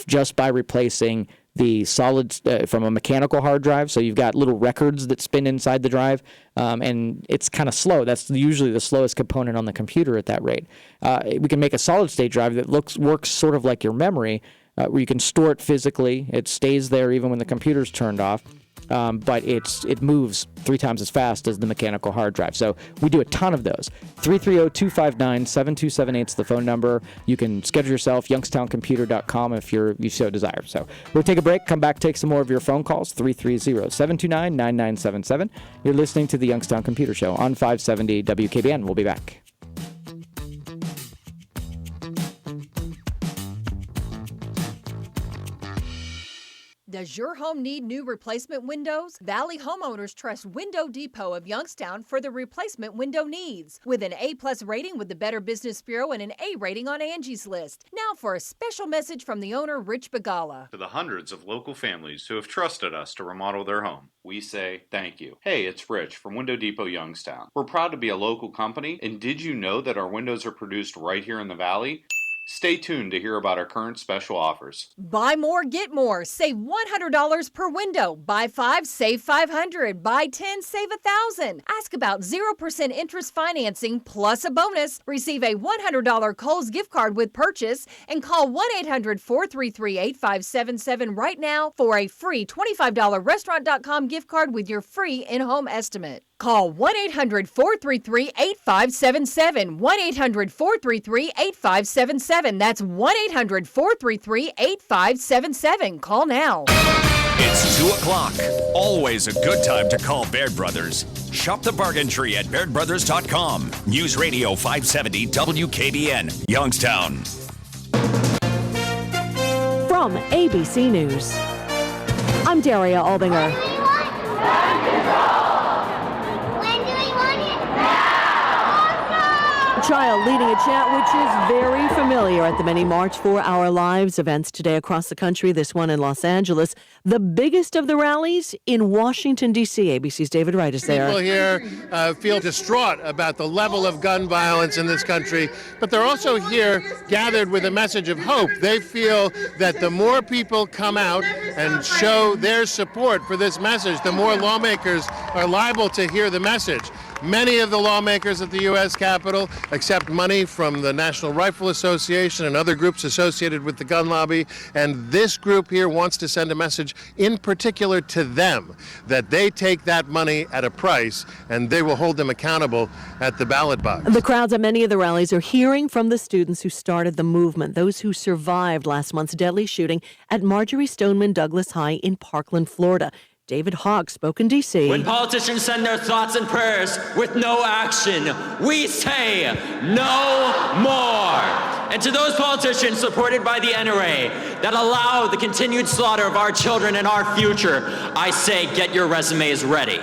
just by replacing the solid from a mechanical hard drive. So you've got little records that spin inside the drive, and it's kind of slow. That's usually the slowest component on the computer at that rate. We can make a solid state drive that works sort of like your memory, where you can store it physically. It stays there even when the computer's turned off. But it moves 3 times as fast as the mechanical hard drive. So we do a ton of those. 330-259-7278 is the phone number. You can schedule yourself, youngstowncomputer.com if you so desire. So we'll take a break, come back, take some more of your phone calls, 330-729-9977. You're listening to the Youngstown Computer Show on 570 WKBN. We'll be back. Does your home need new replacement windows? Valley homeowners trust Window Depot of Youngstown for the replacement window needs. With an A-plus rating with the Better Business Bureau and an A rating on Angie's List. Now for a special message from the owner, Rich Bagala. To the hundreds of local families who have trusted us to remodel their home, we say thank you. Hey, it's Rich from Window Depot Youngstown. We're proud to be a local company, and did you know that our windows are produced right here in the Valley? Stay tuned to hear about our current special offers. Buy more, get more. Save $100 per window. Buy 5, save $500. Buy 10, save $1,000. Ask about 0% interest financing plus a bonus. Receive a $100 Kohl's gift card with purchase and call 1-800-433-8577 right now for a free $25 restaurant.com gift card with your free in-home estimate. Call 1-800-433-8577. 1-800-433-8577. That's 1-800-433-8577. Call now. It's 2 o'clock. Always a good time to call Baird Brothers. Shop the bargain tree at BairdBrothers.com. News Radio 570 WKBN, Youngstown. From ABC News, I'm Daria Albinger. Child leading a chant which is very familiar at the many March for Our Lives events today across the country, this one in Los Angeles. The biggest of the rallies in Washington, D.C. ABC's David Wright is there. People here feel distraught about the level of gun violence in this country, but they're also here gathered with a message of hope. They feel that the more people come out and show their support for this message, the more lawmakers are liable to hear the message. Many of the lawmakers at the U.S. Capitol accept money from the National Rifle Association and other groups associated with the gun lobby, and this group here wants to send a message in particular to them that they take that money at a price and they will hold them accountable at the ballot box. The crowds at many of the rallies are hearing from the students who started the movement, those who survived last month's deadly shooting at Marjorie Stoneman Douglas High in Parkland, Florida. David Hogg spoke in D.C. When politicians send their thoughts and prayers with no action, we say no more. And to those politicians supported by the NRA that allow the continued slaughter of our children and our future, I say get your resumes ready.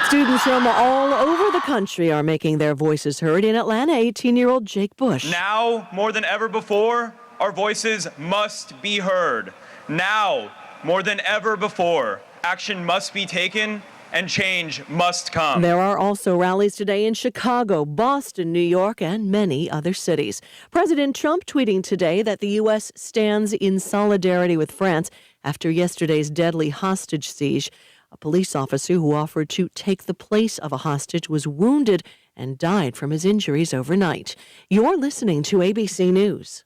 Students from all over the country are making their voices heard. In Atlanta, 18-year-old Jake Bush. Now, more than ever before, our voices must be heard. Now, more than ever before, action must be taken and change must come. There are also rallies today in Chicago, Boston, New York, and many other cities. President Trump tweeting today that the U.S. stands in solidarity with France after yesterday's deadly hostage siege. A police officer who offered to take the place of a hostage was wounded and died from his injuries overnight. You're listening to ABC News.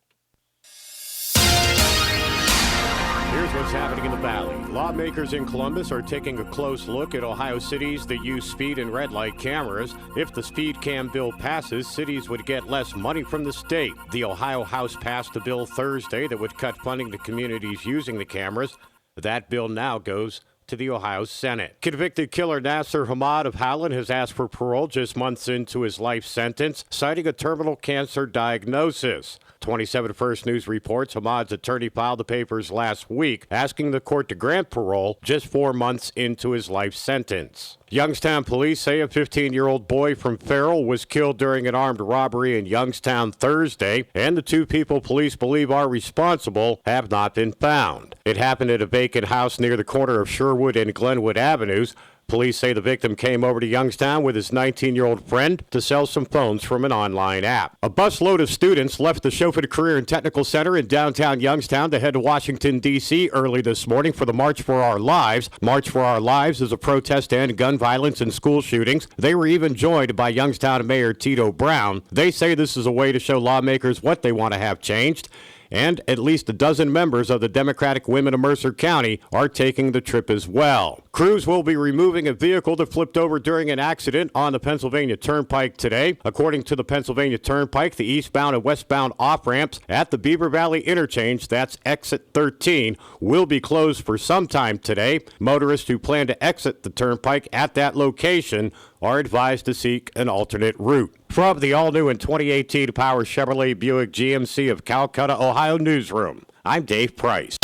Here's what's happening in the Valley. Lawmakers in Columbus are taking a close look at Ohio cities that use speed and red light cameras. If the speed cam bill passes, cities would get less money from the state. The Ohio House passed a bill Thursday that would cut funding to communities using the cameras. That bill now goes to the Ohio Senate. Convicted killer Nasser Hamad of Howland has asked for parole just months into his life sentence, citing a terminal cancer diagnosis. 27 First News reports Hamad's attorney filed the papers last week, asking the court to grant parole just 4 months into his life sentence. Youngstown police say a 15-year-old boy from Farrell was killed during an armed robbery in Youngstown Thursday, and the 2 people police believe are responsible have not been found. It happened at a vacant house near the corner of Sherwood and Glenwood Avenues. Police say the victim came over to Youngstown with his 19-year-old friend to sell some phones from an online app. A busload of students left the Chauffeur Career and Technical Center in downtown Youngstown to head to Washington, D.C. early this morning for the March for Our Lives. March for Our Lives is a protest to end gun violence and school shootings. They were even joined by Youngstown Mayor Tito Brown. They say this is a way to show lawmakers what they want to have changed. And at least a dozen members of the Democratic Women of Mercer County are taking the trip as well. Crews will be removing a vehicle that flipped over during an accident on the Pennsylvania Turnpike today. According to the Pennsylvania Turnpike, the eastbound and westbound off-ramps at the Beaver Valley interchange, that's exit 13, will be closed for some time today. Motorists who plan to exit the Turnpike at that location are advised to seek an alternate route. From the all-new and 2018 Power Chevrolet Buick GMC of Calcutta, Ohio newsroom, I'm Dave Price.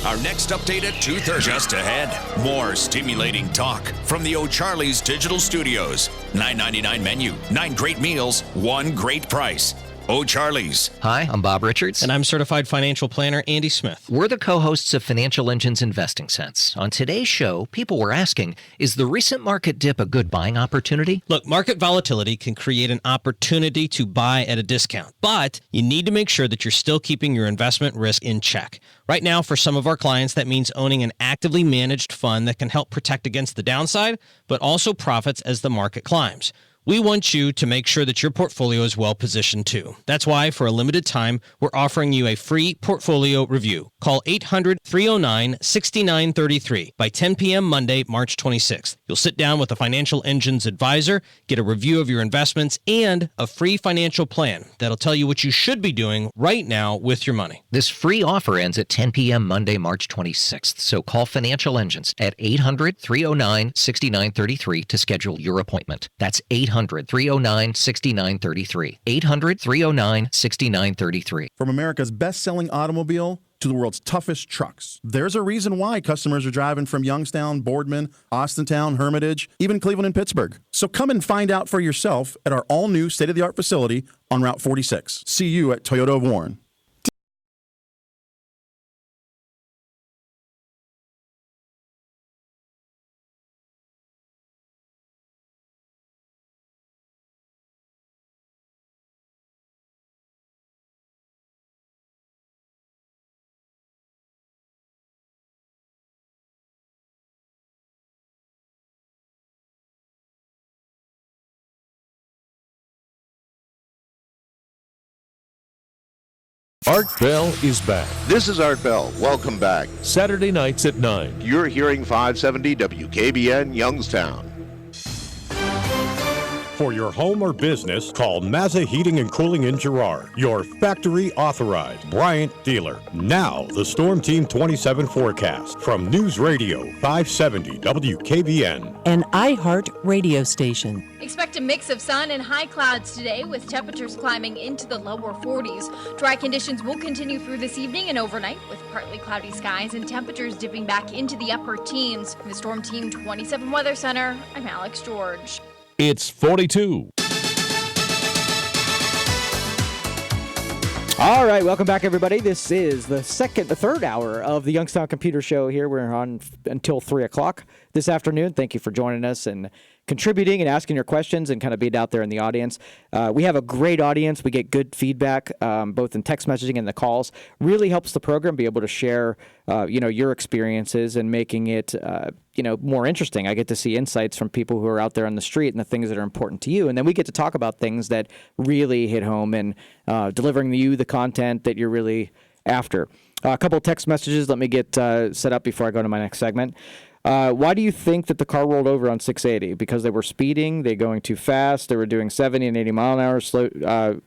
Our next update at 2:30. Just ahead, more stimulating talk from the O'Charlie's Digital Studios. $9.99 menu, 9 great meals, 1 great price. O'Charlie's. Hi, I'm Bob Richards. And I'm certified financial planner Andy Smith. We're the co-hosts of Financial Engine's Investing Sense. On today's show, people were asking, is the recent market dip a good buying opportunity? Look, market volatility can create an opportunity to buy at a discount, but you need to make sure that you're still keeping your investment risk in check. Right now, for some of our clients, that means owning an actively managed fund that can help protect against the downside, but also profits as the market climbs. We want you to make sure that your portfolio is well positioned too. That's why, for a limited time, we're offering you a free portfolio review. Call 800-309-6933 by 10 p.m. Monday, March 26th. You'll sit down with a Financial Engine's advisor, get a review of your investments, and a free financial plan that'll tell you what you should be doing right now with your money. This free offer ends at 10 p.m. Monday, March 26th. So call Financial Engines at 800-309-6933 to schedule your appointment. That's 800-309-6933. 800-309-6933. From America's best-selling automobile to the world's toughest trucks, there's a reason why customers are driving from Youngstown, Boardman, Austintown, Hermitage, even Cleveland and Pittsburgh. So come and find out for yourself at our all-new state-of-the-art facility on Route 46. See you at Toyota of Warren. Art Bell is back. This is Art Bell. Welcome back. Saturday nights at 9. You're hearing 570 WKBN Youngstown. For your home or business, call Mazza Heating and Cooling in Girard, your factory authorized Bryant dealer. Now, the Storm Team 27 forecast from News Radio 570 WKBN. An iHeart radio station. Expect a mix of sun and high clouds today with temperatures climbing into the lower 40s. Dry conditions will continue through this evening and overnight with partly cloudy skies and temperatures dipping back into the upper teens. In the Storm Team 27 Weather Center, I'm Alex George. It's 42. All right, welcome back, everybody. This is the third hour of the Youngstown Computer Show here. We're on until 3 o'clock this afternoon. Thank you for joining us and contributing and asking your questions and kind of being out there in the audience. We have a great audience. We get good feedback, both in text messaging and the calls. Really helps the program be able to share, your experiences and making it, more interesting. I get to see insights from people who are out there on the street and the things that are important to you. And then we get to talk about things that really hit home and delivering you the content that you're really after. A couple of text messages. Let me get set up before I go to my next segment. Why do you think that the car rolled over on 680? Because they were speeding, they going too fast, they were doing 70 and 80 mile an hour,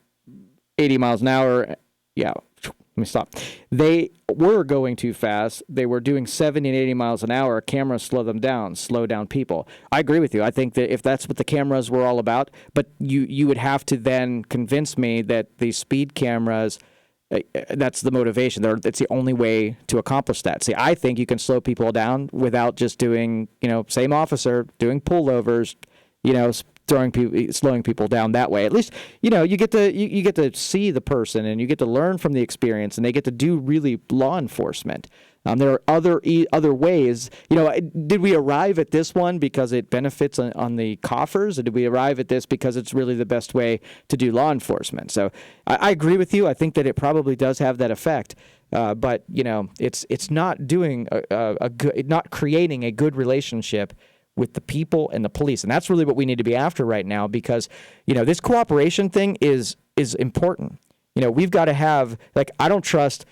80 miles an hour. Yeah, let me stop. They were going too fast. They were doing 70 and 80 miles an hour. Cameras slow them down, slow down people. I agree with you. I think that if that's what the cameras were all about, but you would have to then convince me that the speed cameras, that's the motivation. It's the only way to accomplish that. See, I think you can slow people down without just doing, same officer, doing pullovers, slowing people down that way. At least, you get to see the person and you get to learn from the experience, and they get to do really law enforcement. There are other ways. Did we arrive at this one because it benefits on the coffers, or did we arrive at this because it's really the best way to do law enforcement? So I agree with you. I think that it probably does have that effect, but it's not doing not creating a good relationship with the people and the police, and that's really what we need to be after right now, because this cooperation thing is important. We've got to have, I don't trust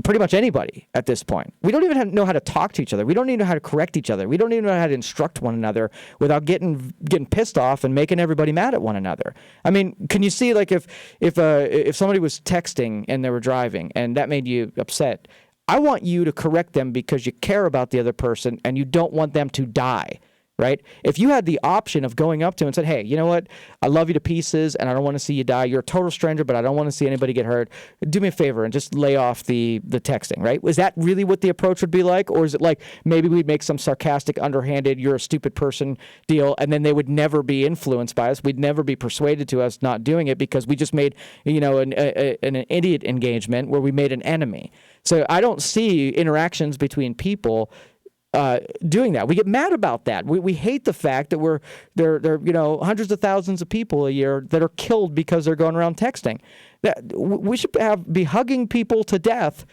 pretty much anybody at this point. We don't even know how to talk to each other. We don't even know how to correct each other. We don't even know how to instruct one another without getting pissed off and making everybody mad at one another. I mean, can you see, if somebody was texting and they were driving and that made you upset, I want you to correct them because you care about the other person and you don't want them to die. Right? If you had the option of going up to him and said, hey, you know what? I love you to pieces and I don't want to see you die. You're a total stranger, but I don't want to see anybody get hurt. Do me a favor and just lay off the texting, right? Was that really what the approach would be like? Or is it like maybe we'd make some sarcastic, underhanded, you're a stupid person deal, and then they would never be influenced by us. We'd never be persuaded to us not doing it because we just made, an idiot engagement where we made an enemy. So I don't see interactions between people doing that. We get mad about that. We hate the fact that there are hundreds of thousands of people a year that are killed because they're going around texting. That we should be hugging people to death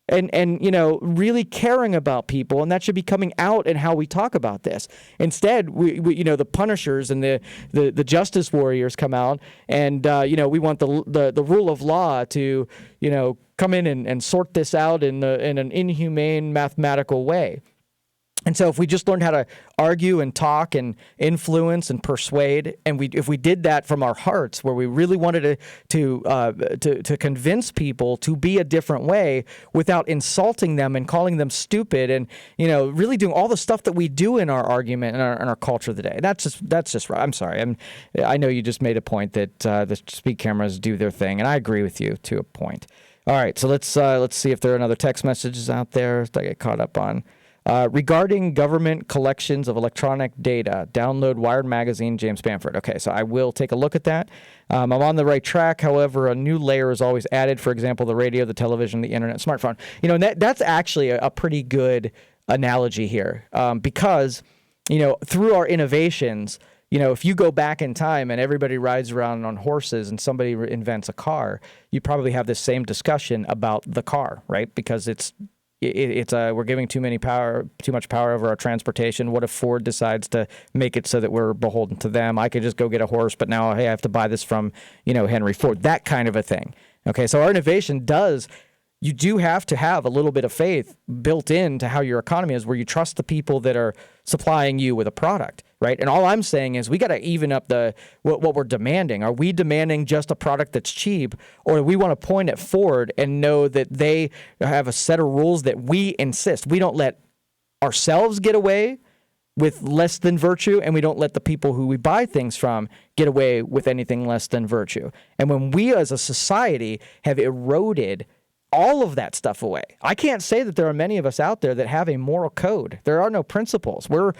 and really caring about people, and that should be coming out in how we talk about this. Instead, we the punishers and the justice warriors come out, and we want the rule of law to come in and sort this out in an inhumane mathematical way. And so if we just learned how to argue and talk and influence and persuade, and if we did that from our hearts, where we really wanted to convince people to be a different way without insulting them and calling them stupid, and really doing all the stuff that we do in our argument and our culture today. That's just right. I'm sorry. I know you just made a point that the speed cameras do their thing, and I agree with you to a point. All right, so let's see if there are other text messages out there that I get caught up on. Regarding government collections of electronic data, download Wired Magazine, James Bamford. Okay, so I will take a look at that. I'm on the right track. However, a new layer is always added. For example, the radio, the television, the internet, smartphone. And that's actually a pretty good analogy here, because through our innovations, if you go back in time and everybody rides around on horses and somebody invents a car, you probably have the same discussion about the car, right? Because we're giving too much power over our transportation. What if Ford decides to make it so that we're beholden to them? I could just go get a horse, but now, hey, I have to buy this from, Henry Ford. That kind of a thing. Okay, so our innovation you do have to have a little bit of faith built into how your economy is, where you trust the people that are supplying you with a product, right? And all I'm saying is we got to even up what we're demanding. Are we demanding just a product that's cheap, or do we want to point at Ford and know that they have a set of rules that we insist? We don't let ourselves get away with less than virtue, and we don't let the people who we buy things from get away with anything less than virtue. And when we as a society have eroded all of that stuff away, I can't say that there are many of us out there that have a moral code. There are no principles. We're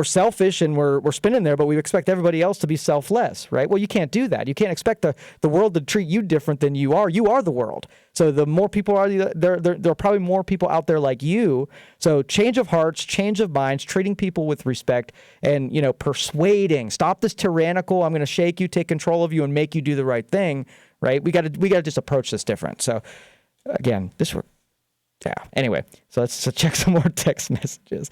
selfish and we're spinning there, but we expect everybody else to be selfless, right? Well, you can't do that. You can't expect the world to treat you different than you are. You are the world. So the more people are there are probably more people out there like you. So change of hearts, change of minds, treating people with respect, and persuading. Stop this tyrannical, I'm going to shake you, take control of you, and make you do the right thing. Right? We got to just approach this different. So, again, Anyway, so let's check some more text messages.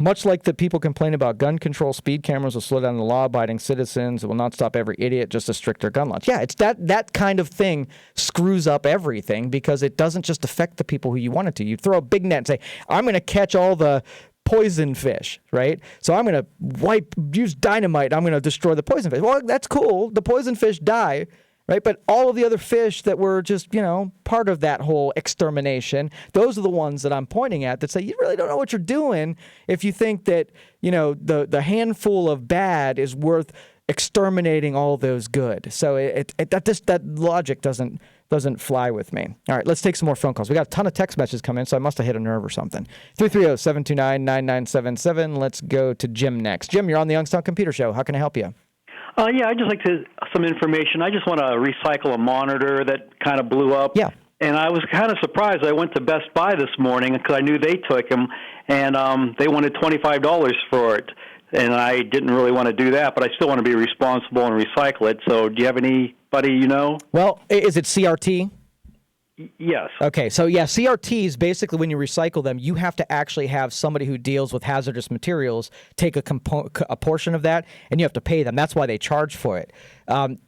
Much like the people complain about gun control, speed cameras will slow down the law-abiding citizens. It will not stop every idiot, just a stricter gun laws. Yeah, it's that kind of thing screws up everything, because it doesn't just affect the people who you want it to. You throw a big net and say, I'm going to catch all the poison fish, right? So I'm going to use dynamite. I'm going to destroy the poison fish. Well, that's cool. The poison fish die, right? But all of the other fish that were just, part of that whole extermination, those are the ones that I'm pointing at that say, you really don't know what you're doing if you think that, the handful of bad is worth exterminating all those good. So that logic doesn't doesn't fly with me. All right, let's take some more phone calls. We got a ton of text messages coming in, so I must have hit a nerve or something. 330-729-9977. Let's go to Jim next. Jim, you're on the Youngstown Computer Show. How can I help you? Yeah, I'd just like some information. I just want to recycle a monitor that kind of blew up. Yeah. And I was kind of surprised. I went to Best Buy this morning because I knew they took them, and they wanted $25 for it. And I didn't really want to do that, but I still want to be responsible and recycle it. So do you have anybody you know? Well, is it CRT? Yes. Okay, so yeah, CRTs, basically when you recycle them, you have to actually have somebody who deals with hazardous materials take a portion of that, and you have to pay them. That's why they charge for it.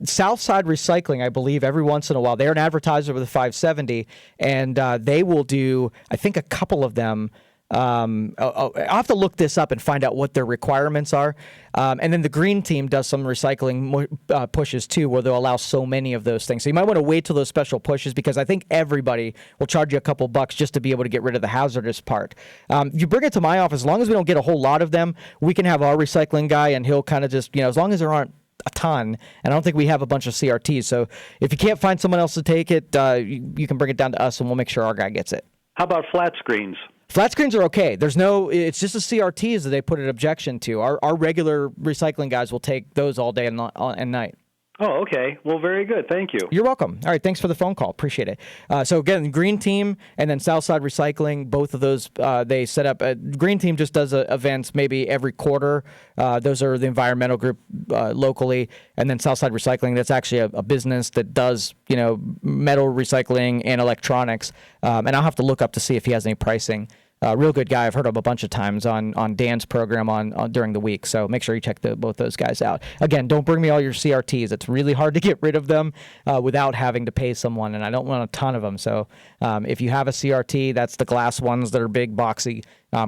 Southside Recycling, I believe, every once in a while, they're an advertiser with a 570, and they will do, I think, a couple of them. I'll have to look this up and find out what their requirements are. And then the green team does some recycling pushes too, where they'll allow so many of those things. So you might want to wait till those special pushes, because I think everybody will charge you a couple bucks just to be able to get rid of the hazardous part. You bring it to my office, as long as we don't get a whole lot of them, we can have our recycling guy, and he'll kind of just, as long as there aren't a ton, and I don't think we have a bunch of CRTs. So if you can't find someone else to take it, you can bring it down to us, and we'll make sure our guy gets it. How about flat screens? Flat screens are okay. It's just the CRTs that they put an objection to. Our regular recycling guys will take those all day and night. Oh, okay. Well, very good. Thank you. You're welcome. All right, thanks for the phone call. Appreciate it. So again, Green Team and then Southside Recycling, both of those, they set up. Green Team just does events maybe every quarter. Those are the environmental group locally, and then Southside Recycling, that's actually a business that does metal recycling and electronics. And I'll have to look up to see if he has any pricing. Real good guy. I've heard of a bunch of times on Dan's program on during the week. So make sure you check both those guys out. Again, don't bring me all your CRTs. It's really hard to get rid of them without having to pay someone, and I don't want a ton of them. So if you have a CRT, that's the glass ones that are big, boxy.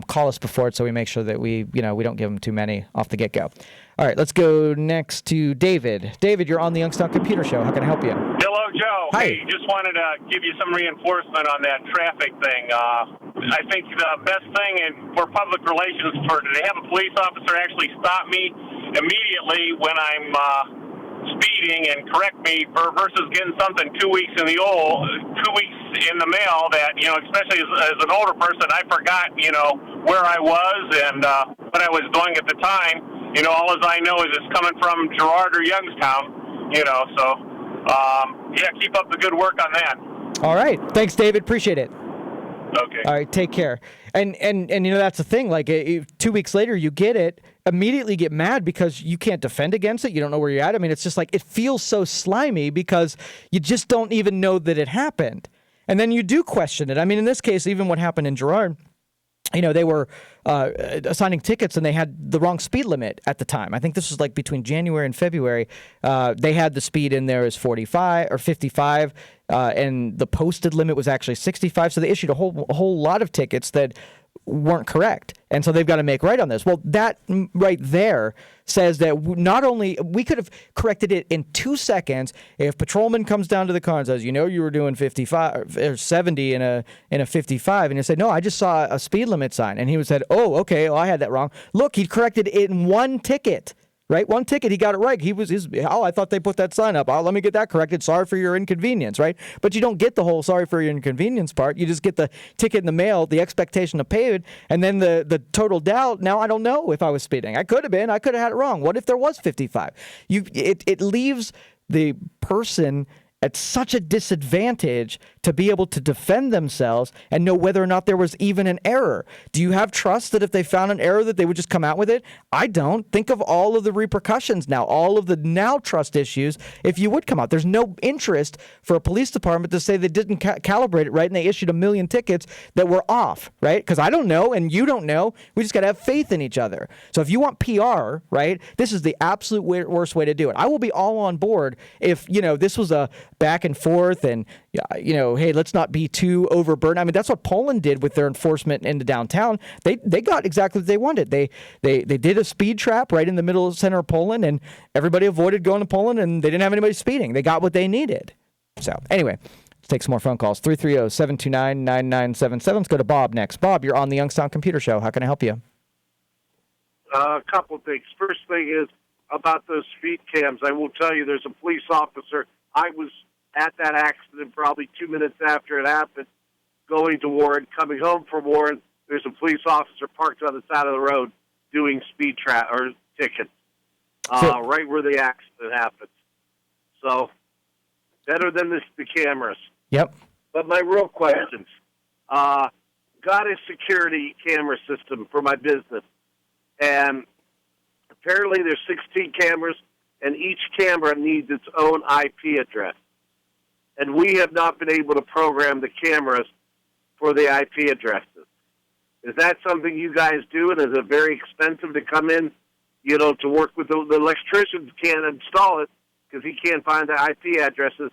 Call us before it so we make sure that we don't give them too many off the get-go. All right, let's go next to David. David, you're on the Youngstown Computer Show. How can I help you? Hello, Joe. Hi. Hey, just wanted to give you some reinforcement on that traffic thing. I think the best thing for public relations to have a police officer actually stop me immediately when I'm speeding and correct me versus getting something 2 weeks in the mail that, especially as an older person, I forgot, where I was and what I was doing at the time. All as I know is it's coming from Girard or Youngstown, keep up the good work on that. All right. Thanks, David. Appreciate it. Okay. All right, take care. And that's the thing. Like 2 weeks later, you get it, immediately get mad because you can't defend against it. You don't know where you're at. I mean, it's just like it feels so slimy because you just don't even know that it happened. And then you do question it. I mean, in this case, even what happened in Girard, they were assigning tickets and they had the wrong speed limit at the time. I think this was like between January and February. They had the speed in there as 45 or 55, and the posted limit was actually 65. So they issued a whole lot of tickets that weren't correct. And so they've got to make right on this. Well, that right there says that not only we could have corrected it in 2 seconds if patrolman comes down to the car and says, you were doing 55 or 70 in a 55, and you said, no, I just saw a speed limit sign, and he would said, oh, okay, well, I had that wrong. Look, he corrected it in one ticket. Right? One ticket, he got it right. I thought they put that sign up. Oh, let me get that corrected. Sorry for your inconvenience, right? But you don't get the whole sorry for your inconvenience part. You just get the ticket in the mail, the expectation to pay it, and then the total doubt. Now I don't know if I was speeding. I could have been. I could have had it wrong. What if there was 55? It leaves the person at such a disadvantage to be able to defend themselves and know whether or not there was even an error. Do you have trust that if they found an error that they would just come out with it? I don't. Think of all of the repercussions now, all of the now trust issues if you would come out. There's no interest for a police department to say they didn't calibrate it right and they issued 1 million tickets that were off, right? Because I don't know and you don't know. We just got to have faith in each other. So if you want PR, right, this is the absolute worst way to do it. I will be all on board if, this was a back and forth and, hey, let's not be too overburdened. I mean, that's what Poland did with their enforcement into downtown. They got exactly what they wanted. They did a speed trap right in the middle center of Poland, and everybody avoided going to Poland, and they didn't have anybody speeding. They got what they needed. So anyway, let's take some more phone calls. 330-729-9977. Let's go to Bob next. Bob, you're on the Youngstown Computer Show. How can I help you? A couple of things. First thing is about those speed cams. I will tell you there's a police officer. I was at that accident probably 2 minutes after it happened, going to Warren, coming home from Warren. There's a police officer parked on the side of the road doing speed or tickets, right where the accident happened. So, better than the cameras. Yep. But my real questions. Got a security camera system for my business. And apparently there's 16 cameras, and each camera needs its own IP address. And we have not been able to program the cameras for the IP addresses. Is that something you guys do, and is it very expensive to come in, to work with the electrician can't install it because he can't find the IP addresses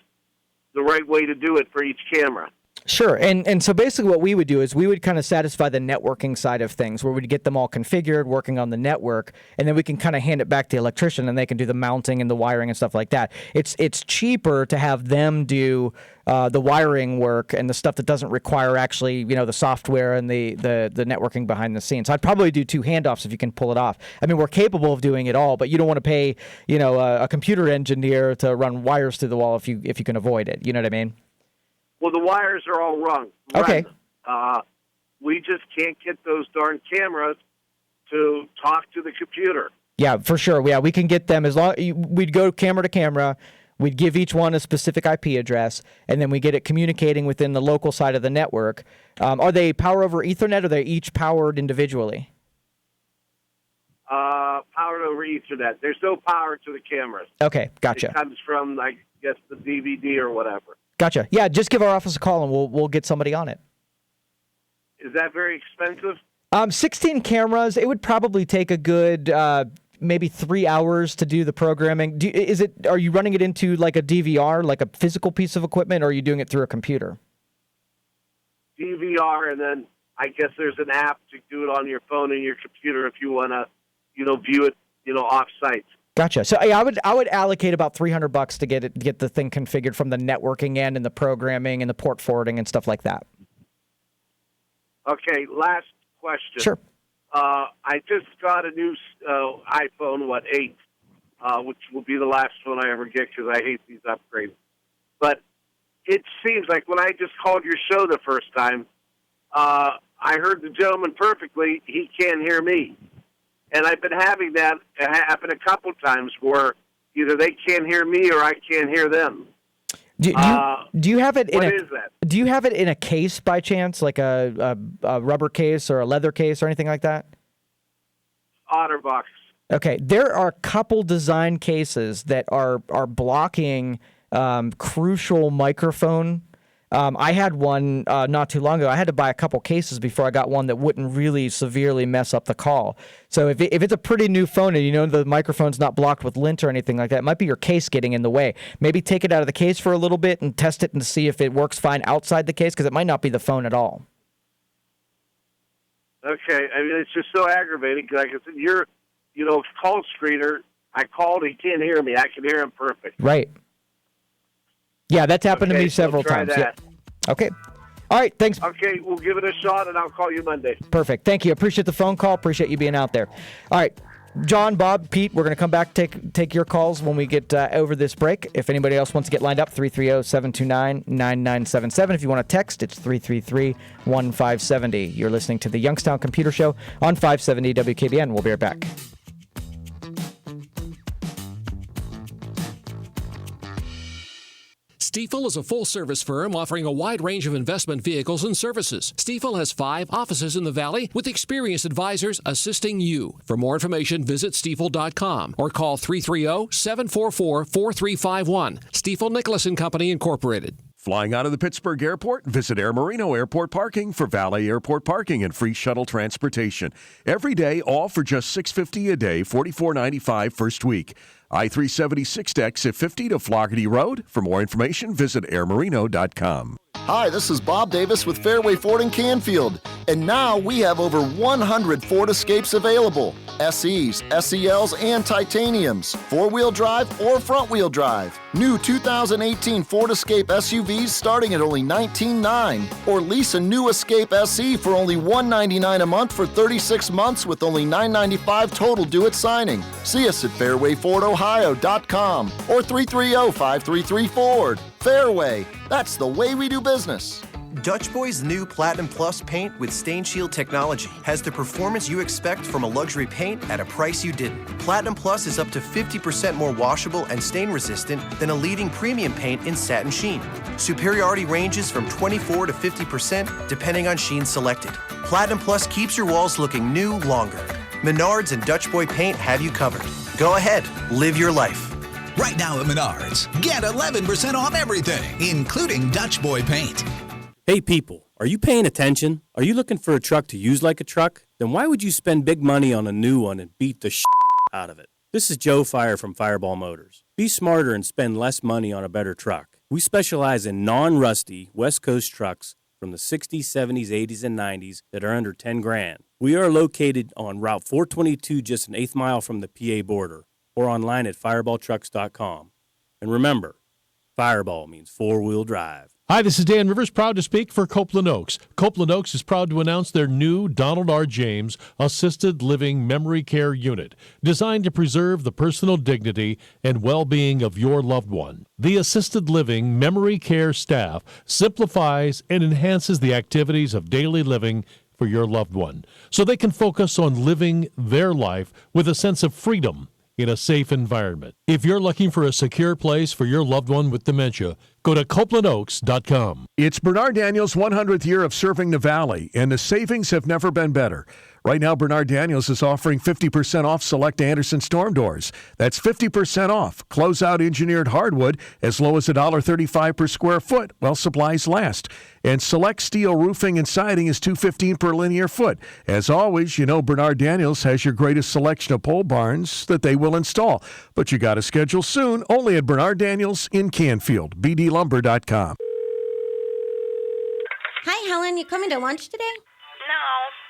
the right way to do it for each camera? Sure. And so basically what we would do is we would kind of satisfy the networking side of things, where we'd get them all configured, working on the network, and then we can kind of hand it back to the electrician, and they can do the mounting and the wiring and stuff like that. It's cheaper to have them do the wiring work and the stuff that doesn't require actually, the software and the networking behind the scenes. So I'd probably do 2 handoffs if you can pull it off. I mean, we're capable of doing it all, but you don't want to pay, a computer engineer to run wires through the wall if you can avoid it. You know what I mean? Well, the wires are all run. Okay. We just can't get those darn cameras to talk to the computer. Yeah, for sure. Yeah, we can get them we'd go camera to camera. We'd give each one a specific IP address, and then we get it communicating within the local side of the network. Are they power over Ethernet, or are they each powered individually? Powered over Ethernet. There's no power to the cameras. Okay, gotcha. It comes from, I guess, the DVD or whatever. Gotcha. Yeah, just give our office a call, and we'll get somebody on it. Is that very expensive? 16 cameras. It would probably take a good maybe 3 hours to do the programming. Are you running it into like a DVR, like a physical piece of equipment, or are you doing it through a computer? DVR, and then I guess there's an app to do it on your phone and your computer if you want to, view it, off-site. Gotcha. So I would allocate about $300 to get the thing configured from the networking end and the programming and the port forwarding and stuff like that. Okay, last question. Sure. I just got a new iPhone, 8, which will be the last one I ever get because I hate these upgrades. But it seems like when I just called your show the first time, I heard the gentleman perfectly. He can't hear me. And I've been having that happen a couple times where either they can't hear me or I can't hear them. Do you have it? What is that? Do you have it in a case by chance, like a rubber case or a leather case or anything like that? OtterBox. Okay, there are a couple design cases that are blocking crucial microphone. I had one not too long ago. I had to buy a couple cases before I got one that wouldn't really severely mess up the call. So if it's a pretty new phone and the microphone's not blocked with lint or anything like that, it might be your case getting in the way. Maybe take it out of the case for a little bit and test it and see if it works fine outside the case, because it might not be the phone at all. Okay, I mean, it's just so aggravating because, like I said, you're, call screener. I called, he can't hear me. I can hear him perfect. Right. Yeah, that's happened to me several times. That. Yeah. Okay. All right, thanks. Okay, we'll give it a shot, and I'll call you Monday. Perfect. Thank you. Appreciate the phone call. Appreciate you being out there. All right, John, Bob, Pete, we're going to come back, take your calls when we get over this break. If anybody else wants to get lined up, 330-729-9977. If you want to text, it's 333-1570. You're listening to the Youngstown Computer Show on 570 WKBN. We'll be right back. Stifel is a full-service firm offering a wide range of investment vehicles and services. Stifel has 5 offices in the Valley with experienced advisors assisting you. For more information, visit stifel.com or call 330-744-4351. Stifel Nicholas & Company, Incorporated. Flying out of the Pittsburgh Airport? Visit Air Marino Airport Parking for valet airport parking and free shuttle transportation. Every day, all for just $6.50 a day, $44.95 first week. I-376 exit 50 to Floggerty Road. For more information, visit airmarino.com. Hi, this is Bob Davis with Fairway Ford in Canfield. And now we have over 100 Ford Escapes available. SEs, SELs, and Titaniums. 4-wheel drive or front-wheel drive. New 2018 Ford Escape SUVs starting at only $19,900. Or lease a new Escape SE for only $199 a month for 36 months with only $995 total due at signing. See us at fairwayfordohio.com or 330-533-FORD. Fairway, that's the way we do business. Dutch Boy's new Platinum Plus paint with Stain Shield technology has the performance you expect from a luxury paint at a price you didn't. Platinum Plus is up to 50% more washable and stain resistant than a leading premium paint in satin sheen. Superiority ranges from 24 to 50% depending on sheen selected. Platinum Plus keeps your walls looking new longer. Menards and Dutch Boy paint have you covered. Go ahead, live your life. Right now at Menards, get 11% off everything, including Dutch Boy paint. Hey people, are you paying attention? Are you looking for a truck to use like a truck? Then why would you spend big money on a new one and beat the out of it? This is Joe Fire from Fireball Motors. Be smarter and spend less money on a better truck. We specialize in non-rusty West Coast trucks from the 60s, 70s, 80s, and 90s that are under 10 grand. We are located on Route 422, just an eighth mile from the PA border, or online at fireballtrucks.com. And remember, Fireball means four-wheel drive. Hi, this is Dan Rivers, proud to speak for Copeland Oaks. Copeland Oaks is proud to announce their new Donald R. James Assisted Living Memory Care Unit, designed to preserve the personal dignity and well-being of your loved one. The Assisted Living Memory Care staff simplifies and enhances the activities of daily living for your loved one, so they can focus on living their life with a sense of freedom in a safe environment. If you're looking for a secure place for your loved one with dementia, go to CopelandOaks.com. It's Bernard Daniels' 100th year of serving the Valley, and the savings have never been better. Right now, Bernard Daniels is offering 50% off select Anderson storm doors. That's 50% off. Closeout engineered hardwood as low as $1.35 per square foot while supplies last. And select steel roofing and siding is $2.15 per linear foot. As always, you know Bernard Daniels has your greatest selection of pole barns that they will install. But you got to schedule soon, only at Bernard Daniels in Canfield. BDLumber.com. Hi, Helen. You coming to lunch today? No,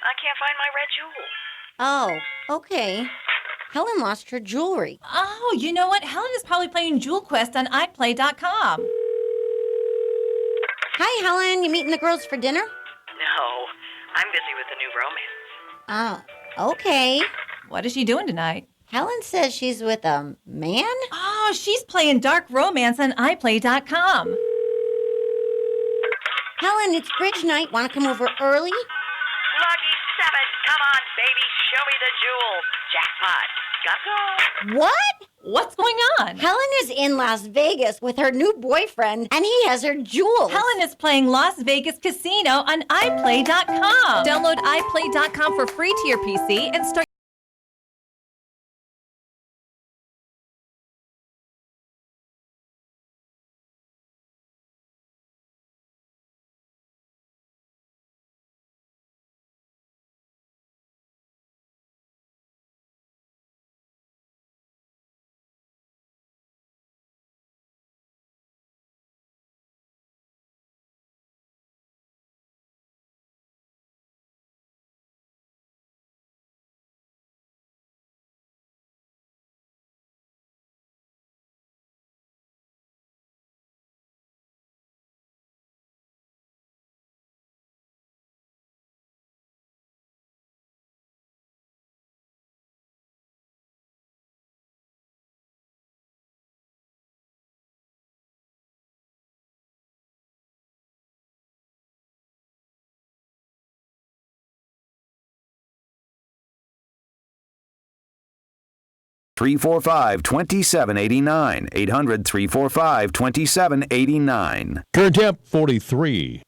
I can't find my red jewel. Oh, okay. Helen lost her jewelry. Oh, you know what? Helen is probably playing Jewel Quest on iPlay.com. Hi, Helen. You meeting the girls for dinner? No, I'm busy with a new romance. Oh, okay. What is she doing tonight? Helen says she's with a man? Oh, she's playing Dark Romance on iPlay.com. Helen, it's bridge night. Want to come over early? Lucky 7, come on, baby, show me the jewel. Jackpot, gotta go. What? What's going on? Helen is in Las Vegas with her new boyfriend, and he has her jewels. Helen is playing Las Vegas Casino on iPlay.com. Download iPlay.com for free to your PC and start $345-2789. 800-345-2789. Current temp 43.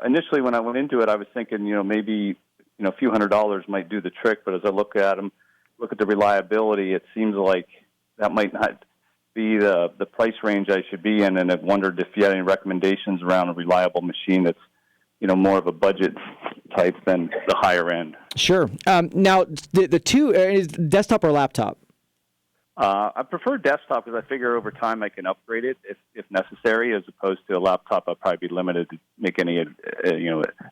Initially, when I went into it, I was thinking, maybe a few $100s might do the trick. But as I look at the reliability, it seems like that might not be the price range I should be in. And I've wondered if you had any recommendations around a reliable machine that's more of a budget type than the higher end. Sure. Now, the two is desktop or laptop? I prefer desktop because I figure over time I can upgrade it if necessary, as opposed to a laptop. I'll probably be limited to make any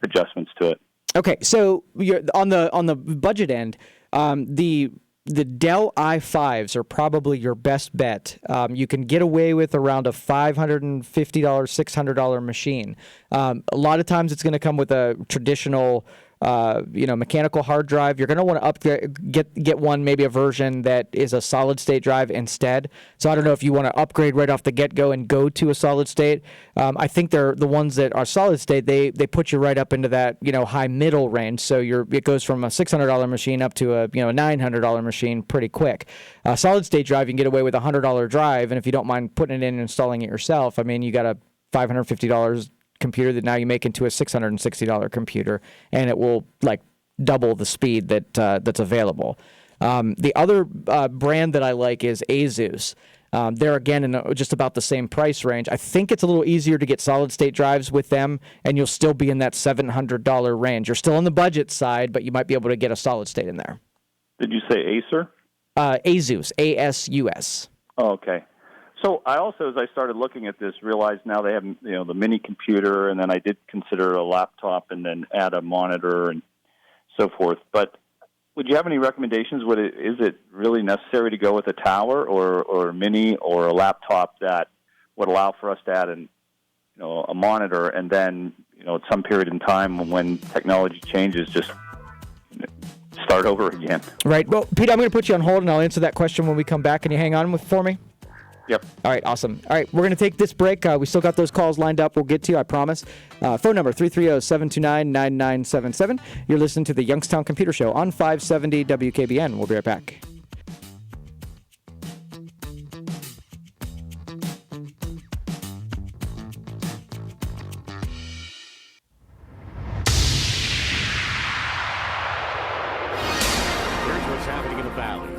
adjustments to it. Okay, so you're on the budget end, the Dell i5s are probably your best bet. You can get away with around a $550, $600 machine. A lot of times it's going to come with a traditional mechanical hard drive. You're going to want to upgrade, get one, maybe a version that is a solid state drive instead. So I don't know if you want to upgrade right off the get-go and go to a solid state. I think they're the ones that are solid state. They put you right up into that high middle range. So it goes from a $600 machine up to a $900 machine pretty quick. Solid state drive, you can get away with a $100 drive, and if you don't mind putting it in and installing it yourself, I mean, you got a $550 computer that now you make into a $660 computer, and it will double the speed that's available. The other brand that I like is Asus. They're again in just about the same price range. I think it's a little easier to get solid state drives with them, and you'll still be in that $700 range. You're still on the budget side, but you might be able to get a solid state in there. Did you say Acer? Asus, ASUS. Oh, okay. So I also, as I started looking at this, realized now they have the mini computer, and then I did consider a laptop and then add a monitor and so forth. But would you have any recommendations? Is it really necessary to go with a tower or a mini or a laptop that would allow for us to add a monitor, and then at some period in time when technology changes, just start over again? Right. Well, Pete, I'm going to put you on hold, and I'll answer that question when we come back. Can you hang on for me? Yep. All right, awesome. All right, we're going to take this break. We still got those calls lined up. We'll get to you, I promise. Phone number, 330-729-9977. You're listening to the Youngstown Computer Show on 570 WKBN. We'll be right back.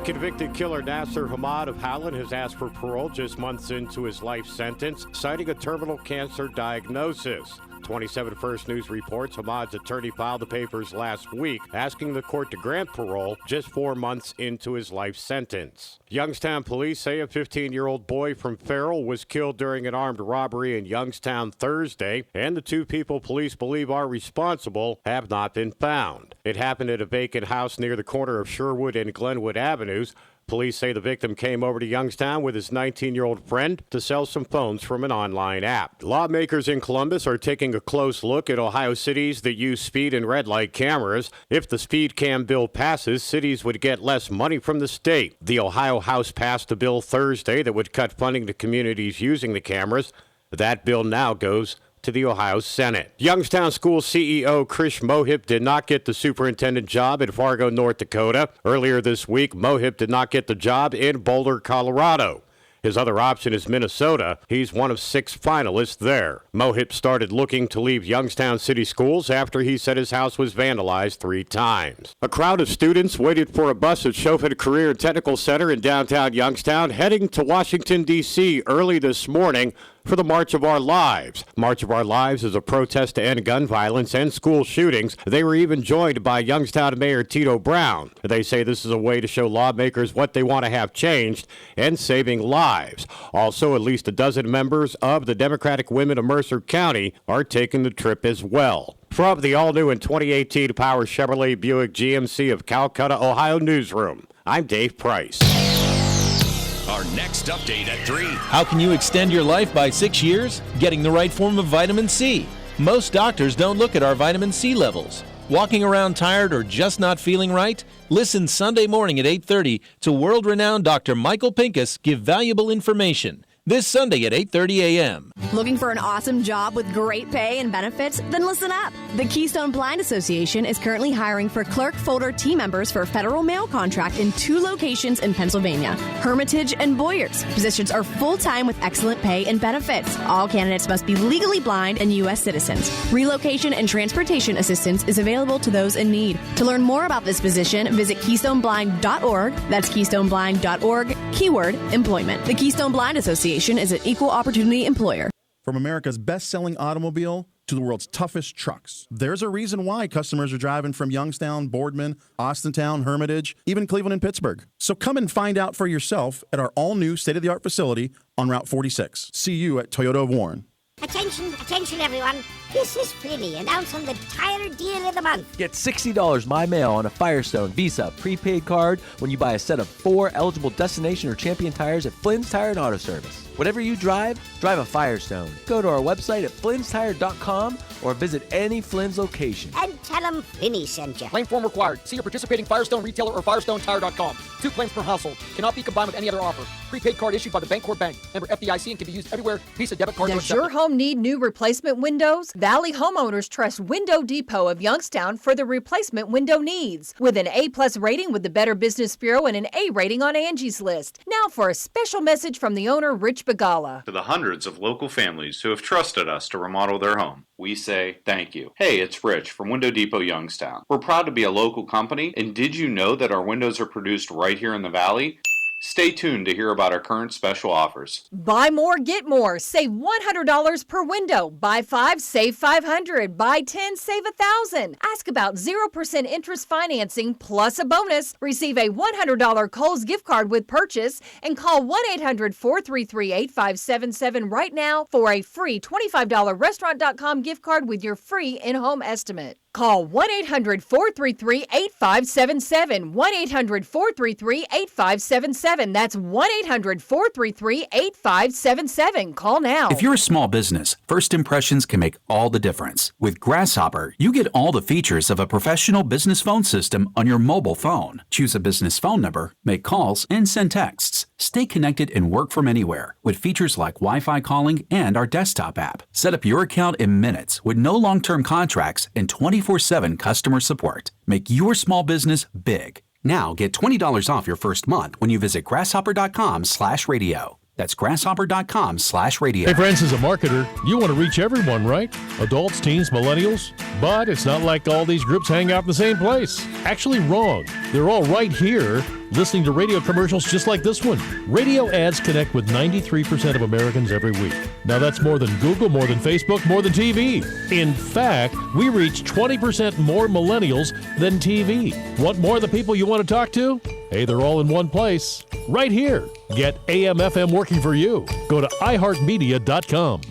Convicted killer Nasser Hamad of Howland has asked for parole just months into his life sentence, citing a terminal cancer diagnosis. 27 First News reports Hamad's attorney filed the papers last week, asking the court to grant parole just 4 months into his life sentence. Youngstown police say a 15-year-old boy from Farrell was killed during an armed robbery in Youngstown Thursday, and the two people police believe are responsible have not been found. It happened at a vacant house near the corner of Sherwood and Glenwood Avenues. Police say the victim came over to Youngstown with his 19-year-old friend to sell some phones from an online app. Lawmakers in Columbus are taking a close look at Ohio cities that use speed and red light cameras. If the speed cam bill passes, cities would get less money from the state. The Ohio House passed a bill Thursday that would cut funding to communities using the cameras. That bill now goes to the Ohio Senate. Youngstown School CEO Krish Mohip did not get the superintendent job in Fargo, North Dakota. Earlier this week, Mohip did not get the job in Boulder, Colorado. His other option is Minnesota. He's one of 6 finalists there. Mohip started looking to leave Youngstown City Schools after he said his house was vandalized 3 times. A crowd of students waited for a bus at Chauffin Career and Technical Center in downtown Youngstown, heading to Washington, D.C. early this morning for the March of Our Lives. March of Our Lives is a protest to end gun violence and school shootings. They were even joined by Youngstown Mayor Tito Brown. They say this is a way to show lawmakers what they want to have changed and saving lives. Also, at least a dozen members of the Democratic Women of Mercer County are taking the trip as well. From the all-new and 2018 Power Chevrolet Buick GMC of Calcutta, Ohio newsroom, I'm Dave Price. Our next update at 3. How can you extend your life by 6 years? Getting the right form of vitamin C. Most doctors don't look at our vitamin C levels. Walking around tired or just not feeling right? Listen Sunday morning at 8:30 to world-renowned Dr. Michael Pincus give valuable information. This Sunday at 8:30 a.m. Looking for an awesome job with great pay and benefits? Then listen up. The Keystone Blind Association is currently hiring for clerk folder team members for a federal mail contract in 2 locations in Pennsylvania, Hermitage and Boyers. Positions are full-time with excellent pay and benefits. All candidates must be legally blind and U.S. citizens. Relocation and transportation assistance is available to those in need. To learn more about this position, visit KeystoneBlind.org. That's KeystoneBlind.org, keyword employment. The Keystone Blind Association is an equal opportunity employer. From America's best-selling automobile to the world's toughest trucks, there's a reason why customers are driving from Youngstown, Boardman, Austintown, Hermitage, even Cleveland and Pittsburgh. So come and find out for yourself at our all-new state-of-the-art facility on Route 46. See you at Toyota of Warren. Attention, attention everyone. This is Flinny announcing the tire deal of the month. Get $60 by mail on a Firestone Visa prepaid card when you buy a set of 4 eligible Destination or Champion tires at Flynn's Tire and Auto Service. Whatever you drive a Firestone. Go to our website at flynnstire.com or visit any Flynn's location. And tell them Flinny sent you. Claim form required. See your participating Firestone retailer or FirestoneTire.com. 2 claims per household. Cannot be combined with any other offer. Prepaid card issued by the Bancorp Bank. Member FDIC and can be used everywhere. Visa debit card. Does your home need new replacement windows? Valley homeowners trust Window Depot of Youngstown for the replacement window needs. With an A+ rating with the Better Business Bureau and an A rating on Angie's List. Now for a special message from the owner, Rich Bagala. To the hundreds of local families who have trusted us to remodel their home, we say thank you. Hey, it's Rich from Window Depot Youngstown. We're proud to be a local company, and did you know that our windows are produced right here in the Valley? Stay tuned to hear about our current special offers. Buy more, get more. Save $100 per window. Buy 5, save $500. Buy 10, save $1,000. Ask about 0% interest financing plus a bonus. Receive a $100 Kohl's gift card with purchase and call 1-800-433-8577 right now for a free $25 restaurant.com gift card with your free in-home estimate. Call 1-800-433-8577. 1-800-433-8577. That's 1-800-433-8577. Call now. If you're a small business, first impressions can make all the difference. With Grasshopper, you get all the features of a professional business phone system on your mobile phone. Choose a business phone number, make calls, and send texts. Stay connected and work from anywhere with features like Wi-Fi calling and our desktop app. Set up your account in minutes with no long-term contracts and 24/7 customer support. Make your small business big. Now get $20 off your first month when you visit grasshopper.com/radio. That's grasshopper.com/radio. Hey friends, as a marketer, you want to reach everyone, right? Adults, teens, millennials. But it's not like all these groups hang out in the same place. Actually wrong. They're all right here listening to radio commercials just like this one. Radio ads connect with 93% of Americans every week. Now that's more than Google, more than Facebook, more than TV. In fact, we reach 20% more millennials than TV. Want more of the people you want to talk to? Hey, they're all in one place. Right here. Get AM/FM working for you. Go to iHeartMedia.com.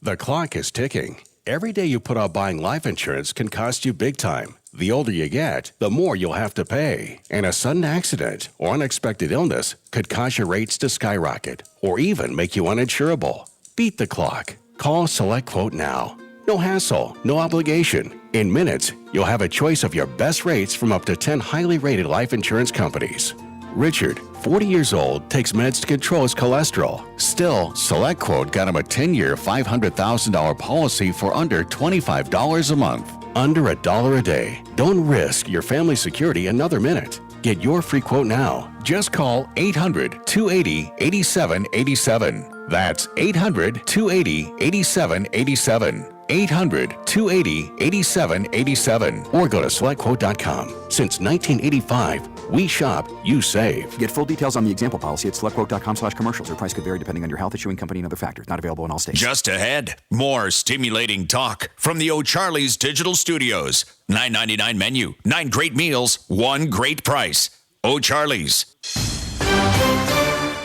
The clock is ticking. Every day you put off buying life insurance can cost you big time. The older you get, the more you'll have to pay. And a sudden accident or unexpected illness could cause your rates to skyrocket or even make you uninsurable. Beat the clock. Call SelectQuote now. No hassle, no obligation. In minutes, you'll have a choice of your best rates from up to 10 highly rated life insurance companies. Richard, 40 years old, takes meds to control his cholesterol. Still, SelectQuote got him a 10-year, $500,000 policy for under $25 a month. Under $1 a day. Don't risk your family security another minute. Get your free quote now. Just call 800-280-8787. That's 800-280-8787. 800-280-8787. Or go to SelectQuote.com. Since 1985, we shop, you save. Get full details on the example policy at SelectQuote.com/commercials. Your price could vary depending on your health, issuing company, and other factors. Not available in all states. Just ahead, more stimulating talk from the O'Charley's Digital Studios. $9.99 menu, 9 great meals, 1 great price. O'Charley's.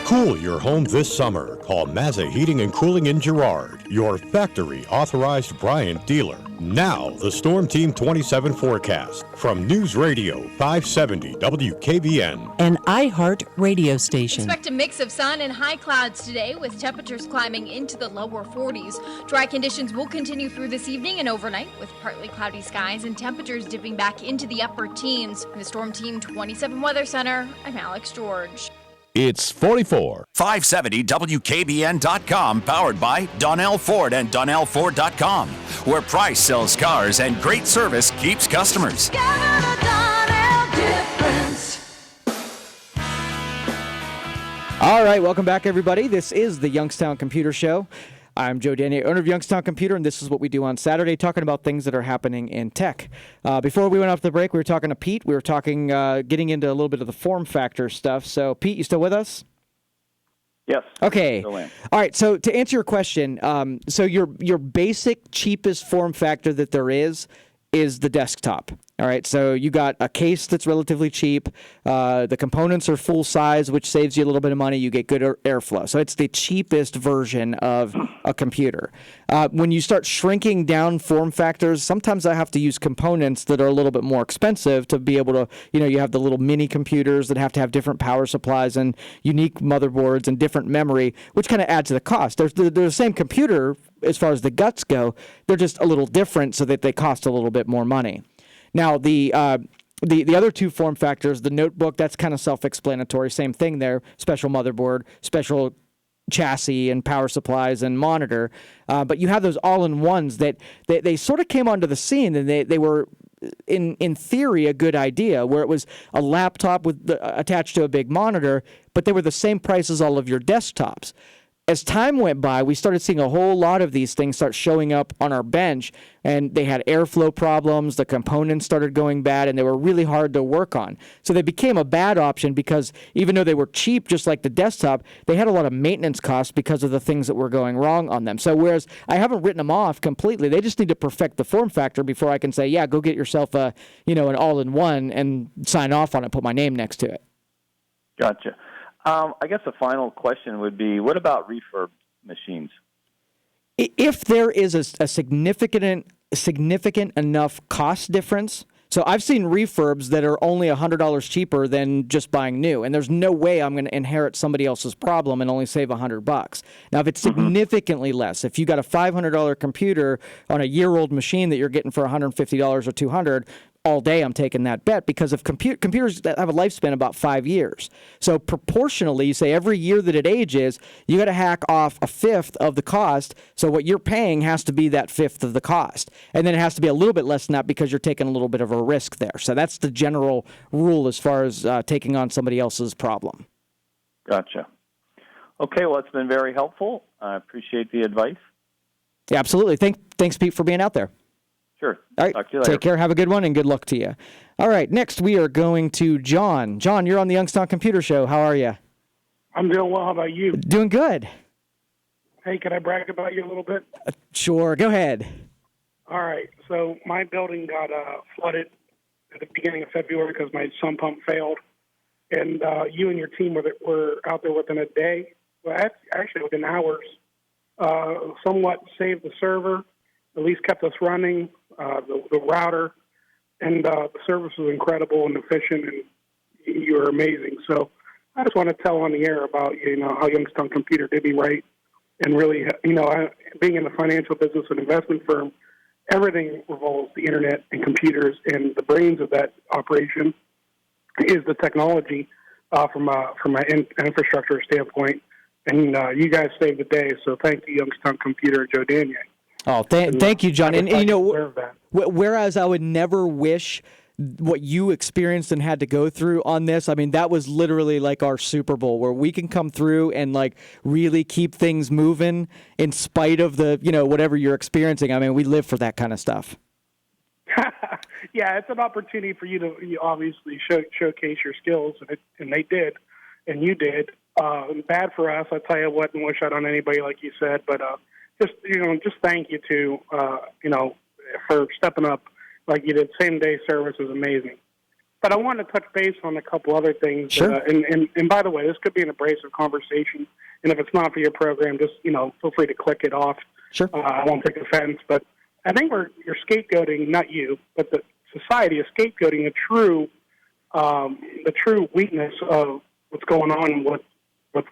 Cool your home this summer. Call Mazza Heating and Cooling in Girard, your factory authorized Bryant dealer. Now, the Storm Team 27 forecast from News Radio 570 WKBN. An iHeart radio station. Expect a mix of sun and high clouds today with temperatures climbing into the lower 40s. Dry conditions will continue through this evening and overnight with partly cloudy skies and temperatures dipping back into the upper teens. In the Storm Team 27 Weather Center, I'm Alex George. It's 44. 570 WKBN.com, powered by Donnell Ford and DonnellFord.com, where price sells cars and great service keeps customers. All right, welcome back, everybody. This is the Youngstown Computer Show. I'm Joe Danier, owner of Youngstown Computer, and this is what we do on Saturday, talking about things that are happening in tech. Before we went off the break, we were talking to Pete. We were talking, getting into a little bit of the form factor stuff. So, Pete, you still with us? Yes. Okay. Still in. All right. So, to answer your question, so your basic, cheapest form factor that there is the desktop. All right, so you got a case that's relatively cheap. The components are full size, which saves you a little bit of money. You get good airflow. So it's the cheapest version of a computer. When you start shrinking down form factors, sometimes I have to use components that are a little bit more expensive to be able to, you have the little mini computers that have to have different power supplies and unique motherboards and different memory, which kind of adds to the cost. They're the same computer as far as the guts go. They're just a little different so that they cost a little bit more money. Now, the other two form factors, the notebook, that's kind of self-explanatory. Same thing there, special motherboard, special chassis and power supplies and monitor. But you have those all-in-ones that they sort of came onto the scene, and they were, in theory, a good idea, where it was a laptop attached to a big monitor, but they were the same price as all of your desktops. As time went by, we started seeing a whole lot of these things start showing up on our bench, and they had airflow problems, the components started going bad, and they were really hard to work on. So they became a bad option because even though they were cheap, just like the desktop, they had a lot of maintenance costs because of the things that were going wrong on them. So whereas I haven't written them off completely, they just need to perfect the form factor before I can say, yeah, go get yourself an all-in-one and sign off on it, put my name next to it. Gotcha. I guess the final question would be, what about refurb machines? If there is a significant enough cost difference, so I've seen refurbs that are only $100 cheaper than just buying new, and there's no way I'm going to inherit somebody else's problem and only save $100. Now, if it's significantly less, if you got a $500 computer on a year-old machine that you're getting for $150 or $200, all day I'm taking that bet because of computers that have a lifespan about 5 years. So proportionally, you say every year that it ages, you got to hack off a fifth of the cost. So what you're paying has to be that fifth of the cost. And then it has to be a little bit less than that because you're taking a little bit of a risk there. So that's the general rule as far as taking on somebody else's problem. Gotcha. Okay, well, it's been very helpful. I appreciate the advice. Yeah, absolutely. Thanks, Pete, for being out there. Sure. All right. Talk to you later. Take care. Have a good one, and good luck to you. All right. Next, we are going to John. John, you're on the Youngstown Computer Show. How are you? I'm doing well. How about you? Doing good. Hey, can I brag about you a little bit? Sure. Go ahead. All right. So my building got flooded at the beginning of February because my sump pump failed. And you and your team were out there within a day. Well, actually within hours. Somewhat saved the server, at least kept us running, the router, and the service was incredible and efficient, and you were amazing. So I just want to tell on the air about, how Youngstown Computer did me right, and really, being in the financial business and investment firm, everything revolves the internet and computers, and the brains of that operation is the technology from an infrastructure standpoint. And you guys saved the day, so thank you, Youngstown Computer, Joe Danier. Oh, thank you, John. And whereas I would never wish what you experienced and had to go through on this, I mean, that was literally like our Super Bowl where we can come through and really keep things moving in spite of the, whatever you're experiencing. I mean, we live for that kind of stuff. Yeah, it's an opportunity for you to obviously showcase your skills, and they did, and you did. Bad for us, I tell you what, and wish I'd on anybody like you said, but just thank you too, for stepping up like you did. Same day service is amazing. But I want to touch base on a couple other things. Sure. And by the way, this could be an abrasive conversation, and if it's not for your program, just feel free to click it off. Sure. I won't take offense, but I think you're scapegoating, not you, but the society is scapegoating the true weakness of what's going on with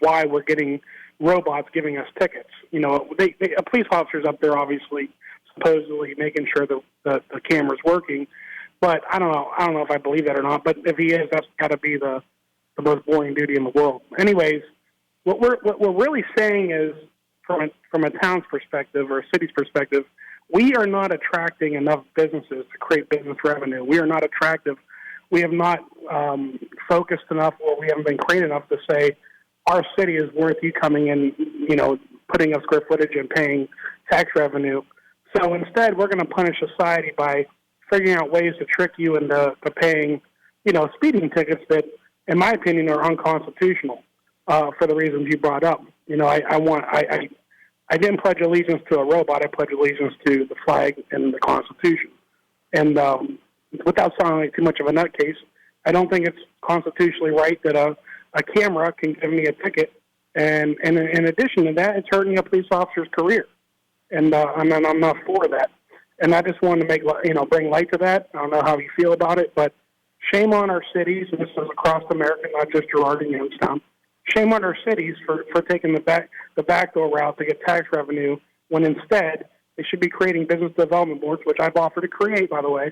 why we're getting robots giving us tickets. A police officer's up there, obviously, supposedly making sure the camera's working, but I don't know if I believe that or not. But if he is, that's got to be the the most boring duty in the world. Anyways, what we're really saying is, from a town's perspective or a city's perspective, we are not attracting enough businesses to create business revenue. We are not attractive. We have not focused enough, or we haven't been creative enough to say our city is worth you coming in, putting up square footage and paying tax revenue. So instead, we're going to punish society by figuring out ways to trick you into paying, speeding tickets that, in my opinion, are unconstitutional for the reasons you brought up. I didn't pledge allegiance to a robot. I pledge allegiance to the flag and the Constitution. And without sounding like too much of a nutcase, I don't think it's constitutionally right that a camera can give me a ticket. And in addition to that, it's hurting a police officer's career. And I'm not for that. And I just wanted to bring light to that. I don't know how you feel about it, but shame on our cities, and this is across America, not just Girard and Youngstown. Shame on our cities for taking the backdoor route to get tax revenue, when instead they should be creating business development boards, which I've offered to create, by the way,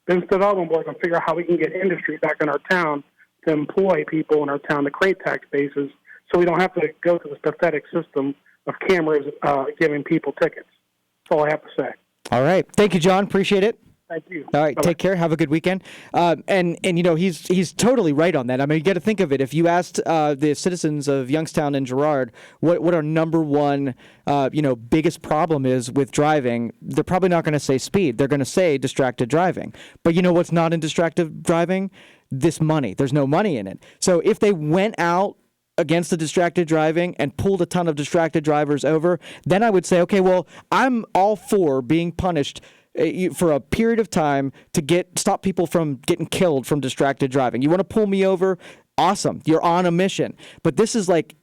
business development boards, and figure out how we can get industry back in our town to employ people in our town to create tax bases, so we don't have to go through this pathetic system of cameras giving people tickets. That's all I have to say. All right. Thank you, John. Appreciate it. Thank you. All right, take care. Have a good weekend. And he's totally right on that. I mean, you got to think of it. If you asked the citizens of Youngstown and Girard what our number one biggest problem is with driving, they're probably not going to say speed. They're going to say distracted driving. But you know what's not in distracted driving? This money. There's no money in it. So if they went out against the distracted driving and pulled a ton of distracted drivers over, then I would say, okay, well, I'm all for being punished for a period of time to stop people from getting killed from distracted driving. You want to pull me over? Awesome. You're on a mission. But this is like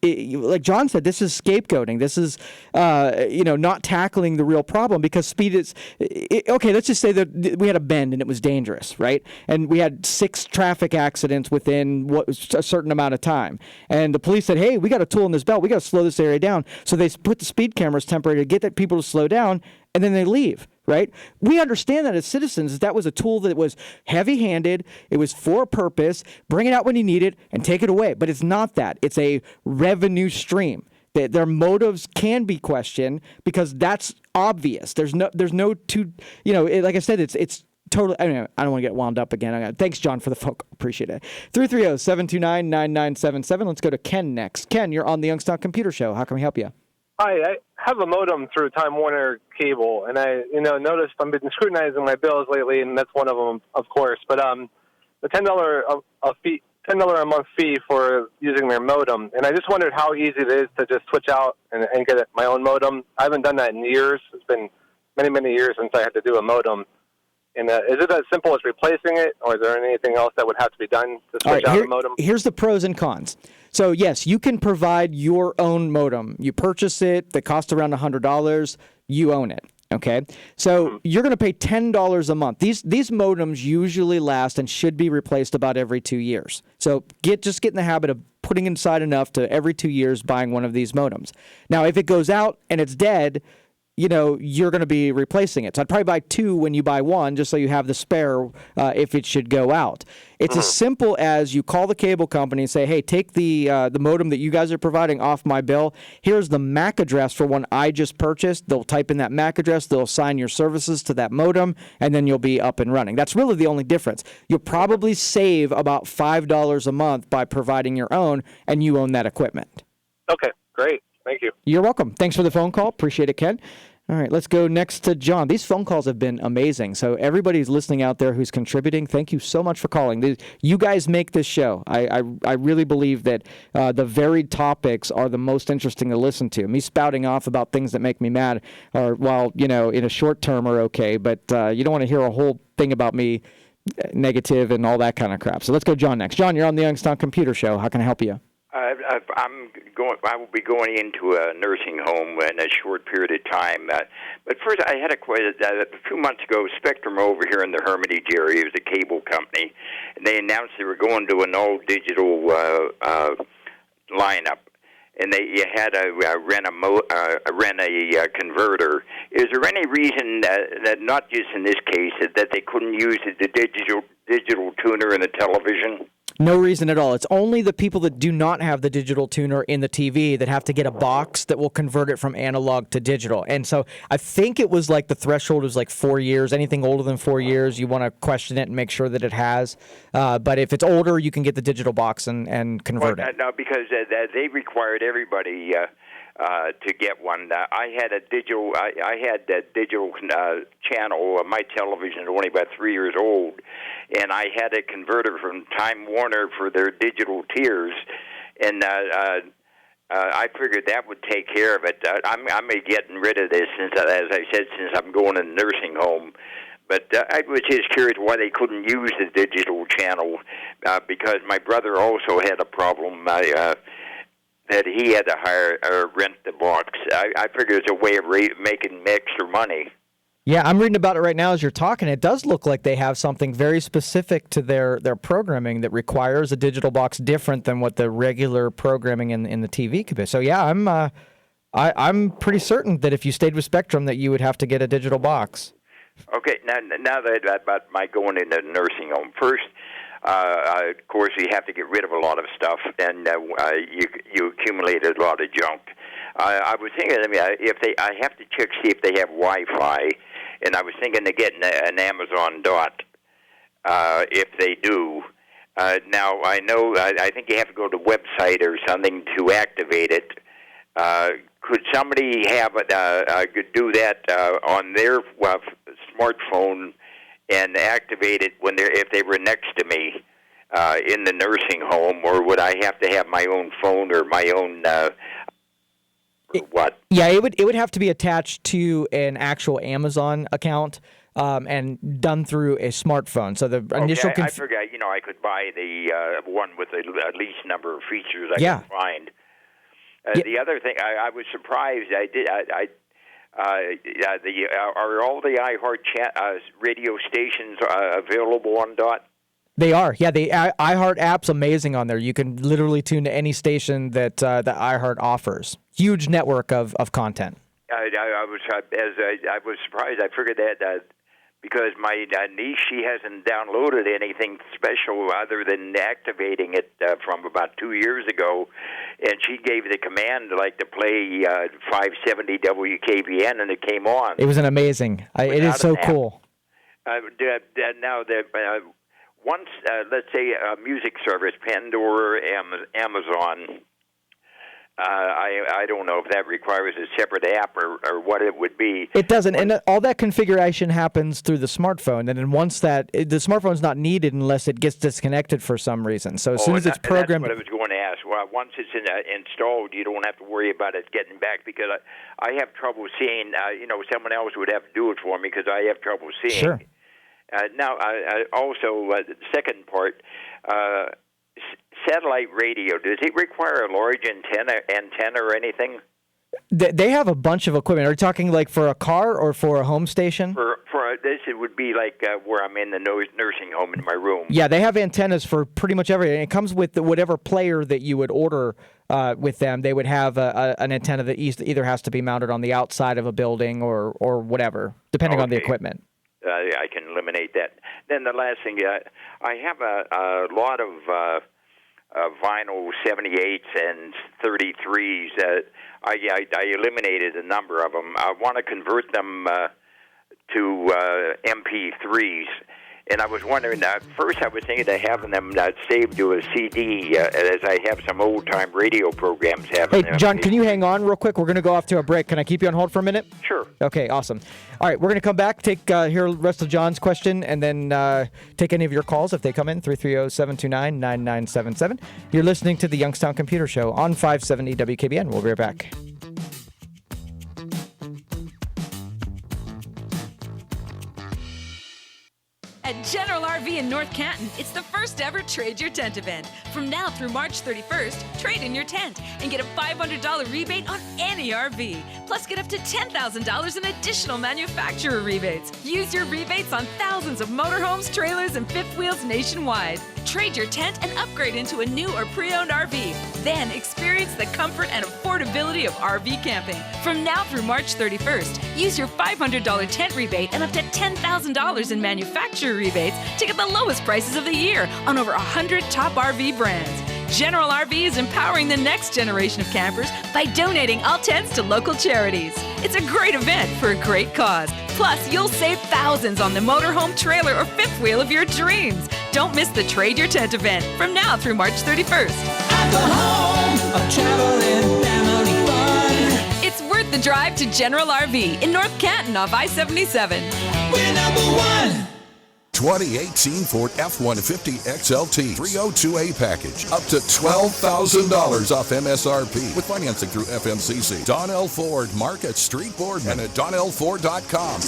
John said, this is scapegoating. This is, not tackling the real problem, because speed is, okay, let's just say that we had a bend and it was dangerous, right? And we had 6 traffic accidents within a certain amount of time. And the police said, hey, we got a tool in this belt. We got to slow this area down. So they put the speed cameras temporarily to get that people to slow down, and then they leave. Right? We understand that as citizens, that was a tool that was heavy-handed. It was for a purpose. Bring it out when you need it and take it away. But it's not that. It's a revenue stream. Their motives can be questioned because that's obvious. There's no like I said, it's totally. I don't want to get wound up again. Thanks, John, for the phone call. Appreciate it. 330-729-9977. Let's go to Ken next. Ken, you're on the Youngstown Computer Show. How can we help you? Hi, I have a modem through Time Warner Cable, and I, noticed I've been scrutinizing my bills lately, and that's one of them, of course. But the $10 a month fee for using their modem, and I just wondered how easy it is to just switch out and get my own modem. I haven't done that in years. It's been many, many years since I had to do a modem. And is it as simple as replacing it, or is there anything else that would have to be done to switch out a modem? Here's the pros and cons. So, yes, you can provide your own modem. You purchase it. They cost around $100. You own it. Okay? So you're going to pay $10 a month. These modems usually last and should be replaced about every 2 years. So get in the habit of putting inside enough to every 2 years buying one of these modems. Now, if it goes out and it's dead, you're going to be replacing it. So I'd probably buy 2 when you buy 1, just so you have the spare if it should go out. It's as simple as you call the cable company and say, hey, take the modem that you guys are providing off my bill. Here's the MAC address for one I just purchased. They'll type in that MAC address. They'll assign your services to that modem, and then you'll be up and running. That's really the only difference. You'll probably save about $5 a month by providing your own, and you own that equipment. Okay, great. Thank you. You're welcome. Thanks for the phone call. Appreciate it, Ken. All right, let's go next to John. These phone calls have been amazing. So everybody's listening out there who's contributing, thank you so much for calling. You guys make this show. I really believe that the varied topics are the most interesting to listen to. Me spouting off about things that make me mad are, in a short term are okay, but you don't want to hear a whole thing about me negative and all that kind of crap. So let's go John next. John, you're on the Youngstown Computer Show. How can I help you? I will be going into a nursing home in a short period of time. But first, I had a question. A few months ago, Spectrum over here in the Hermitage area, it was a cable company, and they announced they were going to an all-digital lineup, and you had to rent a converter. Is there any reason that not just in this case that they couldn't use the digital tuner in the television? No reason at all. It's only the people that do not have the digital tuner in the TV that have to get a box that will convert it from analog to digital. And so I think it was like the threshold was like 4 years. Anything older than 4 years, you want to question it and make sure that it has. But if it's older, you can get the digital box and convert it. No, because they required everybody to get one. I had a digital. I had that digital channel. My television is only about 3 years old, and I had a converter from Time Warner for their digital tiers, and I figured that would take care of it. I'm getting rid of this since, as I said, since I'm going to a nursing home. But I was just curious why they couldn't use the digital channel, because my brother also had a problem. That he had to hire or rent the box. I figured it's a way of making extra money. Yeah, I'm reading about it right now as you're talking. It does look like they have something very specific to their programming that requires a digital box different than what the regular programming in the TV could be. So yeah, I'm pretty certain that if you stayed with Spectrum that you would have to get a digital box. Okay, now that about my going into a nursing home. First, of course, you have to get rid of a lot of stuff, and you accumulate a lot of junk. I was thinking, I have to check see if they have Wi-Fi, and I was thinking of getting an Amazon Dot if they do. Now I know I think you have to go to the website or something to activate it. Could somebody have could do that on their smartphone and activate it if they were next to me in the nursing home, or would I have to have my own phone or my own what? Yeah, it would have to be attached to an actual Amazon account and done through a smartphone. So the initial I forgot. I could buy the one with the least number of features I could find. The other thing, I was surprised. Are all the iHeart radio stations available on Dot? They are. Yeah, the iHeart app's amazing on there. You can literally tune to any station that iHeart offers. Huge network of content. I was surprised. I figured that because my niece, she hasn't downloaded anything special other than activating it from about 2 years ago, and she gave the command to play 570 WKBN, and it came on. It was an amazing. It is so cool. Now, once, let's say, a music service, Pandora, Amazon, I don't know if that requires a separate app or what it would be. It doesn't, and all that configuration happens through the smartphone, and then once the smartphone's not needed unless it gets disconnected for some reason. So as soon as it's programmed... That's what I was going to ask. Well, once it's installed, you don't have to worry about it getting back, because I have trouble seeing, someone else would have to do it for me because I have trouble seeing. Sure. Now, also, the second part, satellite radio, does it require a large antenna or anything? They have a bunch of equipment. Are you talking like for a car or for a home station? For this, it would be like where I'm in the nursing home in my room. Yeah, they have antennas for pretty much everything. It comes with whatever player that you would order with them. They would have an antenna that either has to be mounted on the outside of a building or whatever, depending on the equipment. I can eliminate that. Then the last thing, I have a lot of vinyl 78s and 33s. I eliminated a number of them. I want to convert them to MP3s. And I was wondering, first I was thinking of having them saved to a CD, as I have some old-time radio programs having them. Hey, John, can you hang on real quick? We're going to go off to a break. Can I keep you on hold for a minute? Sure. Okay, awesome. All right, we're going to come back, hear the rest of John's question, and then take any of your calls if they come in, 330-729-9977. You're listening to the Youngstown Computer Show on 570 WKBN. We'll be right back. At General RV in North Canton, it's the first ever Trade Your Tent event. From now through March 31st, trade in your tent and get a $500 rebate on any RV. Plus, get up to $10,000 in additional manufacturer rebates. Use your rebates on thousands of motorhomes, trailers, and fifth wheels nationwide. Trade your tent and upgrade into a new or pre-owned RV. Then experience the comfort and affordability of RV camping. From now through March 31st, use your $500 tent rebate and up to $10,000 in manufacturer rebates to get the lowest prices of the year on over 100 top RV brands. General RV is empowering the next generation of campers by donating all tents to local charities. It's a great event for a great cause. Plus, you'll save thousands on the motorhome, trailer, or fifth wheel of your dreams. Don't miss the Trade Your Tent event from now through March 31st. At the home of travel and family fun. It's worth the drive to General RV in North Canton off I-77. We're number one. 2018 Ford F-150 XLT 302A package. Up to $12,000 off MSRP with financing through FMCC. Donnell Ford, Market Street Boardman at DonnellFord.com.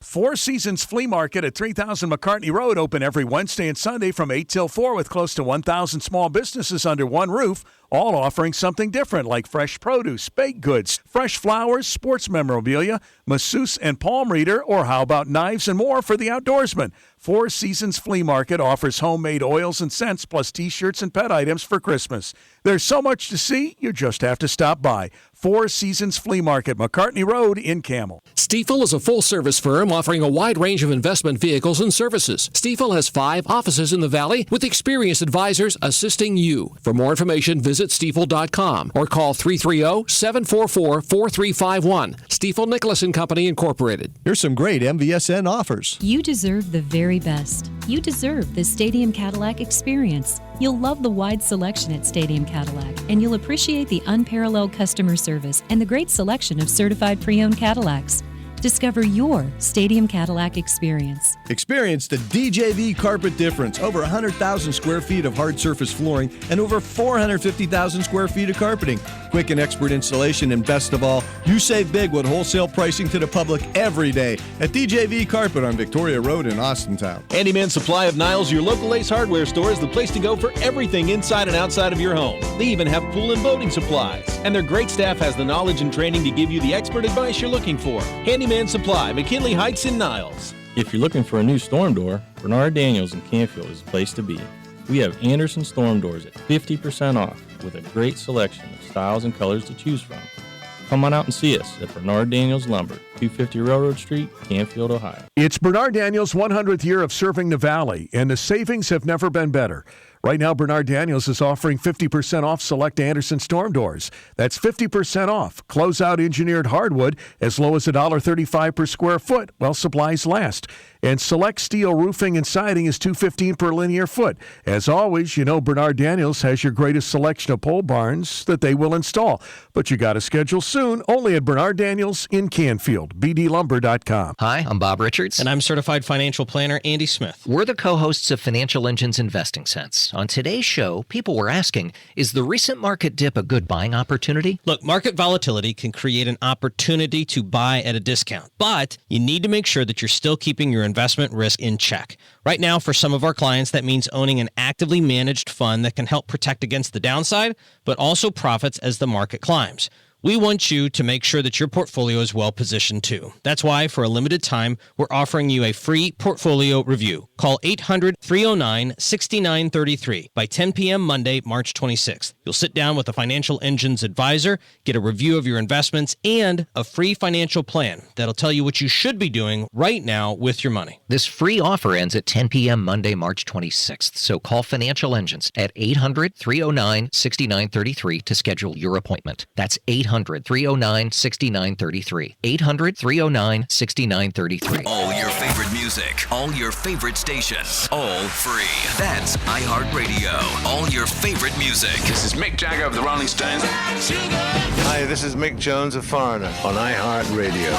Four Seasons Flea Market at 3000 McCartney Road, open every Wednesday and Sunday from 8 till 4 with close to 1,000 small businesses under one roof, all offering something different like fresh produce, baked goods, fresh flowers, sports memorabilia, masseuse and palm reader, or how about knives and more for the outdoorsman. Four Seasons Flea Market offers homemade oils and scents plus T-shirts and pet items for Christmas. There's so much to see, you just have to stop by. Four Seasons Flea Market, McCartney Road in Camel. Stiefel is a full-service firm offering a wide range of investment vehicles and services. Stiefel has 5 offices in the Valley with experienced advisors assisting you. For more information, visit Stiefel.com or call 330-744-4351. Stiefel Nicholas & Company, Incorporated. Here's some great MVSN offers. You deserve the very best. You deserve the Stadium Cadillac experience. You'll love the wide selection at Stadium Cadillac, and you'll appreciate the unparalleled customer service and the great selection of certified pre-owned Cadillacs. Discover your Stadium Cadillac experience. Experience the DJV carpet difference. Over 100,000 square feet of hard surface flooring and over 450,000 square feet of carpeting. Quick and expert installation, and best of all, you save big with wholesale pricing to the public every day at DJV Carpet on Victoria Road in Austintown. Handyman Supply of Niles, your local Ace Hardware store, is the place to go for everything inside and outside of your home. They even have pool and boating supplies. And their great staff has the knowledge and training to give you the expert advice you're looking for. Handyman Supply, McKinley Heights in Niles. If you're looking for a new storm door, Bernard Daniels in Canfield is the place to be. We have Anderson storm doors at 50% off with a great selection of styles and colors to choose from. Come on out and see us at Bernard Daniels Lumber, 250 Railroad Street, Canfield, Ohio. It's Bernard Daniels' 100th year of serving the Valley, and the savings have never been better. Right now, Bernard Daniels is offering 50% off select Anderson storm doors. That's 50% off. Closeout engineered hardwood as low as $1.35 per square foot while supplies last. And select steel roofing and siding is $2.15 per linear foot. As always, you know Bernard Daniels has your greatest selection of pole barns that they will install. But you got to schedule soon, only at Bernard Daniels in Canfield. BDLumber.com. Hi, I'm Bob Richards. And I'm certified financial planner Andy Smith. We're the co-hosts of Financial Engine's Investing Sense. On today's show, people were asking, is the recent market dip a good buying opportunity? Look, market volatility can create an opportunity to buy at a discount, but you need to make sure that you're still keeping your investment risk in check. Right now, for some of our clients, that means owning an actively managed fund that can help protect against the downside, but also profits as the market climbs. We want you to make sure that your portfolio is well positioned too. That's why, for a limited time, we're offering you a free portfolio review. Call 800-309-6933 by 10 p.m. Monday, March 26th. You'll sit down with a Financial Engine's advisor, get a review of your investments, and a free financial plan that'll tell you what you should be doing right now with your money. This free offer ends at 10 p.m. Monday, March 26th. So call Financial Engines at 800-309-6933 to schedule your appointment. That's 800-309-6933. 800-309-6933. All your favorite music, all your favorite stations, all free. That's iHeartRadio. All your favorite music. This is Mick Jagger of the Rolling Stones. Hi, this is Mick Jones of Foreigner on iHeartRadio.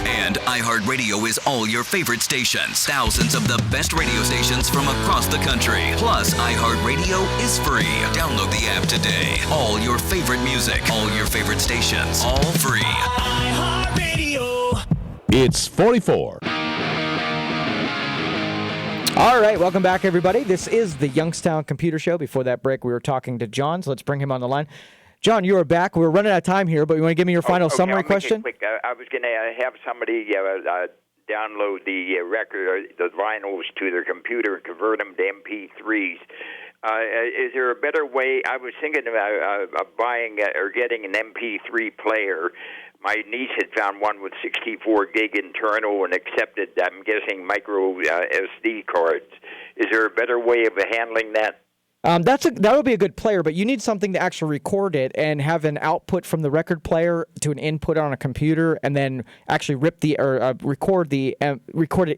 And iHeartRadio is all your favorite stations. Thousands of the best radio stations from across the country. Plus, iHeartRadio is free. Download the app today. All your favorite music, all your favorite stations, all free. iHeartRadio. It's 44. All right, welcome back, everybody. This is the Youngstown Computer Show. Before that break, we were talking to John, so let's bring him on the line. John, you are back. We're running out of time here, but you want to give me your final summary question? Quick. I was going to have somebody download the record, the vinyls to their computer and convert them to MP3s. Is there a better way? I was thinking about buying or getting an MP3 player. My niece had found one with 64 gig internal and accepted, I'm guessing, micro SD cards. Is there a better way of handling that? That would be a good player, but you need something to actually record it and have an output from the record player to an input on a computer, and then actually record it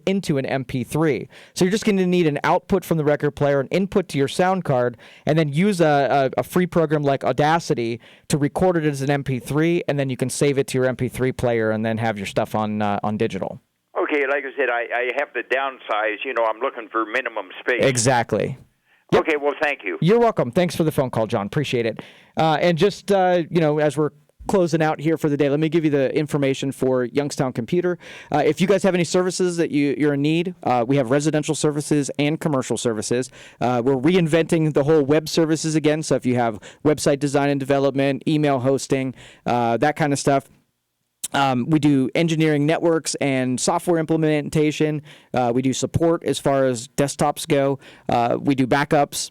into an MP3. So you're just going to need an output from the record player, an input to your sound card, and then use a free program like Audacity to record it as an MP3, and then you can save it to your MP3 player and then have your stuff on digital. Okay, like I said, I have to downsize. I'm looking for minimum space. Exactly. Yep. Okay, well, thank you. You're welcome. Thanks for the phone call, John. Appreciate it. And just, as we're closing out here for the day, let me give you the information for Youngstown Computer. If you guys have any services that you're in need, we have residential services and commercial services. We're reinventing the whole web services again. So if you have website design and development, email hosting, that kind of stuff. We do engineering networks and software implementation. We do support as far as desktops go. We do backups,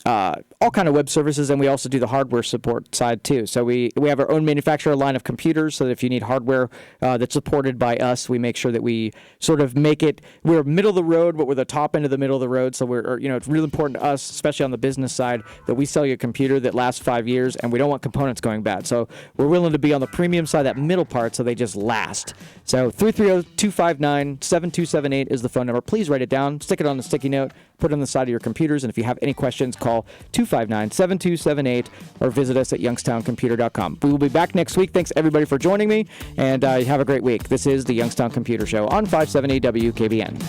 all kind of web services, and we also do the hardware support side too. So we have our own manufacturer line of computers, so that if you need hardware that's supported by us, we make sure that we sort of make it, we're middle of the road, but we're the top end of the middle of the road. So it's really important to us, especially on the business side, that we sell you a computer that lasts 5 years, and we don't want components going bad. So we're willing to be on the premium side, that middle part, so they just last. So 330-259-7278 is the phone number. Please write it down, stick it on a sticky note, put it on the side of your computers, and if you have any questions, call 259-7278 or visit us at youngstowncomputer.com. We will be back next week. Thanks, everybody, for joining me, and have a great week. This is the Youngstown Computer Show on 570 WKBN.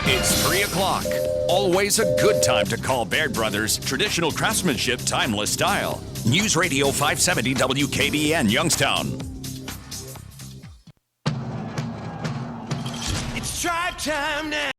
It's 3 o'clock. Always a good time to call Baird Brothers. Traditional craftsmanship, timeless style. News Radio 570 WKBN, Youngstown. It's drive time now.